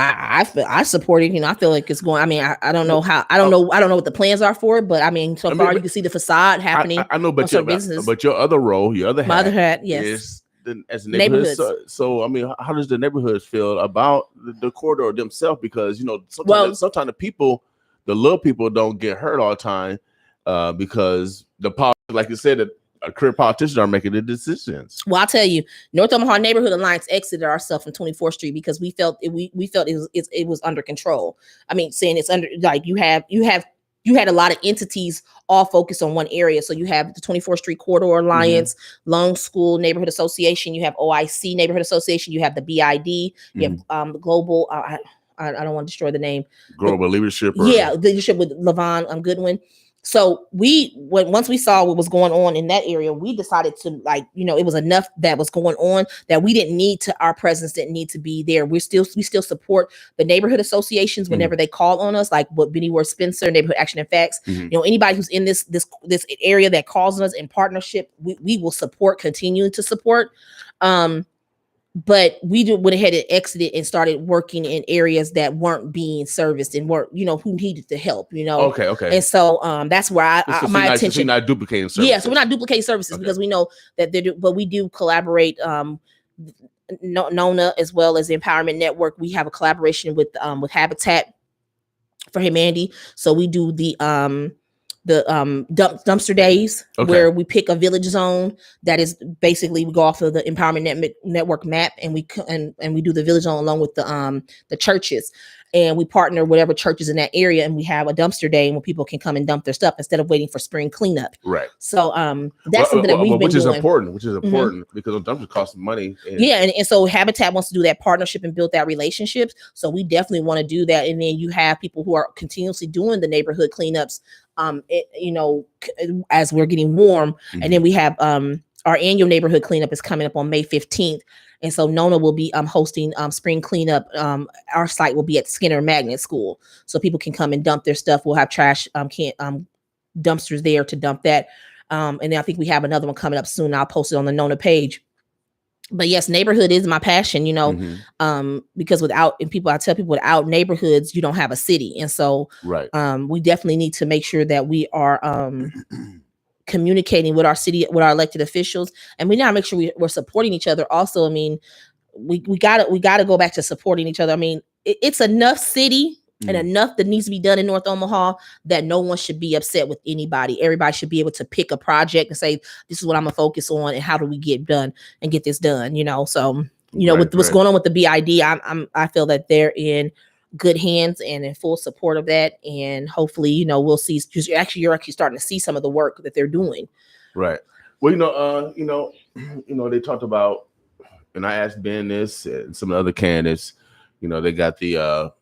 I support it. I feel like it's going. I mean, I don't know how. I don't know what the plans are for it, but I mean, so far you can see the facade happening. I know, but your other role, your other hat, yes, is as neighborhoods. So I mean, how does the neighborhoods feel about the corridor themselves? Because sometimes the little people don't get hurt all the time because the like you said, career politicians are making the decisions. Well, I'll tell you, North Omaha Neighborhood Alliance exited ourselves from 24th Street because we felt it was under control. I mean, saying it's under, like, you had a lot of entities all focused on one area. So you have the 24th Street Corridor Alliance, Lone School Neighborhood Association, you have OIC Neighborhood Association, you have the BID, you have the Global. I don't want to destroy the name. Global Leadership. Leadership with Levon Goodwin. So once we saw what was going on in that area, we decided to, like, it was enough that was going on that we didn't need to, our presence didn't need to be there. We still support the neighborhood associations whenever they call on us, like what Benny Ward Spencer, Neighborhood Action and Facts. Anybody who's in this area that calls on us in partnership, we will continue to support. But we went ahead and exited and started working in areas that weren't being serviced and weren't, who needed the help, Okay. And so that's where my attention. So you're not duplicating services. Yeah, so we're not duplicating services because we know that but we do collaborate. Nona, as well as the Empowerment Network, we have a collaboration with Habitat for Humanity. So we do the dumpster days where we pick a village zone that is basically, we go off of the Empowerment Network map and we do the village zone along with the churches, and we partner whatever churches in that area, and we have a dumpster day where people can come and dump their stuff instead of waiting for spring cleanup. Right. So that's something that we've been doing. Which is important because those dumpsters cost money. And so Habitat wants to do that partnership and build that relationships. So we definitely want to do that. And then you have people who are continuously doing the neighborhood cleanups, as we're getting warm. And then we have our annual neighborhood cleanup is coming up on May 15th. And so Nona will be hosting spring cleanup. Our site will be at Skinner Magnet School, so people can come and dump their stuff. We'll have trash dumpsters there to dump that. And then I think we have another one coming up soon. I'll post it on the Nona page. But yes, neighborhood is my passion, because I tell people without neighborhoods, you don't have a city. And so we definitely need to make sure that we are communicating with our city, with our elected officials, and we now make sure we're supporting each other. Also, I mean, we gotta go back to supporting each other. I mean, it's enough city and enough that needs to be done in North Omaha that no one should be upset with anybody. Everybody should be able to pick a project and say, this is what I'm gonna focus on and how do we get this done, So, with what's going on with the BID, I feel that they're in good hands and in full support of that. And hopefully, we'll see, because you're actually starting to see some of the work that they're doing. Right. Well, they talked about, and I asked Ben this and some of the other candidates, they got the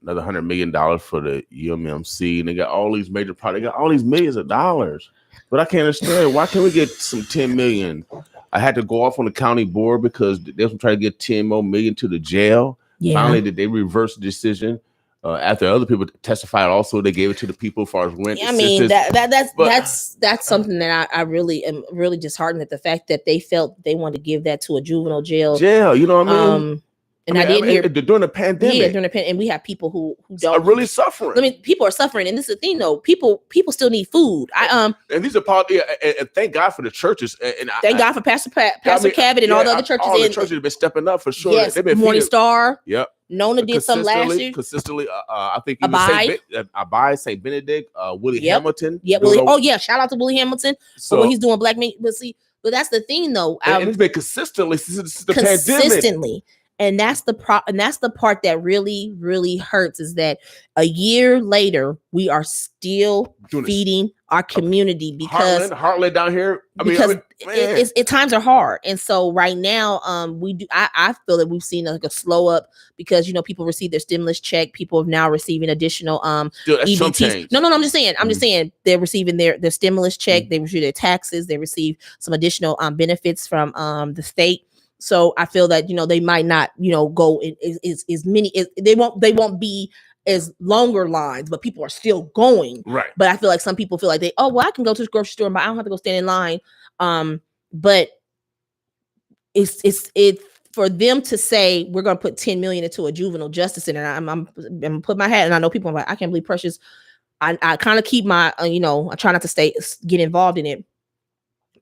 another $100 million for the UMMC, and they got all these major projects, they got all these millions of dollars. But I can't understand, why can't we get some 10 million? I had to go off on the county board because they was trying to get 10 more million to the jail. Yeah. Finally, did they reverse the decision? After other people testified, also they gave it to the people as far as rent. Yeah, I mean, that's something that I really am really disheartened at the fact that they felt they wanted to give that to a juvenile jail. You know what I mean? I didn't hear during the pandemic. Yeah, during the pandemic, and we have people who don't are really suffering. I mean, people are suffering, and this is the thing, though. People still need food. And these are and thank God for the churches. And thank God for Pastor Cavett and all the other churches. All the churches have been stepping up for sure. Yes, Morning Star. Yep. Nona did some last year. Consistently, I think Abide, St. Benedict, Willie Hamilton. Yeah, Willie. Oh yeah, shout out to Willie Hamilton for what he's doing. Black men, but that's the thing, though. And it's been consistently since the pandemic. And that's the part that really, really hurts, is that a year later we are still feeding our community because Heartland down here. Times are hard, and so right now we do. I feel that we've seen like a slow up because people receive their stimulus check. People are now receiving additional EBTs. No, I'm just saying. I'm just saying they're receiving their stimulus check. They receive their taxes. They receive some additional benefits from the state. So I feel that they might not go as many. They won't be as longer lines, but people are still going. Right. But I feel like some people feel like I can go to the grocery store, but I don't have to go stand in line. But it's for them to say we're going to put 10 million into a juvenile justice center. I'm put my hat, and I know people are like, I can't believe Precious. I kind of keep my I try not to get involved in it.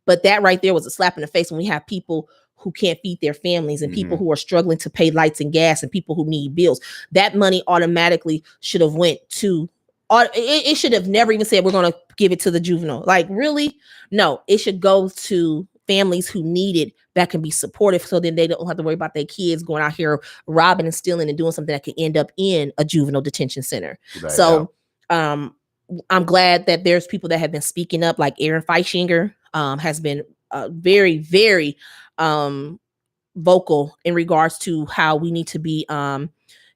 But that right there was a slap in the face when we have people who can't feed their families and people who are struggling to pay lights and gas and people who need bills. That money automatically should have went to it should have never even said we're going to give it to the juvenile. Like, really? No, it should go to families who need it that can be supportive, so then they don't have to worry about their kids going out here robbing and stealing and doing something that could end up in a juvenile detention center. Right. So I'm glad that there's people that have been speaking up, like Aaron Feischinger has been very, very vocal in regards to how we need to be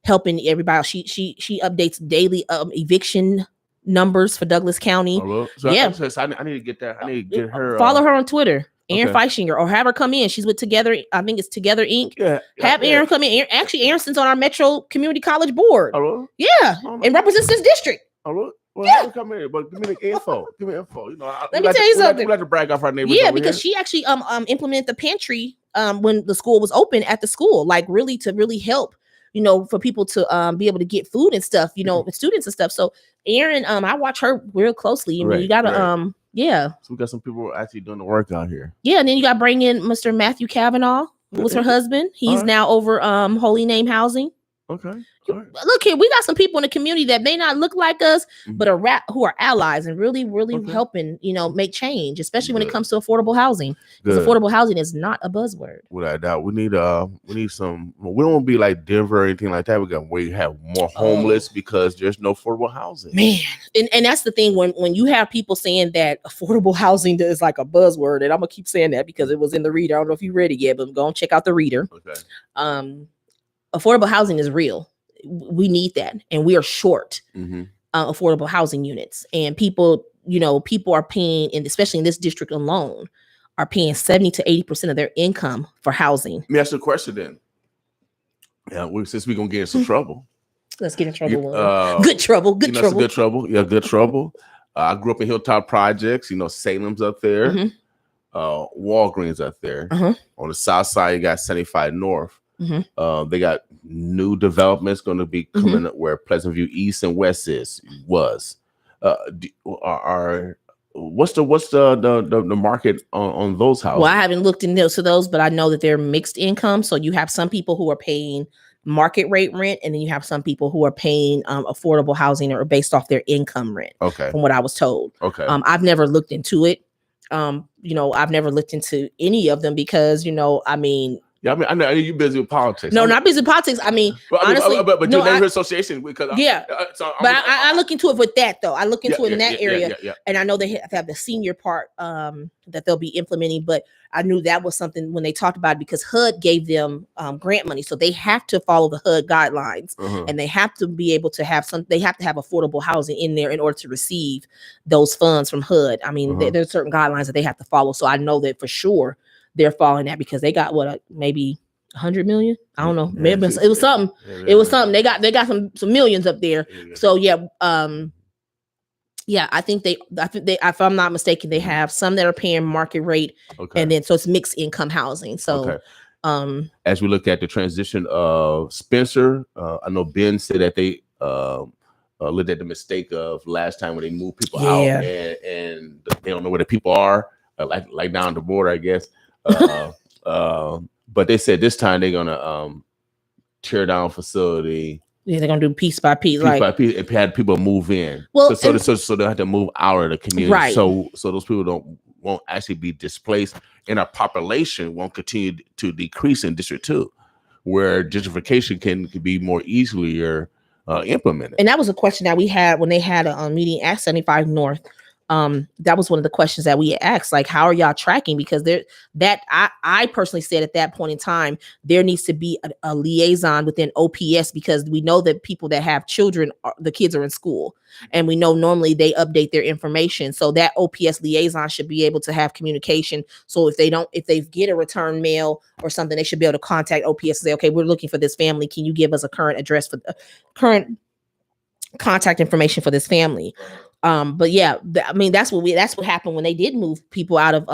helping everybody. She updates daily eviction numbers for Douglas County. Oh, well, so yeah, I need to get that. I need to get her. Follow her on Twitter, Aaron Okay. Feischinger, or have her come in. She's with Together. I think it's Together Inc. Yeah. Have Aaron come in. Actually, Aaron's on our Metro Community College board. Oh, well. Yeah, and represents this district. Oh, well. Well, Yeah. come here, but give me the info. Give me info. You know, Let me tell you something. We like to brag off our neighbors. Yeah, over because here. she actually implemented the pantry when the school was open at the school, like really to really help, you know, for people to be able to get food and stuff, you know, students and stuff. So Aaron, I watch her real closely. I mean, you gotta right. yeah. So we got some people actually doing the work out here. Yeah, and then you got to bring in Mr. Matthew Kavanaugh, who was her husband. He's right. now over Holy Name Housing. Okay. Look here, we got some people in the community that may not look like us, but who are allies and really, really helping, you know, make change, especially when it comes to affordable housing. Because Good. affordable housing is not a buzzword. Without a doubt, we need some. We don't want to be like Denver or anything like that. We got where you have more homeless because there's no affordable housing. Man, and that's the thing when you have people saying that affordable housing is like a buzzword, and I'm gonna keep saying that because it was in the reader. I don't know if you read it yet, but go and check out the reader. Okay. Affordable housing is real. We need that, and we are short affordable housing units, and people are paying, and especially in this district alone, are paying 70 to 80% of their income for housing. Let me ask you a question then. Yeah, since we're gonna get in some trouble. Let's get in trouble. Good trouble. Good trouble. Yeah, good trouble. I grew up in Hilltop Projects. You know, Salem's up there. Walgreens up there. On the south side, you got 75 North. They got new developments going to be coming up where Pleasant View East and West was. What's the market on those houses? Well, I haven't looked into those, but I know that they're mixed income. So you have some people who are paying market rate rent, and then you have some people who are paying affordable housing or based off their income rent. Okay, from what I was told. Okay, I've never looked into it. I've never looked into any of them because I mean. Yeah, I know you're busy with politics. No, not busy with politics. I mean, honestly, but no, your neighborhood association because I look into it with that though. I look into it in that area, yeah. And I know they have the senior part that they'll be implementing. But I knew that was something when they talked about it because HUD gave them grant money, so they have to follow the HUD guidelines, and they have to be able to have They have to have affordable housing in there in order to receive those funds from HUD. I mean, there's certain guidelines that they have to follow. So I know that for sure. They're following that because they got maybe 100 million. I don't know. Maybe it was something. It was something. They got some millions up there. So yeah, I think they, if I'm not mistaken, they have some that are paying market rate, and then so it's mixed income housing. So, as we look at the transition of Spencer, I know Ben said that they looked at the mistake of last time when they moved people out and they don't know where the people are, like down the border, I guess. But they said this time they're gonna tear down facility. Yeah, they're gonna do piece by piece, by piece. It had people move in. Well, so they have to move out of the community. Right. So those people won't actually be displaced, and our population won't continue to decrease in District 2, where gentrification can be more easily implemented. And that was a question that we had when they had a meeting at 75 North. That was one of the questions that we asked, like, how are y'all tracking? Because I personally said at that point in time, there needs to be a liaison within OPS because we know that people that have children, the kids are in school, and we know normally they update their information. So that OPS liaison should be able to have communication. So if they get a return mail or something, they should be able to contact OPS and say, okay, we're looking for this family. Can you give us a current address for the current contact information for this family? But yeah, I mean, that's what happened when they did move people out of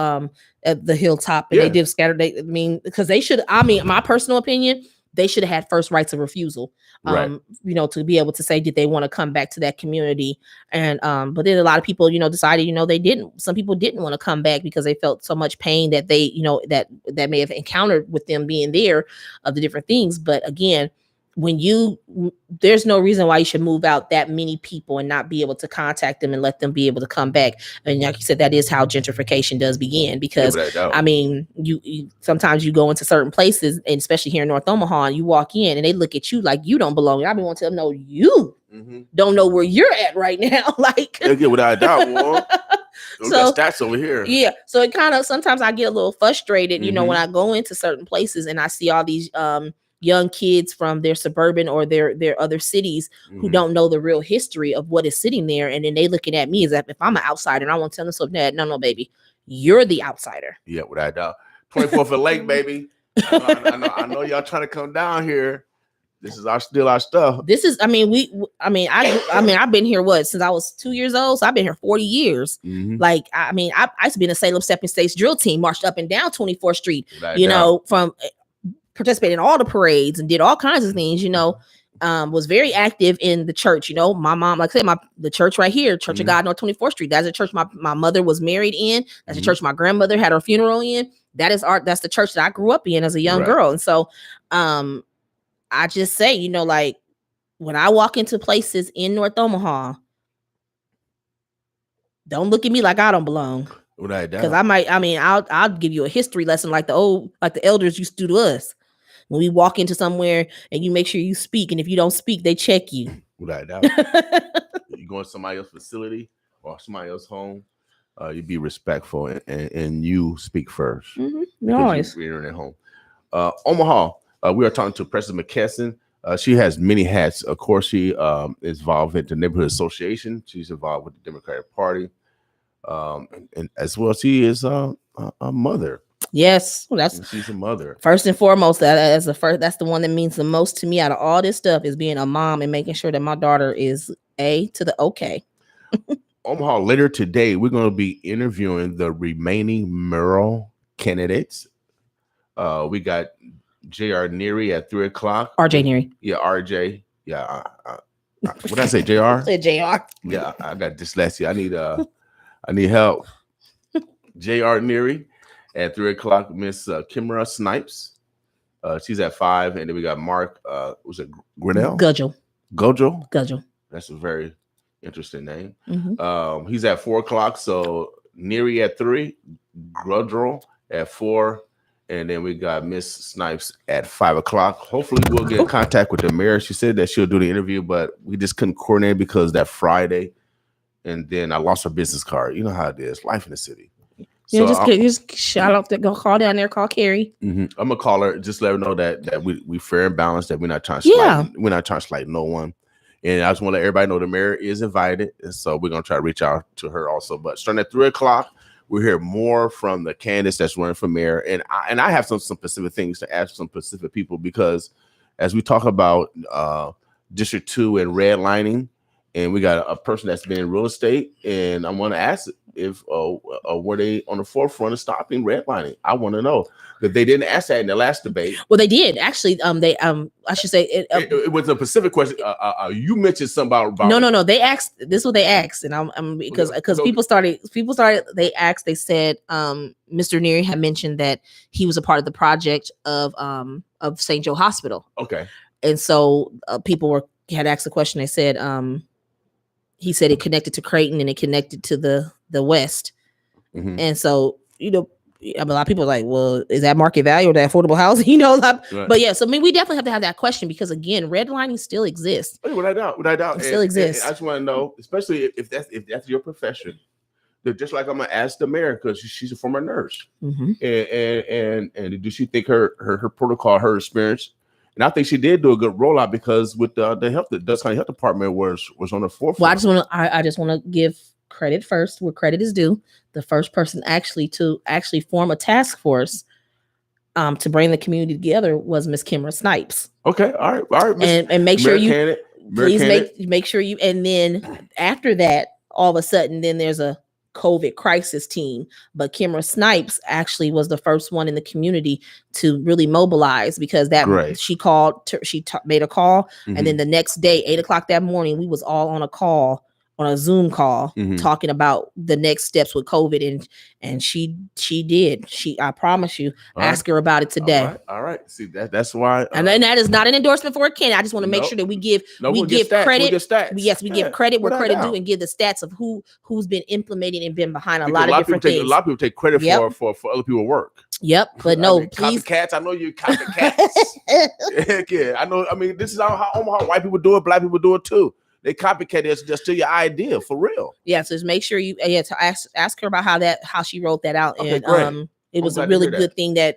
the Hilltop, and they did scatter. Because they should. I mean, my personal opinion, they should have had first rights of refusal. To be able to say, did they want to come back to that community? And but then a lot of people, decided, they didn't. Some people didn't want to come back because they felt so much pain that they, that may have encountered with them being there of the different things. But again, there's no reason why you should move out that many people and not be able to contact them and let them be able to come back. And like you said, that is how gentrification does begin, because I mean, you sometimes you go into certain places, and especially here in North Omaha, and you walk in and they look at you like you don't belong. I've been wanting to tell them, no, you don't know where you're at right now. Like, without a doubt, boy. We So got stats over here. yeah, so it kind of sometimes I get a little frustrated, you know, when I go into certain places and I see all these young kids from their suburban or their other cities who don't know the real history of what is sitting there, and then they looking at me as if I'm an outsider, and I want to tell them, so Dad, no, baby, you're the outsider. Yeah, without a doubt. 24th and Lake, baby. I know y'all trying to come down here. This is still our stuff. This is, I mean, I've been here since I was 2 years old, so I've been here 40 years. Like, I mean, I used to be in the Salem Stepping States drill team, marched up and down 24th Street, you know, from participated in all the parades and did all kinds of things, you know. Was very active in the church, you know. My mom, like I said, the church right here, Church of God on 24th Street. That's a church my mother was married in. That's a church my grandmother had her funeral in. That's the church that I grew up in as a young girl. And so I just say, you know, like when I walk into places in North Omaha, don't look at me like I don't belong. Because I'll give you a history lesson like the elders used to do to us. When we walk into somewhere and you make sure you speak, and if you don't speak, they check you. Without a doubt. You go in somebody else's facility or somebody else's home, you be respectful and you speak first. Always. You're in their home. Omaha, we are talking to President McKesson. She has many hats. Of course, she is involved with the Neighborhood Association. She's involved with the Democratic Party. And as well, she is a mother. Yes, she's a mother. First and foremost, that's the one that means the most to me out of all this stuff, is being a mom and making sure that my daughter is A to the okay. Omaha, later today, we're going to be interviewing the remaining mayoral candidates. We got J.R. Neary at 3:00. RJ Neary. Yeah, RJ. Yeah. What did I say, J.R.? Say J.R. Yeah, I got dyslexia. I need help. J.R. Neary. At 3:00, Miss Kimra Snipes. She's at 5, and then we got Mark. Was it Grinnell? Gudgel. That's a very interesting name. He's at 4:00. So Neary at 3, Gudgel at 4, and then we got Miss Snipes at 5:00. Hopefully, we'll get in contact with the mayor. She said that she'll do the interview, but we just couldn't coordinate because that Friday, and then I lost her business card. You know how it is, life in the city. So just shout out to go call down there, call Carrie. I'm gonna call her, just let her know that we fair and balanced, that we're not trying to slight no one. And I just want to let everybody know the mayor is invited, and so we're gonna try to reach out to her also. But starting at 3:00, we'll hear more from the candidates that's running for mayor, and I have some specific things to ask some specific people, because as we talk about District 2 and redlining, and we got a person that's been in real estate, and I want to ask if were they on the forefront of stopping redlining? I want to know, that they didn't ask that in the last debate. Well, they did actually. I should say it was a specific question. You mentioned something about no. They asked. This is what they asked, and I'm because people started. They asked. They said Mr. Neary had mentioned that he was a part of the project of St. Joe Hospital. Okay, and so people had asked the question. They said he said it connected to Creighton and it connected to the West. And so, you know, a lot of people are like, well, is that market value or that affordable housing? You know, right. But yeah, so I mean, we definitely have to have that question, because again, redlining still exists. Without doubt, it still exists. And I just want to know, especially if that's your profession, that just like I'm gonna ask the mayor, because she's a former nurse, and do she think her protocol, her experience? And I think she did do a good rollout, because with the Dutch County Health Department was on the forefront. Well, I just want to give credit first where credit is due. The first person to form a task force to bring the community together was Miss Kimra Snipes. Okay, all right. And make sure you make sure you. And then after that, all of a sudden, then there's a COVID crisis team, but Kimra Snipes actually was the first one in the community to really mobilize, because she called, made a call, and then the next day, 8:00 that morning, we was all on a call on a Zoom call Mhm. talking about the next steps with COVID, and she did. I promise you, All right. ask her about it today. All right. See that's why. And then that is not an endorsement for a candidate. I just want to make Nope. sure that we give No, we'll give get stats. credit. We'll get stats. Yes, we give credit where without credit doubt. due, and give the stats of who's been implementing and been behind a Because lot of different people things. a lot of people take credit Yep. for other people's work. Yep, but no, I mean, please. copycats. I know you copycats. Heck yeah, I know. I mean, this is how Omaha white people do it. Black people do it too. They copycat it. Just steal your idea for real. Yeah, so just make sure you to ask her about how she wrote that out, Okay, and great. it was glad a to really hear that. good thing that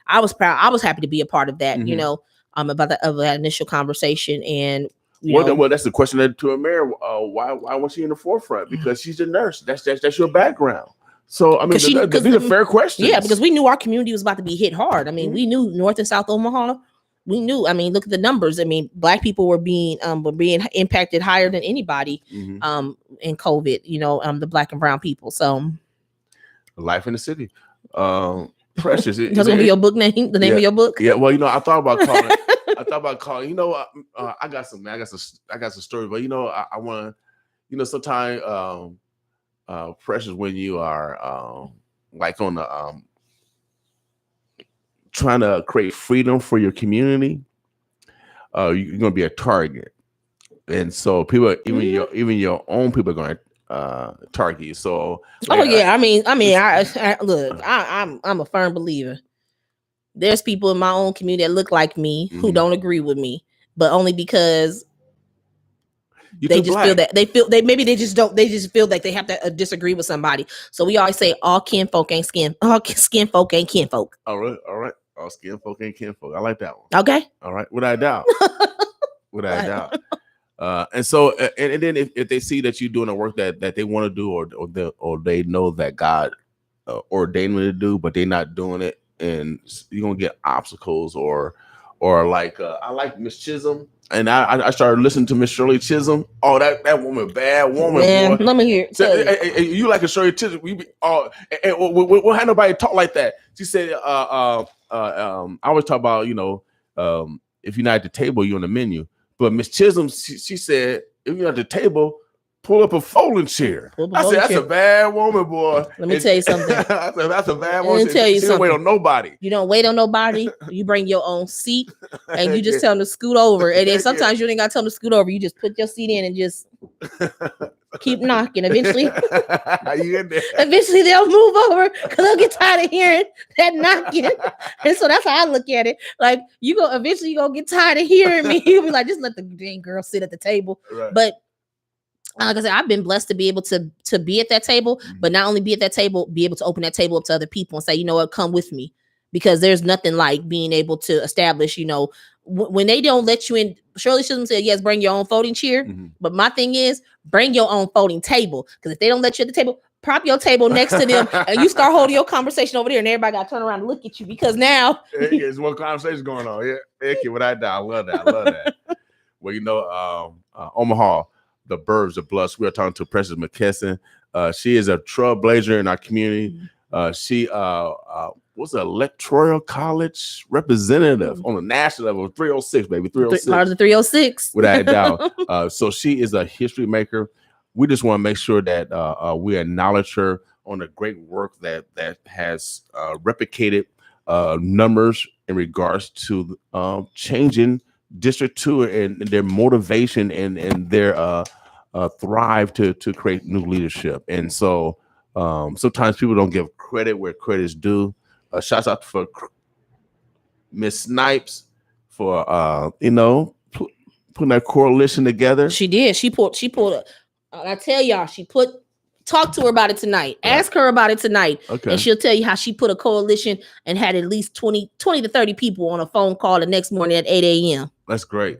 I was proud. I was happy to be a part of that. You Mhm. know, about that initial conversation, and you Well, know, well, that's the question to a mayor. Why was she in the forefront? Because she's a nurse. That's your background. So I mean, 'Cause these are fair questions. yeah, because we knew our community was about to be hit hard. I mean, Mhm. we knew North and South Omaha. We knew. I mean, look at the numbers. I mean, Black people were being impacted higher than anybody Mhm. in COVID. You know, the Black and brown people. So Life in the city. Precious. that's gonna be your book name. The name of your book. Yeah. Well, I thought about calling. You know, I got some stories, but I want to. Sometimes, Precious, when you are like on the trying to create freedom for your community, you're gonna be a target, and so people, even your own people, are going to target you. So, Oh yeah, I mean, I look, I'm a firm believer. There's people in my own community that look like me who Mhm. don't agree with me, but only because You they too just black. feel that they just feel like they have to disagree with somebody. So we always say all kinfolk ain't all skin folk ain't kinfolk. All right. All skin folk ain't kin folk. I like that one. Okay. All right, without a doubt. Without a doubt. And so, and then if they see that you're doing the work that they want to do, or they know that God ordained them to do, but they're not doing it, and you're gonna get obstacles, or like I like Miss Chisholm, and I started listening to Miss Shirley Chisholm. Oh, that woman, bad woman, Man, boy. let me hear. So, you like a Shirley Chisholm? We'll have nobody talk like that. She said, I always talk about, if you're not at the table, you're on the menu. But Miss Chisholm, she said, if you're at the table, pull up a folding chair. I said, that's a bad woman, boy. Let me tell you something. I said, that's a bad Let woman. me tell you She don't wait something. on nobody. You don't wait on nobody. You bring your own seat, and you just tell them to scoot over. And then sometimes you ain't got to tell them to scoot over. You just put your seat in and just keep knocking. Eventually, You in there? eventually they'll move over because they'll get tired of hearing that knocking. And so that's how I look at it. Like eventually you gonna get tired of hearing me. You'll be like, just let the dang girl sit at the table. Right. But like I said, I've been blessed to be able to be at that table, but not only be at that table, be able to open that table up to other people and say, you know what, come with me. Because there's nothing like being able to establish, when they don't let you in. Shirley Chisholm said, yes, bring your own folding chair. But my thing is, bring your own folding table. Because if they don't let you at the table, prop your table next to them and you start holding your conversation over there, and everybody got to turn around and look at you, because now There's one conversation going on. Yeah, thank you. Without doubt, I love that. Well, Omaha, the Burbs of Bluffs. We are talking to Precious McKesson. She is a trailblazer in our community. She was an electoral college representative on the national level, 306, baby, 306. part of the 306. Without a doubt. So she is a history maker. We just want to make sure that we acknowledge her on the great work that has replicated numbers in regards to changing District 2 and their motivation and their thrive to create new leadership. And so sometimes people don't give credit where credit is due. Shouts out for Miss Snipes for putting that coalition together. She did. She pulled I tell y'all, talk to her about it tonight. Ask her about it tonight. Okay. And she'll tell you how she put a coalition and had at least 20 to 30 people on a phone call the next morning at 8 a.m. That's great.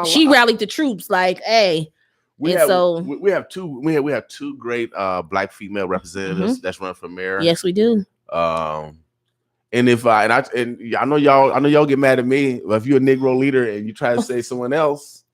She rallied the troops like, hey. We have two great Black female representatives that's running for mayor. Yes, we do. And I know y'all get mad at me, but if you're a Negro leader and you try to say someone else.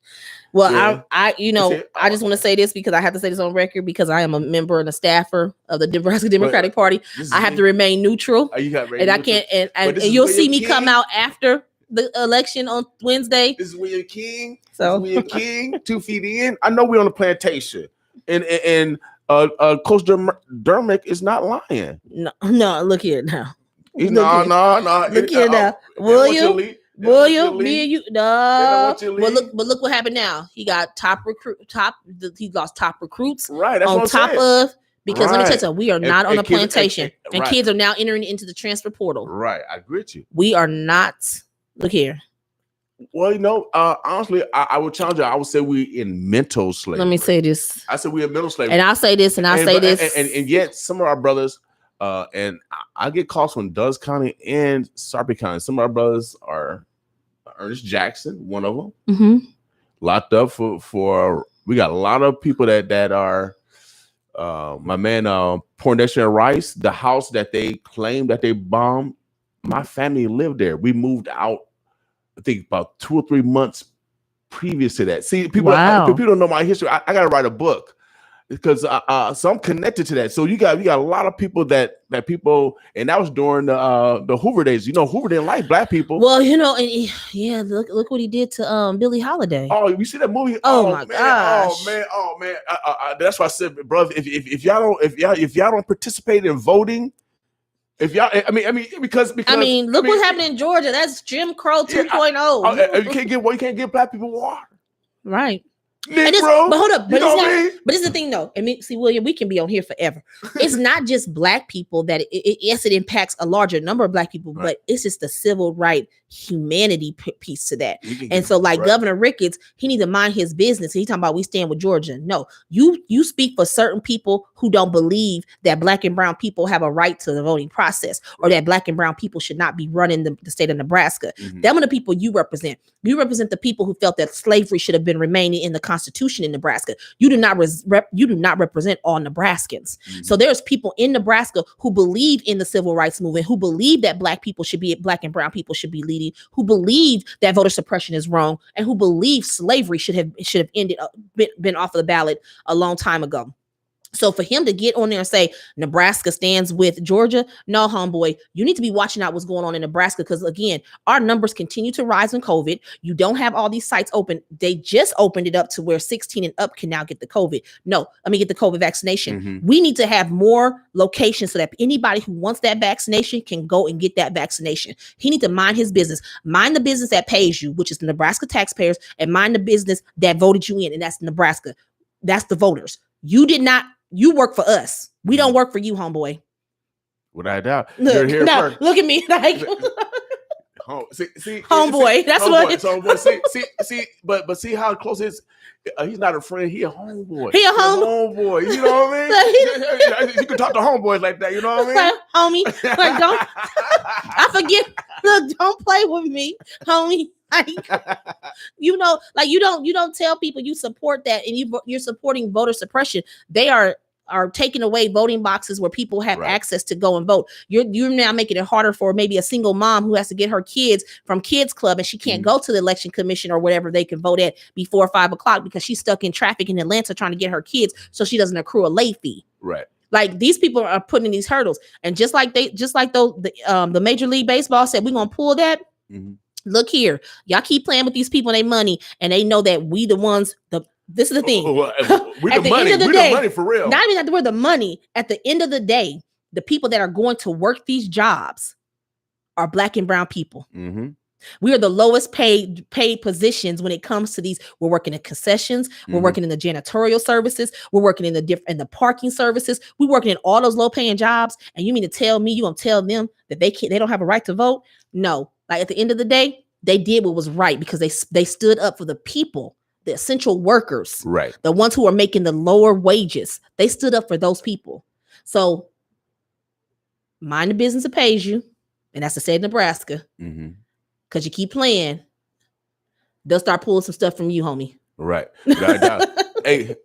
Well, yeah. I just want to say this because I have to say this on record, because I am a member and a staffer of the Nebraska Democratic Party. I have to remain neutral, You got and I can't. And you'll see me come out after the election on Wednesday. This is William King. So William King, 2 feet in. I know we're on the plantation, and Coach Dermick is not lying. No, look here now. No. Look here now, William, me and you. No, but look what happened now. He got he lost top recruits. Right. That's on what top saying. of. Because let me tell you something, we are not on a plantation, and right. kids are now entering into the transfer portal. Right, I agree with you. We are not. Look here. Well, honestly, I would challenge you. I would say we in mental slavery. Let me say this. I said we in mental slavery, and I'll say this, and I'll say this, and yet some of our brothers, and I get calls from Dulles County and Sarpy County. Some of our brothers are Ernest Jackson, one of them, locked up for. We got a lot of people that are. My man Poindexter and Rice, the house that they claimed that they bombed, my family lived there. We moved out, I think about 2 or 3 months previous to that. See, people don't know my history. I gotta write a book because so I'm connected to that. So you got a lot of people that people, and that was during the Hoover days. Hoover didn't like black people. Well, and yeah, look what he did to Billie Holiday. Oh, you see that movie? Oh my gosh! Oh man! That's why I said, brother, if y'all don't participate in voting, because look what happened in Georgia. That's Jim Crow 2.0. You can't give black people water, right? Negro, but hold up, but it's this is the thing though. See, William, we can be on here forever. It's not just black people that yes, it impacts a larger number of black people, right. But it's just the civil right humanity piece to that. And so, like Governor Ricketts, he needs to mind his business. He's talking about we stand with Georgia. No, you speak for certain people who don't believe that black and brown people have a right to the voting process, or that black and brown people should not be running the state of Nebraska. Them are the people you represent. You represent the people who felt that slavery should have been remaining in the Constitution in Nebraska. You do not represent all Nebraskans. So there's people in Nebraska who believe in the civil rights movement, who believe that black and brown people should be leading, who believe that voter suppression is wrong, and who believe slavery should have ended, been off of the ballot a long time ago. So for him to get on there and say Nebraska stands with Georgia, no, homeboy, you need to be watching out what's going on in Nebraska, because again, our numbers continue to rise in COVID. You don't have all these sites open. They just opened it up to where 16 and up can now get the COVID. Get the COVID vaccination. We need to have more locations so that anybody who wants that vaccination can go and get that vaccination. He needs to mind his business, mind the business that pays you, which is the Nebraska taxpayers, and mind the business that voted you in, and that's Nebraska. That's the voters. You work for us. We don't work for you, homeboy. Without a doubt. Look at me like homeboy. That's homeboy, what. See, but see how close it is. He's not a friend. He a homeboy. He a homeboy. You know what I mean? You can talk to homeboys like that. You know what I mean? Homie, like don't. I forget. Look, don't play with me, homie. You don't tell people you support that, and you're supporting voter suppression. They are taking away voting boxes where people have access to go and vote. You're now making it harder for maybe a single mom who has to get her kids from kids club, and she can't go to the election commission or whatever they can vote at before 5 o'clock because she's stuck in traffic in Atlanta trying to get her kids so she doesn't accrue a late fee. Right. Like these people are putting in these hurdles, and just like the Major League Baseball said, we're gonna pull that. Look here, y'all keep playing with these people and their money, and they know that we the ones. This is the thing. We're the money for real. Not even that we're the money. At the end of the day, the people that are going to work these jobs are black and brown people. We are the lowest paid positions when it comes to these. We're working in concessions. We're working in the janitorial services. We're working in the parking services. We're working in all those low paying jobs. And you mean to tell me you gonna tell them that they don't have a right to vote? No. Like at the end of the day, they did what was right because they stood up for the people, the essential workers, right? The ones who are making the lower wages. They stood up for those people. So mind the business that pays you, and that's the state of Nebraska. Because you keep playing, they'll start pulling some stuff from you, homie. Right. Hey, this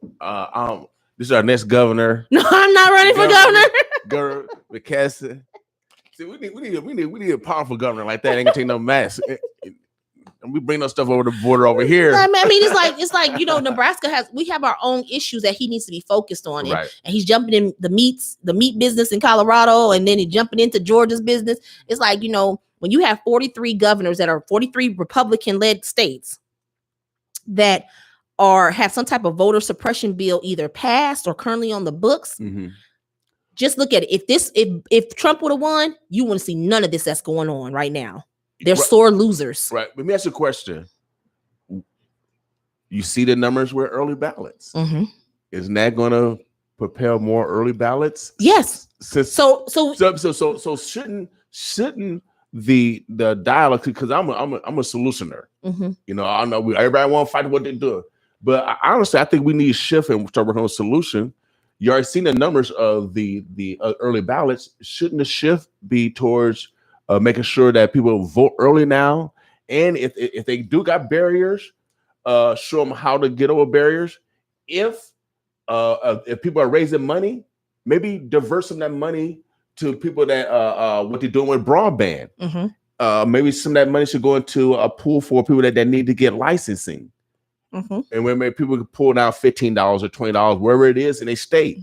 is our next governor. No, I'm not running for governor. Governor McCaskey. See, we need a powerful governor like that. Ain't gonna take no mess. And we bring no stuff over the border over here. I mean, it's like Nebraska we have our own issues that he needs to be focused on, and he's jumping in the meat business in Colorado, and then he's jumping into Georgia's business. It's like when you have 43 governors that are 43 Republican-led states that have some type of voter suppression bill either passed or currently on the books, just look at it. If Trump would have won, you wouldn't see none of this that's going on right now. They're sore losers. Right. Let me ask you a question. You see the numbers with early ballots. Isn't that going to propel more early ballots? Yes. So shouldn't the dialogue, because I'm a solutioner. You know, I know everybody want to fight what they do, but honestly, I think we need to shift and start working on a solution. You already seen the numbers of the early ballots. Shouldn't the shift be towards making sure that people vote early now? And if they do got barriers, show them how to get over barriers. If people are raising money, maybe divert some of that money to people that what they're doing with broadband. Maybe some of that money should go into a pool for people that need to get licensing. And when maybe people can pull down $15 or $20, wherever it is in a state.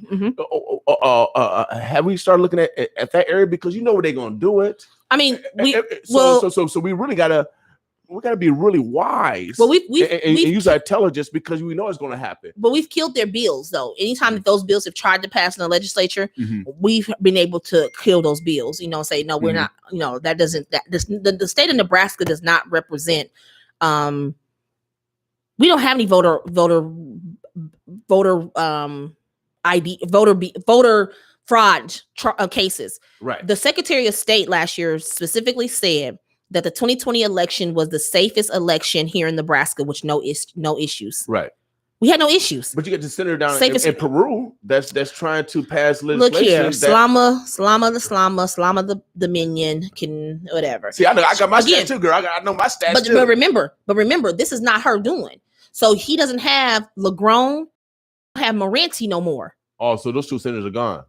Have we started looking at that area? Because you know where they're going to do it. I mean, so we really gotta be really wise. Well, we've use our intelligence, because we know it's going to happen. But we've killed their bills, though. Anytime that those bills have tried to pass in the legislature, we've been able to kill those bills. You know, say no, we're not. You know, that doesn't. The state of Nebraska does not represent. We don't have any voter fraud cases. Right. The Secretary of State last year specifically said that the 2020 election was the safest election here in Nebraska, which no issues. Right. We had no issues. But you get the senator down in Peru that's trying to pass legislation. Look here, Slama the minion can whatever. See, I got my stats too, girl. I know my stats too. But remember, this is not her doing. So he doesn't have LeGrone, have Moranti no more. Oh, so those two senators are gone.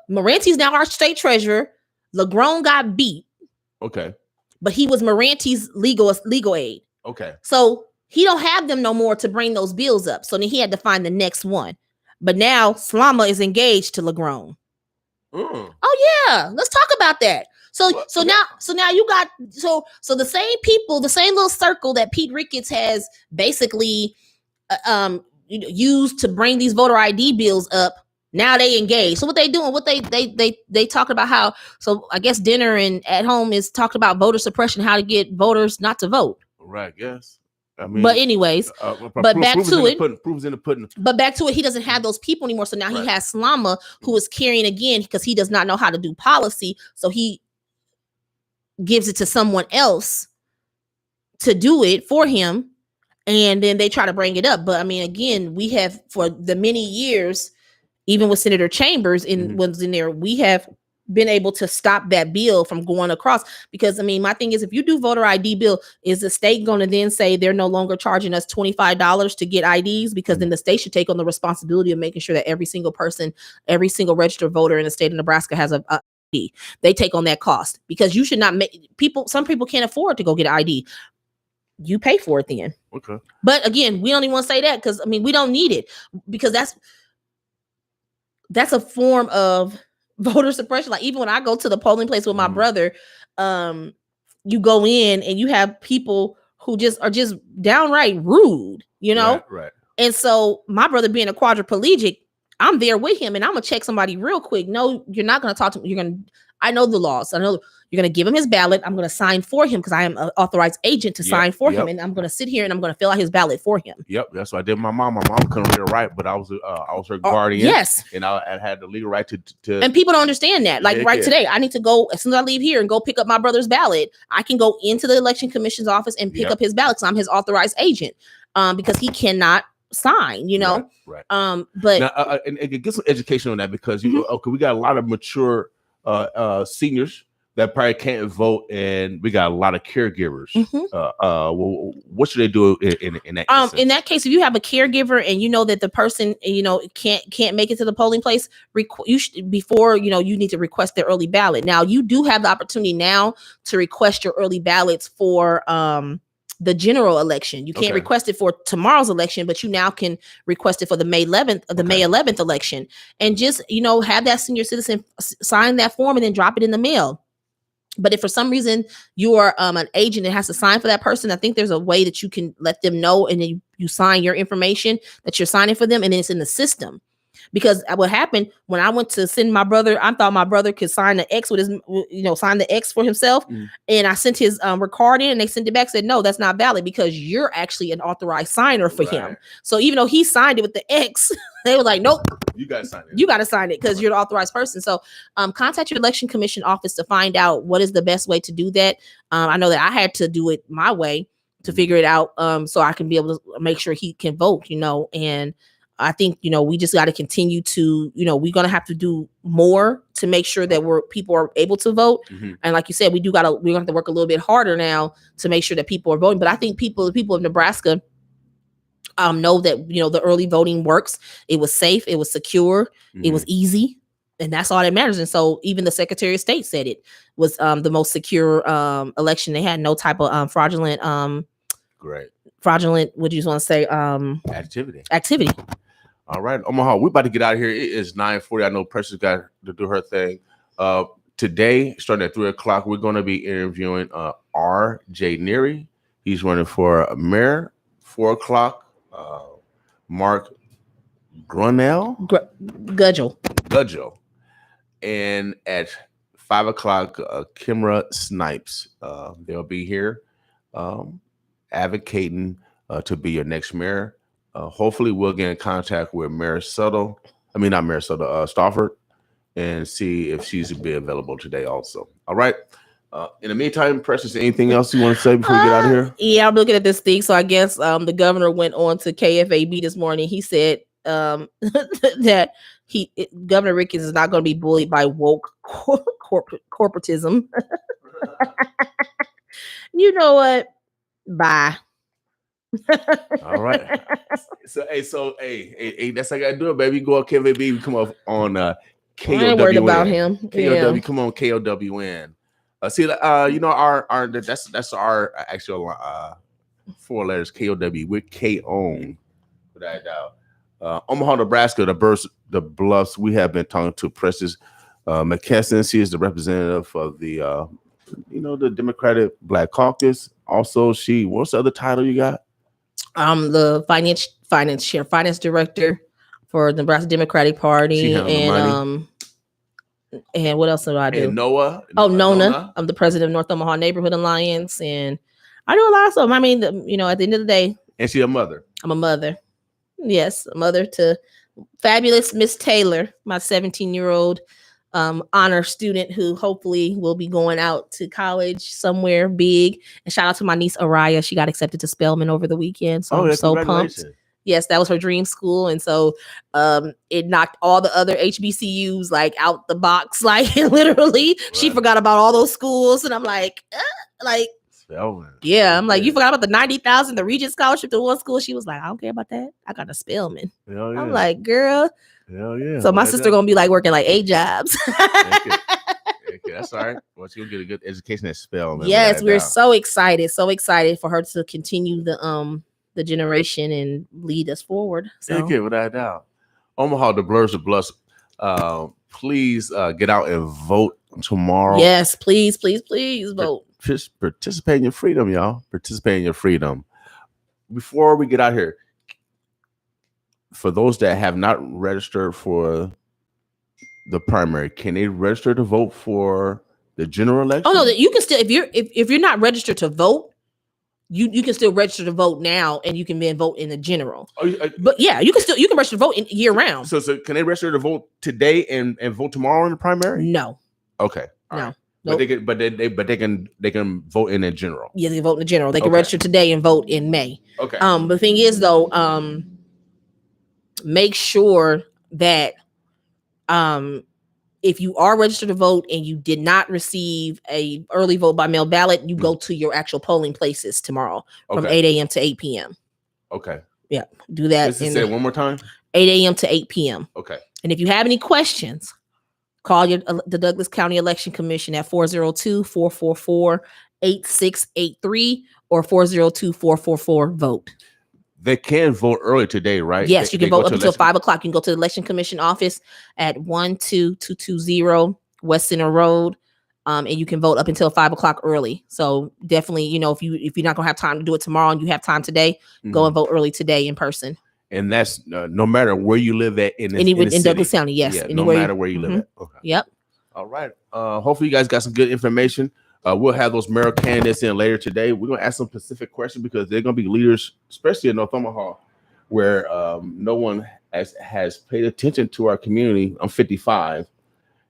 Moranti's now our state treasurer. LeGrone got beat. Okay. But he was Moranti's legal aid. Okay. So he don't have them no more to bring those bills up. So then he had to find the next one. But now Slama is engaged to LeGrone. Oh yeah, let's talk about that. So now you got so the same people, the same little circle that Pete Ricketts has basically used to bring these voter ID bills up. Now they engage. So what they doing? What they talk about how? So I guess dinner and at home is talking about voter suppression, how to get voters not to vote. Right. Yes. I mean, but anyways, but back to it. Proof's in the pudding. But back to it, he doesn't have those people anymore. So now he has Slama, who is carrying again because he does not know how to do policy. So he gives it to someone else to do it for him, and then they try to bring it up. But I mean, again, we have for the many years, even with Senator Chambers was in there, we have been able to stop that bill from going across. Because I mean, my thing is, if you do voter ID bill, is the state going to then say they're no longer charging us $25 to get IDs? Because then the state should take on the responsibility of making sure that every single person, every single registered voter in the state of Nebraska has a ID. They take on that cost, because you should not make some people can't afford to go get an ID. You pay for it then. Okay. But again, we don't even want to say that, because I mean, we don't need it, because that's a form of voter suppression. Like even when I go to the polling place with my brother, you go in and you have people who are just downright rude, you know? Right. And so my brother being a quadriplegic, I'm there with him and I'm gonna check somebody real quick. No, you're not gonna talk to him. I know the laws. I know you're gonna give him his ballot. I'm gonna sign for him because I am an authorized agent to sign for him, and I'm gonna sit here and I'm gonna fill out his ballot for him. Yep, that's what I did. My mom couldn't read or write, but I was her guardian. Yes, and I had the legal right to. And people don't understand that. Like today, I need to go as soon as I leave here and go pick up my brother's ballot. I can go into the election commission's office and pick up his ballot because I'm his authorized agent. Because he cannot sign, you know. Right. But now, and get some education on that, because we got a lot of mature seniors that probably can't vote, and we got a lot of caregivers. What should they do in that instance? In that case, if you have a caregiver and you know that the person can't make it to the polling place, you need to request their early ballot. Now you do have the opportunity now to request your early ballots for the general election. You can't request it for tomorrow's election, but you now can request it for the May 11th election, and just have that senior citizen sign that form and then drop it in the mail. But if for some reason you are an agent that has to sign for that person, I think there's a way that you can let them know, and then you sign your information that you're signing for them, and then it's in the system. Because what happened when I went to send my brother, I thought my brother could sign the X with his, sign the X for himself. And I sent his record in, and they sent it back, said, no, that's not valid because you're actually an authorized signer for him. So even though he signed it with the X, they were like, nope, you got to sign it. You got to sign it because you're the authorized person. So contact your election commission office to find out what is the best way to do that. I know that I had to do it my way to figure it out so I can be able to make sure he can vote, and I think, we just got to continue to, we're going to have to do more to make sure that people are able to vote. And like you said, we're going to have to work a little bit harder now to make sure that people are voting. But I think the people of Nebraska know that, the early voting works. It was safe. It was secure. It was easy. And that's all that matters. And so even the Secretary of State said it was the most secure election. They had no type of fraudulent, what do you want to say? Activity. All right, Omaha, we're about to get out of here. It is 9:40. I know Precious got to do her thing. Today, starting at 3 o'clock, we're going to be interviewing R.J. Neary. He's running for mayor. 4 o'clock, Mark Gudgel. And at 5 o'clock, Kimra Snipes. They'll be here advocating to be your next mayor. Hopefully we'll get in contact with Stafford and see if she's be available today also. All right. In the meantime, Precious, anything else you want to say before we get out of here? Yeah, I'm looking at this thing. So I guess the governor went on to KFAB this morning. He said that Governor Ricketts is not going to be bullied by woke corporatism. You know what? Bye. All right. So that's how I gotta do it, baby. Go on KVB, come up on KOWN. I ain't worried about him. KOW, come on KOWN. That's our actual 4 letters, KOW with K-OWN. Without doubt. Omaha, Nebraska, the Bluffs. We have been talking to Precious McKesson. She is the representative of the the Democratic Black Caucus. Also, what's the other title you got? The finance director for the Nebraska Democratic Party, and what else do I do? And Noah. Nona. I'm the president of North Omaha Neighborhood Alliance, and I do a lot of stuff. I mean, at the end of the day, and she's a mother. I'm a mother. Yes, a mother to fabulous Miss Taylor, my 17-year-old honor student who hopefully will be going out to college somewhere big. And shout out to my niece Araya. She got accepted to Spelman over the weekend. So I'm so pumped. Yes, that was her dream school. And so it knocked all the other HBCUs like out the box. Like literally, she forgot about all those schools. And I'm like, Spelman. Yeah, I'm like, you forgot about the 90,000, the Regent scholarship to one school. She was like, I don't care about that. I got a Spelman. Hell yeah. I'm like, girl. Hell yeah. So my sister gonna be like working like 8 jobs. Okay, that's all right. Well, she'll get a good education at Spelman. Yes, we're so excited for her to continue the generation and lead us forward. So. Okay, without a doubt. Omaha, the Bluffs. Please get out and vote tomorrow. Yes, please vote. Participate in your freedom, y'all. Participate in your freedom. Before we get out here, for those that have not registered for the primary, can they register to vote for the general election? Oh no, you can still if you're not registered to vote, you can still register to vote now, and you can then vote in the general. But yeah, you can register to vote year round. So can they register to vote today and vote tomorrow in the primary? No. Okay. No. Right. Nope. But they can vote in the general. Yeah, they can vote in the general. They can register today and vote in May. Okay. The thing is though, make sure that if you are registered to vote and you did not receive a early vote by mail ballot, you go to your actual polling places tomorrow from 8 a.m. to 8 p.m. Okay. Yeah, do that. Say it one more time. 8 a.m. to 8 p.m. Okay. And if you have any questions, call the Douglas County Election Commission at 402-444-8683 or 402-444-VOTE. They can vote early today, right? Yes, you can vote up until 5 o'clock. You can go to the Election Commission office at 12220 West Center Road, And you can vote up until 5 o'clock early. So definitely, you know, if you're not gonna have time to do it tomorrow and you have time today, go and vote early today in person. And that's no matter where you live at in Douglas County. Yes, yeah, no matter where you live at. Okay. Yep. All right. Hopefully you guys got some good information. We'll have those mayor candidates in later today. We're gonna ask some specific questions because they're gonna be leaders, especially in North Omaha, where no one has paid attention to our community. I'm 55,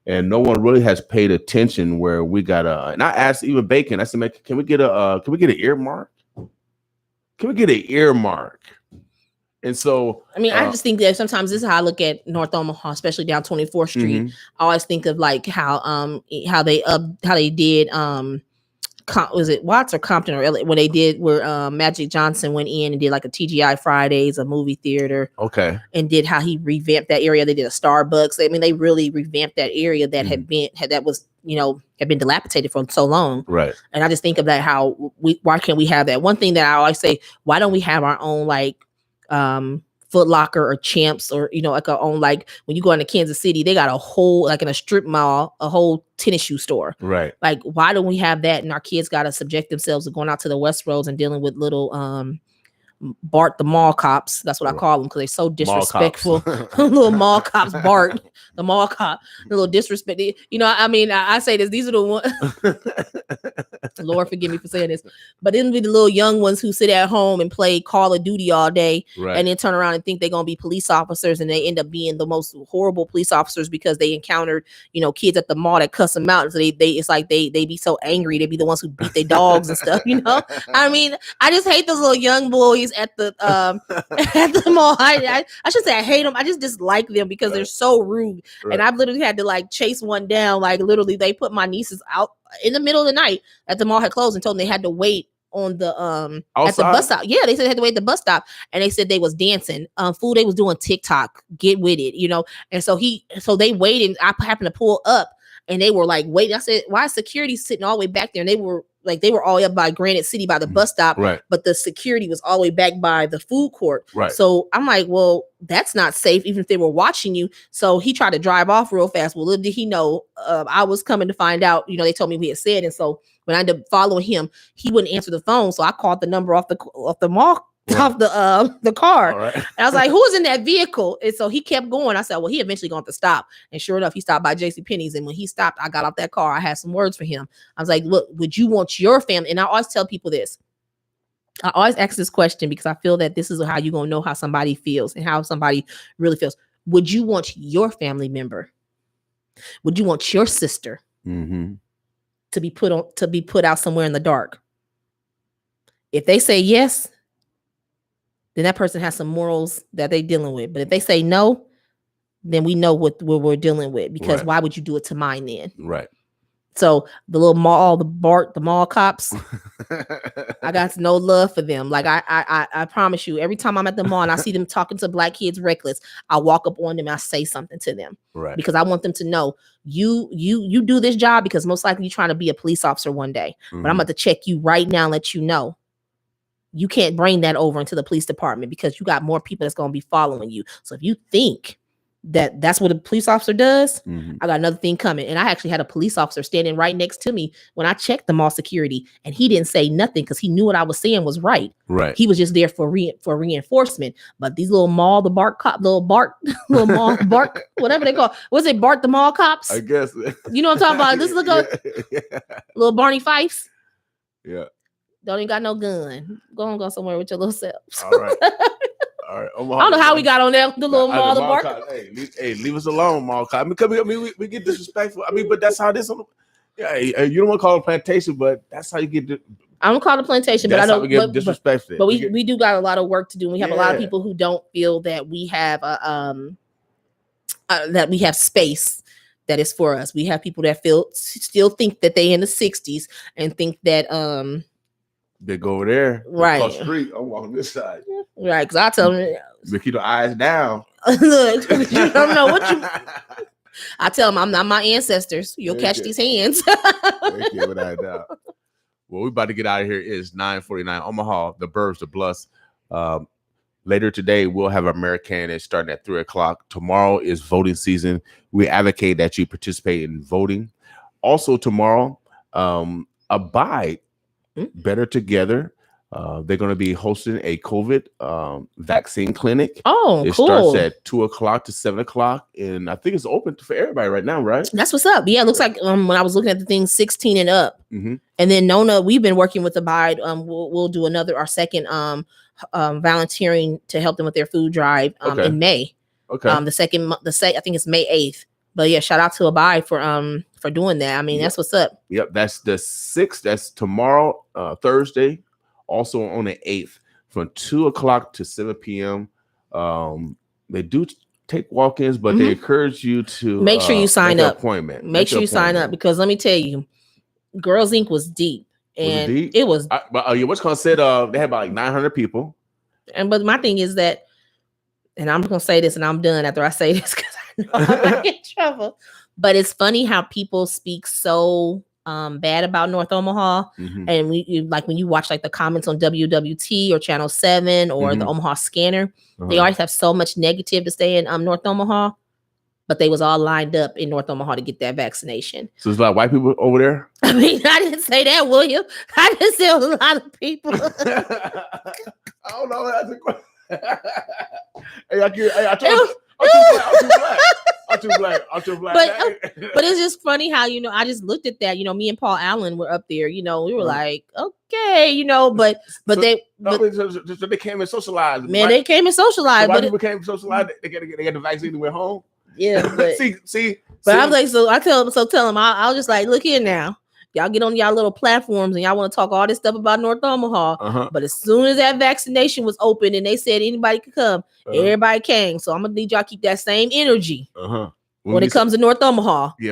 and no one really has paid attention where we got and I asked even Bacon, I said, man, can we get an earmark? Can we get an earmark? And so, I mean, I just think that sometimes this is how I look at North Omaha, especially down 24th Street. I always think of like how they did was it Watts or Compton or LA, when they did where Magic Johnson went in and did like a TGI Fridays, a movie theater. Okay. And did how he revamped that area. They did a Starbucks. I mean, they really revamped that area that had been dilapidated for so long. Right. And I just think of that why can't we have that? One thing that I always say, why don't we have our own like Foot Locker or Champs or like our own, like when you go into Kansas City, they got a whole, like in a strip mall, a whole tennis shoe store. Right. Like why don't we have that? And our kids got to subject themselves to going out to the West Roads and dealing with little Bart the mall cops. That's what I call them because they're so disrespectful. Little mall cops, Bart the mall cop, a little disrespect. I mean, I say this, these are the ones. Lord forgive me for saying this, but then be the little young ones who sit at home and play Call of Duty all day, and then turn around and think they're gonna be police officers, and they end up being the most horrible police officers because they encountered kids at the mall that cuss them out. So they it's like they be so angry, they be the ones who beat their dogs and stuff. I mean, I just hate those little young boys at the at the mall. I should say I hate them. I just dislike them because they're so rude. And I've literally had to like chase one down. Like literally, they put my nieces out in the middle of the night at the mall had closed and told them they had to wait on the at the bus stop. Yeah, they said they had to wait at the bus stop, and they said they was dancing. Fool, they was doing TikTok. Get with it, And so they waited. I happened to pull up, and they were like waiting. I said, "Why is security sitting all the way back there?" And they were all up by Granite City by the bus stop, right? But the security was all the way back by the food court, right? So I'm like, well, that's not safe, even if they were watching you. So he tried to drive off real fast. Well, little did he know I was coming to find out. They told me we had said, and so when I ended up following him, he wouldn't answer the phone. So I called the number off the mall. Right. Off the car. Right. And I was like, who's in that vehicle? And so he kept going. I said, well, he eventually going to stop. And sure enough, he stopped by JCPenney's. And when he stopped, I got off that car. I had some words for him. I was like, look, would you want your family? And I always tell people this. I always ask this question because I feel that this is how you're going to know how somebody feels and how somebody really feels. Would you want your family member? Would you want your sister to be put out somewhere in the dark? If they say yes, then that person has some morals that they're dealing with. But if they say no, then we know what we're dealing with, because why would you do it to mine then? Right. So the little mall, the mall cops, I got no love for them. Like I promise you, every time I'm at the mall and I see them talking to black kids reckless, I walk up on them and I say something to them. Right. Because I want them to know you do this job because most likely you're trying to be a police officer one day. But I'm about to check you right now and let you know. You can't bring that over into the police department because you got more people that's going to be following you. So if you think that that's what a police officer does, I got another thing coming. And I actually had a police officer standing right next to me when I checked the mall security, and he didn't say nothing because he knew what I was saying was right. Right. He was just there for reinforcement. But these little mall, the Bart cop, little mall, Bart, whatever they call, was it Bart the mall cops? I guess. You know what I'm talking about? This little Barney Fifes. Yeah. Don't even got no gun. Go somewhere with your little self. All right. All right. I don't know how we got on there. The little mall, the Bart. Hey, leave us alone, mall cop. I mean, we get disrespectful. I mean, but that's how this. Yeah, you don't want to call it a plantation, but that's how you get. I don't call it a plantation, but I don't get disrespected. But we do got a lot of work to do. We have a lot of people who don't feel that we have that we have space that is for us. We have people that still think that they in the 60s and think that they go over there, right? Across the street, I'm walking this side, right? Because I tell them, keep the eyes down. Look, you don't know what you. I tell them I'm not my ancestors. You'll catch these hands. Without doubt. Well, we about to get out of here. It's 9:49. Omaha, the Burbs, the Bluffs. Later today, we'll have our mayor candidates starting at 3:00. Tomorrow is voting season. We advocate that you participate in voting. Also tomorrow, Abide Better Together. They're going to be hosting a COVID vaccine clinic. Oh, it cool. starts at 2:00 to 7:00, and I think it's open for everybody right now, right? That's what's up. Yeah, it looks like when I was looking at the thing, 16 and up. Mm-hmm. And then Nona, we've been working with Abide. We'll do our second volunteering to help them with their food drive in May. Okay. I think it's May 8th. But yeah, shout out to Abide for doing that. I mean, that's what's up. Yep, that's the 6th. That's tomorrow, Thursday. Also on the 8th from 2:00 to 7 p.m. They do take walk-ins, but they encourage you to make sure you sign up. Appointment. Make sure you sign up, because let me tell you, Girls Inc. was deep. And it was. What's gonna said they had about like 900 people. But my thing is that, and I'm gonna say this, and I'm done after I say this because I know I'm gonna get in trouble. But it's funny how people speak so bad about North Omaha, and when you watch like the comments on WWT or Channel 7 or the Omaha Scanner, they always have so much negative to say in North Omaha, but they was all lined up in North Omaha to get that vaccination. So it's like white people over there. I mean, I didn't say that, William. I just said a lot of people. I don't know. That's a question. I told you. I'm too black. But it's just funny how, I just looked at that, me and Paul Allen were up there, we were like, okay, but they came and socialized. Man, they came and socialized. White people came and socialized. They got the vaccine and went home. Yeah, but see. But I'm like, so I tell them, I'll just like, look here now. Y'all get on y'all little platforms and y'all want to talk all this stuff about North Omaha. But as soon as that vaccination was open and they said anybody could come, everybody came. So I'm gonna need y'all to keep that same energy when it comes to North Omaha. Yeah,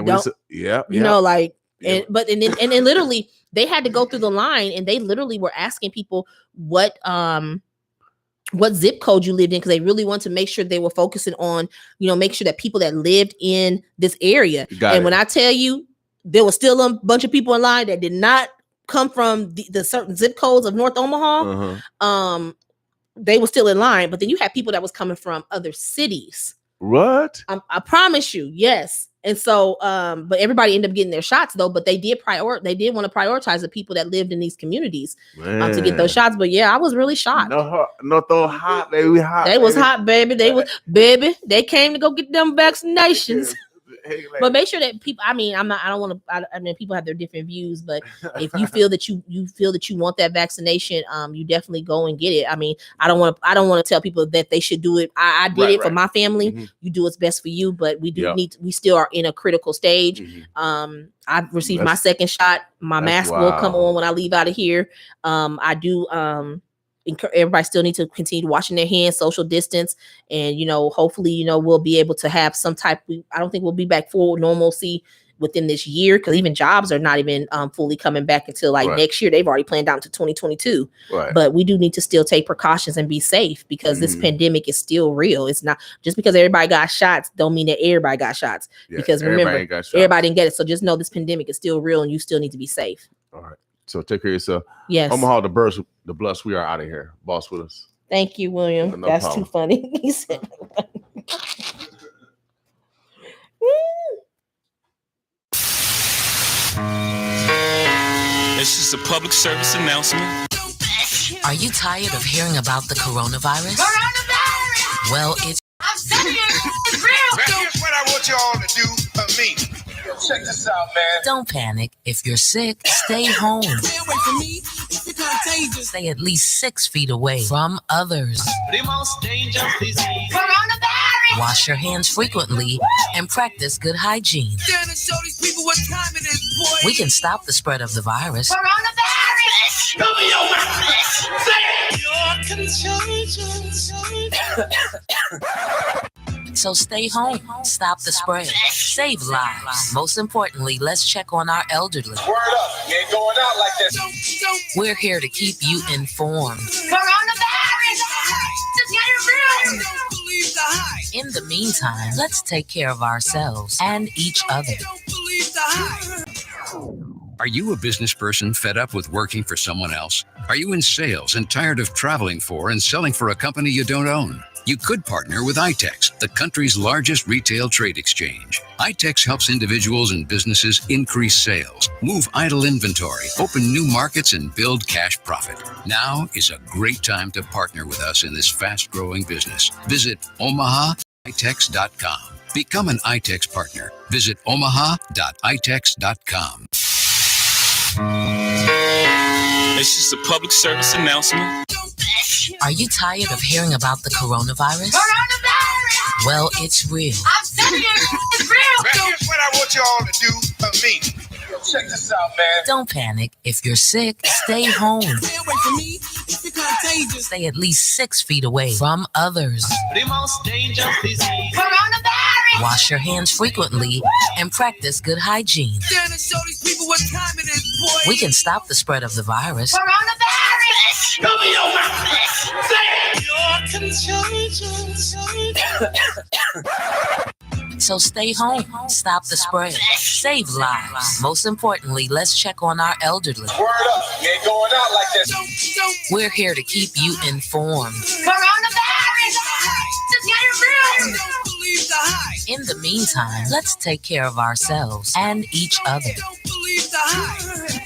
And then literally they had to go through the line and they literally were asking people what zip code you lived in, because they really want to make sure they were focusing on, make sure that people that lived in this area. When I tell you, there was still a bunch of people in line that did not come from the certain zip codes of North Omaha. They were still in line, but then you had people that was coming from other cities. What? I promise you, yes. And so, but everybody ended up getting their shots though. But they did want to prioritize the people that lived in these communities to get those shots. But yeah, I was really shocked. North hot, baby, hot. They was hot, baby. They came to go get them vaccinations. But make sure that people, people have their different views, but if you feel that you feel that you want that vaccination, you definitely go and get it. I mean, I don't want to tell people that they should do it. I did it for my family. You do what's best for you, but we we still are in a critical stage. I've received my second shot. My mask will come on when I leave out of here. I do everybody still needs to continue washing their hands, social distance, and hopefully we'll be able to have some type. I don't think we'll be back full normalcy within this year, because even jobs are not even fully coming back until next year. They've already planned out to 2022. But we do need to still take precautions and be safe, because this pandemic is still real. It's not just because everybody got shots don't mean that everybody got shots, because remember, everybody didn't get it. So just know this pandemic is still real and you still need to be safe. All right. So take care of yourself. Yes. Omaha, the Bless, we are out of here. Boss with us. Thank you, William. That's problem. Too funny. He said. It's just a public service announcement. Are you tired of hearing about the coronavirus? Well, I'm telling you, it's real. Now here's what I want you all to do for me. Check this out, man. Don't panic. If you're sick, stay home. Stay away from me. It's contagious. Stay at least 6 feet away from others. The most dangerous disease. Coronavirus. Wash your hands frequently and practice good hygiene. Show these people what time it is, boy. We can stop the spread of the virus. Coronavirus. Cover your mouth. Say it. You're contagious. So stay home, stop the spread, save lives. Most importantly, let's check on our elderly. Word up, you ain't going out like this. We're here to keep you informed. Coronavirus! Just get it real! Don't believe the hype. In the meantime, let's take care of ourselves and each other. Don't believe the hype. Are you a business person fed up with working for someone else? Are you in sales and tired of traveling for and selling for a company you don't own? You could partner with ITEX, the country's largest retail trade exchange. ITEX helps individuals and businesses increase sales, move idle inventory, open new markets, and build cash profit. Now is a great time to partner with us in this fast-growing business. Visit omahaitex.com. Become an ITEX partner. Visit omaha.itex.com. It's just a public service announcement. Are you tired of hearing about the coronavirus? Coronavirus! Well, it's real. I'm telling you, it's real. Now, here's what I want y'all to do for me. Check this out, man. Don't panic. If you're sick, stay home. Stay away from me. It's contagious. Stay at least 6 feet away from others. The most dangerous disease. Coronavirus! Wash your hands frequently and practice good hygiene. Stand and show these people what time it is, boy. We can stop the spread of the virus. Coronavirus! Show me your mouth. Say it. So stay home, stop the spread, save lives. Most importantly, let's check on our elderly. Word up. You ain't going out like this. We're here to keep you informed. Coronavirus! Just get it real. Don't believe the hype. In the meantime, let's take care of ourselves and each other. Don't believe the hype.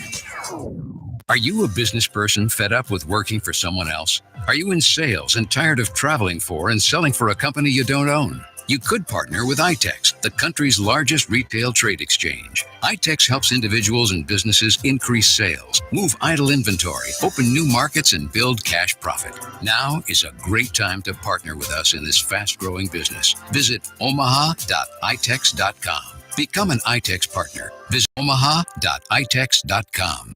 Are you a business person fed up with working for someone else? Are you in sales and tired of traveling for and selling for a company you don't own? You could partner with ITEX, the country's largest retail trade exchange. ITEX helps individuals and businesses increase sales, move idle inventory, open new markets, and build cash profit. Now is a great time to partner with us in this fast-growing business. Visit omaha.itex.com. Become an ITEX partner. Visit omaha.itex.com.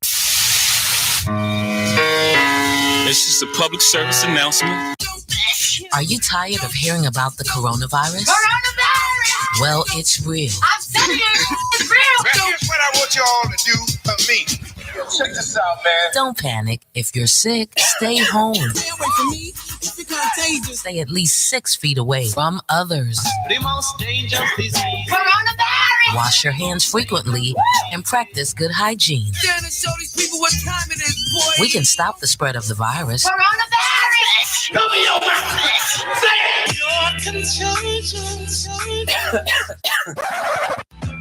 It's just a public service announcement. Are you tired of hearing about the coronavirus? Coronavirus! Well, it's real. I'm telling you, it's real. Now, here's what I want y'all to do for me. Check this out, man. Don't panic. If you're sick, stay home. Stay away from me. It's contagious. Stay at least 6 feet away from others. The most dangerous disease. Coronavirus! Wash your hands frequently and practice good hygiene. Stand and show these people what time it is, boy. We can stop the spread of the virus. Coronavirus! Show me your mouth. Say it.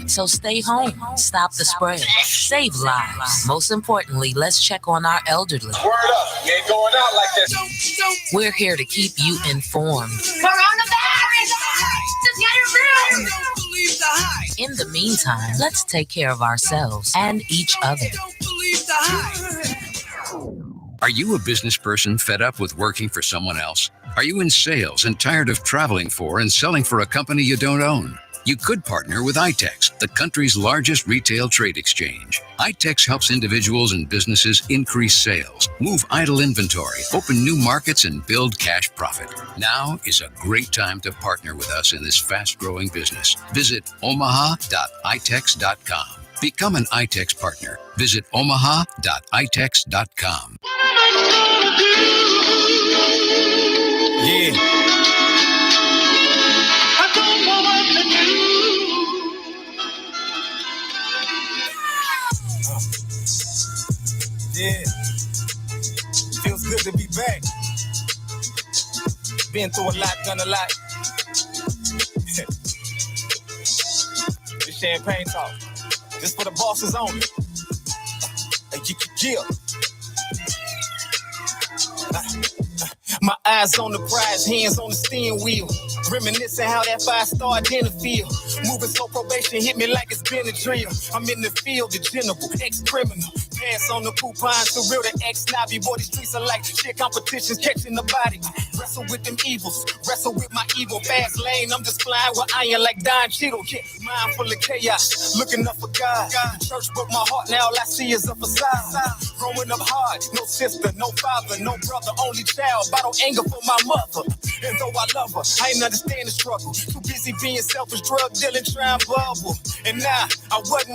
So stay home, stop the spread, save lives. Most importantly, let's check on our elderly. Word up. You ain't going out like this. We're here to keep you informed. Coronavirus! Just get it real. Don't believe the hype. In the meantime, let's take care of ourselves and each other. Don't believe the hype. Are you a business person fed up with working for someone else? Are you in sales and tired of traveling for and selling for a company you don't own? You could partner with ITEX, the country's largest retail trade exchange. ITEX helps individuals and businesses increase sales, move idle inventory, open new markets, and build cash profit. Now is a great time to partner with us in this fast-growing business. Visit omaha.itex.com. Become an ITEX partner. Visit omaha.itex.com. Yeah. I don't know what to do. Yeah. Feels good to be back. Been through a lot, done a lot. This champagne talk. This for the bosses only. Yeah. My eyes on the prize, hands on the steering wheel. Reminiscing how that 5-star dinner feel. Moving so probation hit me like it's been a drill. I'm in the field, the general, ex-criminal. Pants on the coupon, so real the ex-snobby. Boy, the streets are like shit competitions, catching the body. Wrestle with them evils, wrestle with my evil. Fast lane, I'm just flying with iron like Don Cheadle. Yeah, mind full of chaos, looking up for God. The church broke my heart, now all I see is a facade. Growing up hard, no sister, no father, no brother, only child. Bottle anger for my mother. And though I love her, I ain't understand the struggle. Too busy being selfish, drug dealing, trying bubble. And now I wasn't